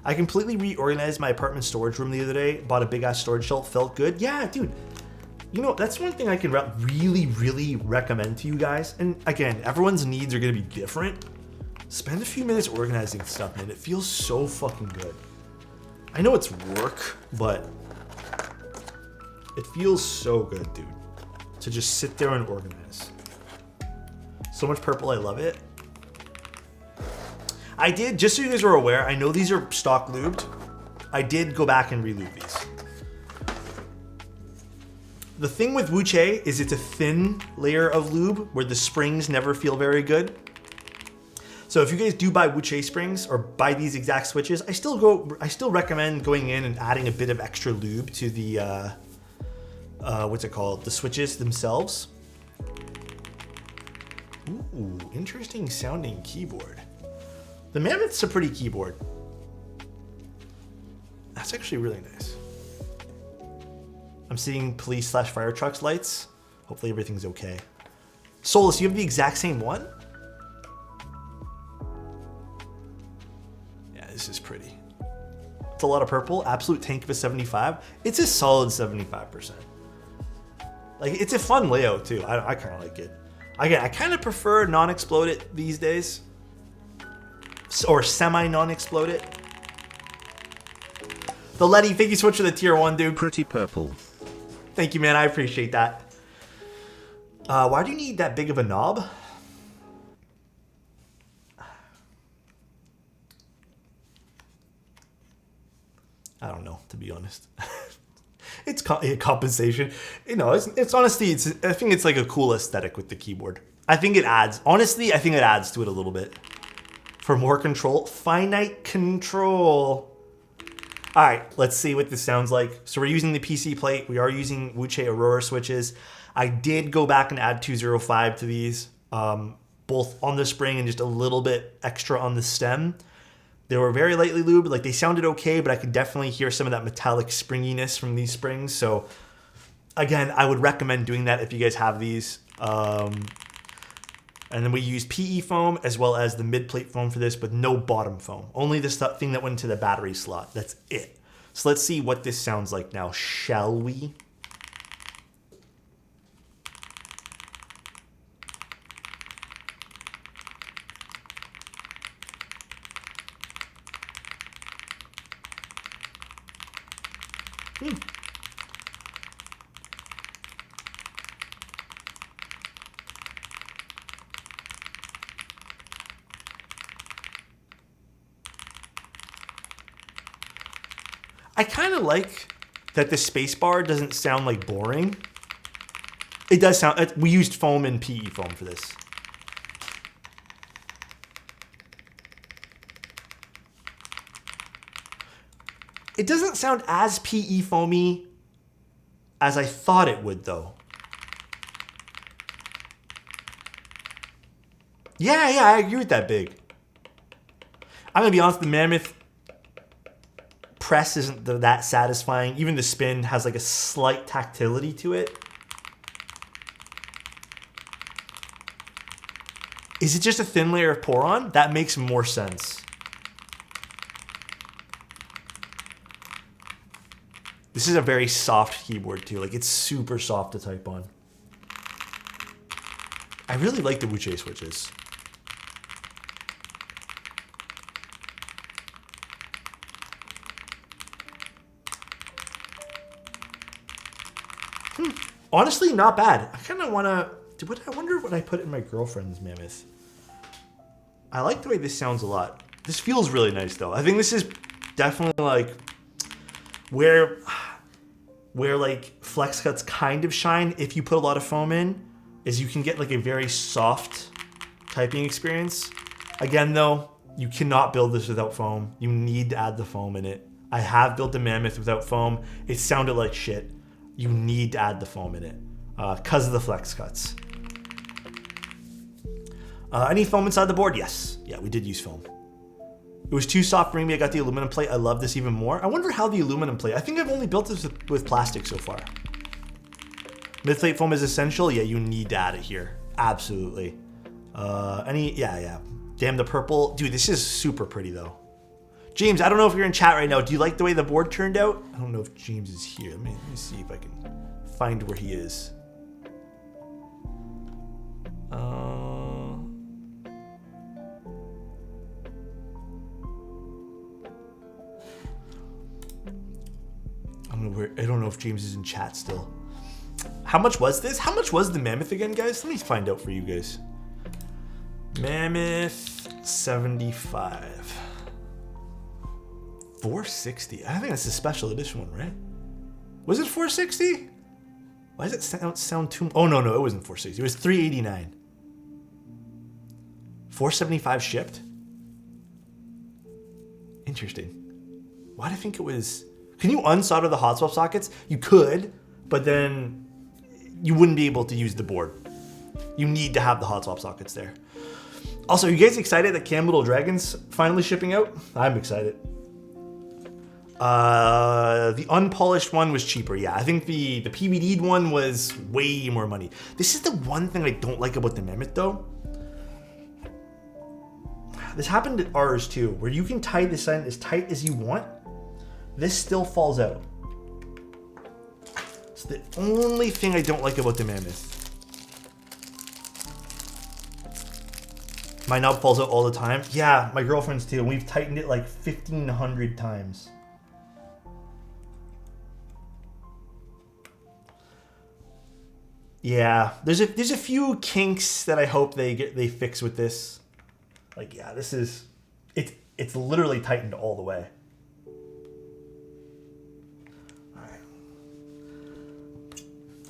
I completely reorganized my apartment storage room the other day, bought a big ass storage shelf, felt good. Yeah, dude. You know, that's one thing I can really recommend to you guys. And again, everyone's needs are gonna be different. Spend a few minutes organizing stuff, man. It feels so fucking good. I know it's work, but it feels so good, dude, to just sit there and organize. So much purple, I love it. I did, just so you guys are aware, I know these are stock lubed. I did go back and re-lube these. The thing with Wuche is it's a thin layer of lube where the springs never feel very good. So if you guys do buy Wuche springs or buy these exact switches, I still recommend going in and adding a bit of extra lube to the what's it called? The switches themselves. Ooh, interesting sounding keyboard. The Mammoth's a pretty keyboard. That's actually really nice. I'm seeing police/fire trucks lights. Hopefully everything's okay. Solus, you have the exact same one? Yeah, this is pretty. It's a lot of purple. Absolute tank of a 75. It's a solid 75%. Like, it's a fun layout too. I kind of like it. Again, I kind of prefer non-exploded these days. Or semi-non-exploded. The Letty, thank you so much for the tier 1, dude. Pretty purple. Thank you, man. I appreciate that. Why do you need that big of a knob? I don't know, to be honest. It's compensation. You know, it's honestly, I think it's like a cool aesthetic with the keyboard. I think it adds, honestly, I think it adds to it a little bit. For more control, finite control. All right, let's see what this sounds like. So we're using the PC plate. We are using Wuche Aurora switches. I did go back and add 205 to these, both on the spring and just a little bit extra on the stem. They were very lightly lubed. Like, they sounded okay, but I could definitely hear some of that metallic springiness from these springs. So again, I would recommend doing that if you guys have these. And then we use PE foam as well as the mid-plate foam for this, but no bottom foam. Only this thing that went into the battery slot. That's it. So let's see what this sounds like now, shall we? I kind of like that the space bar doesn't sound like boring. It does sound, we used foam and PE foam for this. It doesn't sound as PE foamy as I thought it would though. Yeah, I agree with that, Big. I'm gonna be honest, the Mammoth press isn't that satisfying. Even the spin has like a slight tactility to it. Is it just a thin layer of pour-on? That makes more sense. This is a very soft keyboard too. Like, it's super soft to type on. I really like the Wuche switches. Honestly, not bad. I kind of want to... I wonder what I put in my girlfriend's Mammoth. I like the way this sounds a lot. This feels really nice, though. I think this is definitely, like, where like, flex cuts kind of shine if you put a lot of foam in, is you can get, like, a very soft typing experience. Again, though, you cannot build this without foam. You need to add the foam in it. I have built a Mammoth without foam. It sounded like shit. You need to add the foam in it because of the flex cuts. Any foam inside the board? Yes. Yeah, we did use foam. It was too soft for me. I got the aluminum plate. I love this even more. I wonder how the aluminum plate... I think I've only built this with plastic so far. Mid-plate foam is essential. Yeah, you need to add it here. Absolutely. Yeah. Damn, the purple. Dude, this is super pretty, though. James, I don't know if you're in chat right now. Do you like the way the board turned out? I don't know if James is here. Let me see if I can find where he is. I don't know if James is in chat still. How much was this? How much was the Mammoth again, guys? Let me find out for you guys. Mammoth75. 460. I think that's a special edition one, right? Was it 460? Why does it sound too... Oh, no, it wasn't 460. It was 389. 475 shipped? Interesting. Why do I think it was... Can you unsolder the hot swap sockets? You could, but then you wouldn't be able to use the board. You need to have the hot swap sockets there. Also, are you guys excited that Cam Little Dragon's finally shipping out? I'm excited. The unpolished one was cheaper. Yeah, I think the PVD'd one was way more money. This is the one thing I don't like about the Mammoth, though. This happened at ours, too, where you can tie this in as tight as you want. This still falls out. It's the only thing I don't like about the Mammoth. My knob falls out all the time. Yeah, my girlfriend's too. We've tightened it like 1,500 times. Yeah, there's a few kinks that I hope they fix with this. Like, yeah, this is it's literally tightened all the way. All right.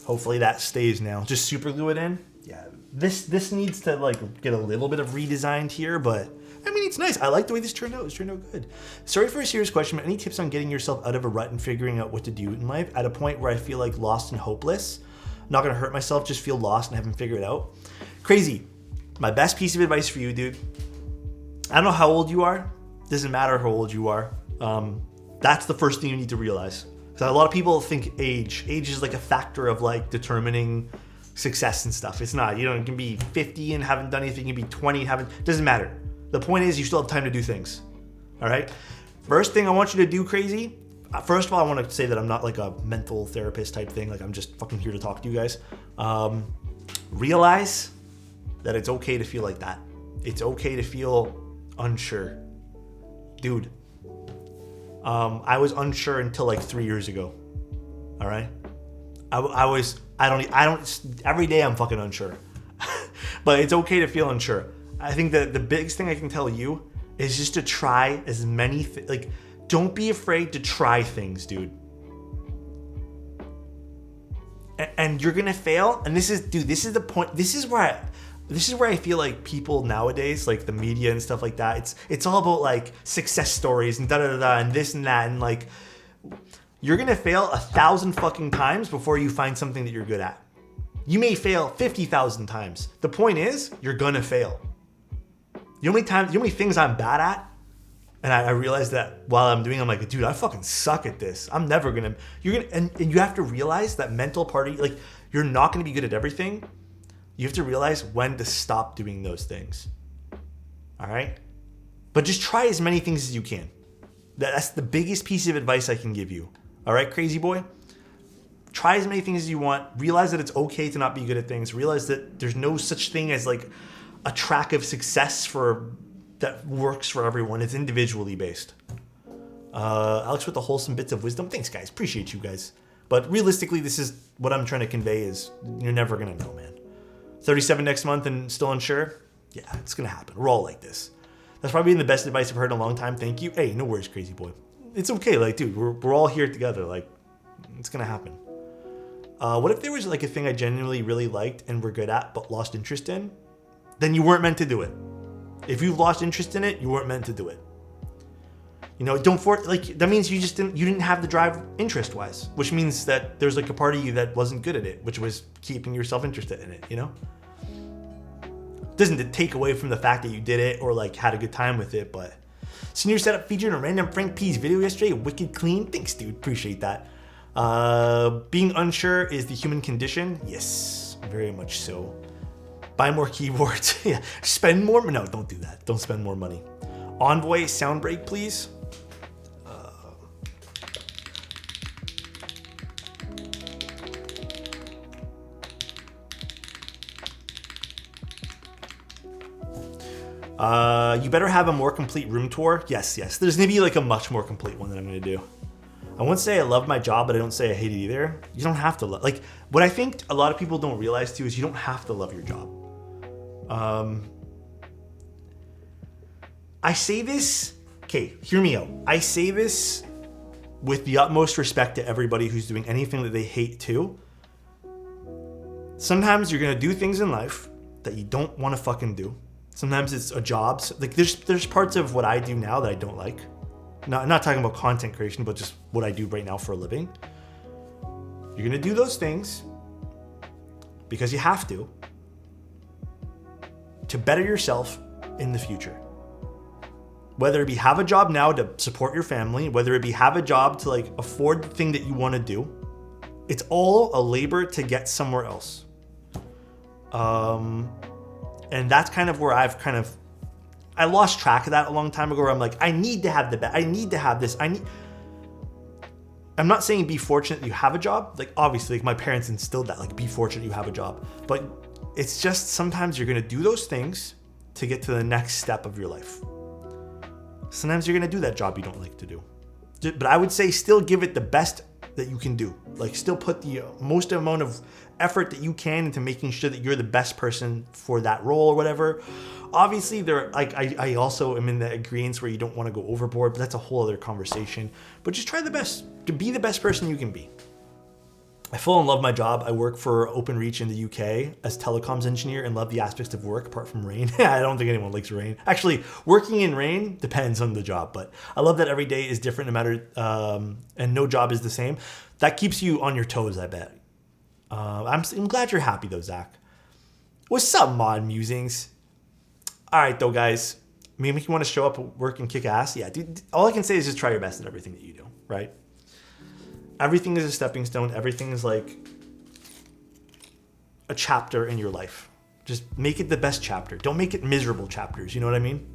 Hopefully that stays now. Just super glue it in. Yeah, this needs to like get a little bit of redesigned here, but I mean, it's nice. I like the way this turned out. It's turned out good. Sorry for a serious question, but any tips on getting yourself out of a rut and figuring out what to do in life at a point where I feel like lost and hopeless? Not gonna hurt myself, just feel lost and haven't figured it out. Crazy. My best piece of advice for you, dude. I don't know how old you are. Doesn't matter how old you are. That's the first thing you need to realize. Because a lot of people think age. Age is like a factor of like determining success and stuff. It's not. You know, you can be 50 and haven't done anything. You can be 20 and haven't. Doesn't matter. The point is you still have time to do things. All right? First thing I want you to do, crazy. First of all, I want to say that I'm not like a mental therapist type thing. Like, I'm just fucking here to talk to you guys. Realize that it's okay to feel like that. It's okay to feel unsure. Dude, I was unsure until like 3 years ago. All right? Every day I'm fucking unsure. But it's okay to feel unsure. I think that the biggest thing I can tell you is just to try as many, don't be afraid to try things, dude. And you're gonna fail. And this is the point. This is where I feel like people nowadays, like the media and stuff like that, it's all about like success stories and da-da-da-da and this and that. And like, you're gonna fail 1,000 fucking times before you find something that you're good at. You may fail 50,000 times. The point is, you're gonna fail. The only things I'm bad at, and I realize that while I'm doing, I'm like, dude, I fucking suck at this. I'm never gonna. And you have to realize that mental party, like, you're not gonna be good at everything. You have to realize when to stop doing those things. All right? But just try as many things as you can. That's the biggest piece of advice I can give you. All right, crazy boy? Try as many things as you want. Realize that it's okay to not be good at things. Realize that there's no such thing as like a track of success that works for everyone. It's individually based. Alex with the wholesome bits of wisdom. Thanks, guys. Appreciate you guys. But realistically, this is what I'm trying to convey is you're never going to know, man. 37 next month and still unsure? Yeah, it's going to happen. We're all like this. That's probably the best advice I've heard in a long time. Thank you. Hey, no worries, crazy boy. It's okay. Like, dude, we're all here together. Like, it's going to happen. What if there was like a thing I genuinely really liked and were good at but lost interest in? Then you weren't meant to do it. If you've lost interest in it, you weren't meant to do it. You know, that means you didn't have the drive interest-wise, which means that there's like a part of you that wasn't good at it, which was keeping yourself interested in it, you know? Doesn't take away from the fact that you did it or like had a good time with it, but senior setup featured in a random Frank P's video yesterday, wicked clean. Thanks, dude. Appreciate that. Being unsure is the human condition. Yes, very much so. Buy more keyboards. Yeah. Spend more. No, don't do that. Don't spend more money. Envoy sound break, please. You better have a more complete room tour. Yes. There's gonna be like a much more complete one that I'm gonna do. I won't say I love my job, but I don't say I hate it either. You don't have to love. Like, what I think a lot of people don't realize too is you don't have to love your job. I say this. Okay, hear me out. I say this with the utmost respect to everybody who's doing anything that they hate too. Sometimes you're gonna do things in life that you don't want to fucking do. Sometimes it's a job. So, like, there's parts of what I do now that I don't like. Not talking about content creation, but just what I do right now for a living. You're gonna do those things because you have to better yourself in the future. Whether it be have a job now to support your family, whether it be have a job to like afford the thing that you want to do, it's all a labor to get somewhere else. And that's kind of where I lost track of that a long time ago, where I'm like, I need to have I need to have this. I'm not saying be fortunate that you have a job. Like, obviously, like, my parents instilled that, like, be fortunate you have a job. But it's just sometimes you're going to do those things to get to the next step of your life. Sometimes you're gonna do that job you don't like to do. But I would say still give it the best that you can do. Like still put the most amount of effort that you can into making sure that you're the best person for that role or whatever. Obviously, I also am in the agreements where you don't want to go overboard, but that's a whole other conversation. But just try the best to be the best person you can be. I full in love my job. I work for OpenReach in the UK as telecoms engineer and love the aspects of work apart from rain. I don't think anyone likes rain. Actually, working in rain depends on the job, but I love that every day is different no matter, and no job is the same. That keeps you on your toes, I bet. I'm glad you're happy though, Zach. What's up, Mod Musings? All right, though, guys. Maybe you want to show up at work and kick ass. Yeah, dude. All I can say is just try your best at everything that you do, right? Everything is a stepping stone. Everything is like a chapter in your life. Just make it the best chapter. Don't make it miserable chapters. You know what I mean?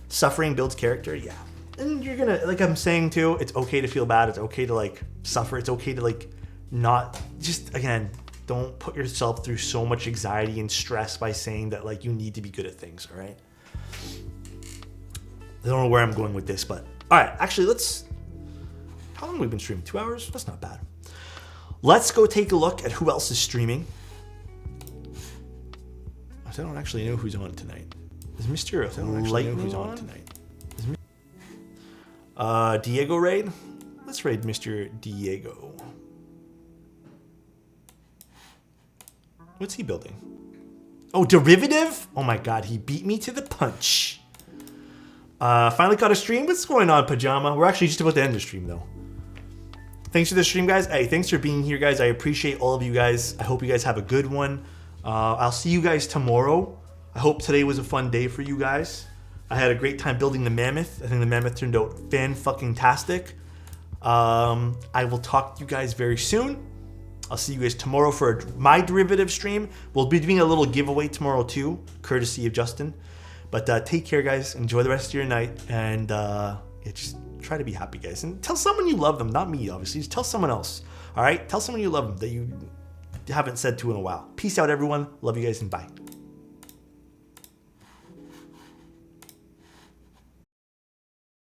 Suffering builds character. Yeah. And you're gonna, like I'm saying too, it's okay to feel bad. It's okay to like suffer. It's okay to like not, just again, don't put yourself through so much anxiety and stress by saying that like you need to be good at things, all right? I don't know where I'm going with this, but all right, actually how long have we been streaming? 2 hours? That's not bad. Let's go take a look at who else is streaming. I don't actually know who's on tonight. Is Mr. I don't actually know who's on tonight. Diego raid? Let's raid Mr. Diego. What's he building? Oh, derivative? Oh my god, he beat me to the punch. Finally caught a stream. What's going on, Pajama? We're actually just about to end the stream though. Thanks for the stream, guys. Hey, thanks for being here, guys. I appreciate all of you guys. I hope you guys have a good one. I'll see you guys tomorrow. I hope today was a fun day for you guys. I had a great time building the Mammoth. I think the Mammoth turned out fan-fucking-tastic. I will talk to you guys very soon. I'll see you guys tomorrow for my derivative stream. We'll be doing a little giveaway tomorrow too, courtesy of Justin. But take care, guys. Enjoy the rest of your night. And yeah, just try to be happy, guys. And tell someone you love them. Not me, obviously. Just tell someone else. All right? Tell someone you love them that you haven't said to in a while. Peace out, everyone. Love you guys, and bye.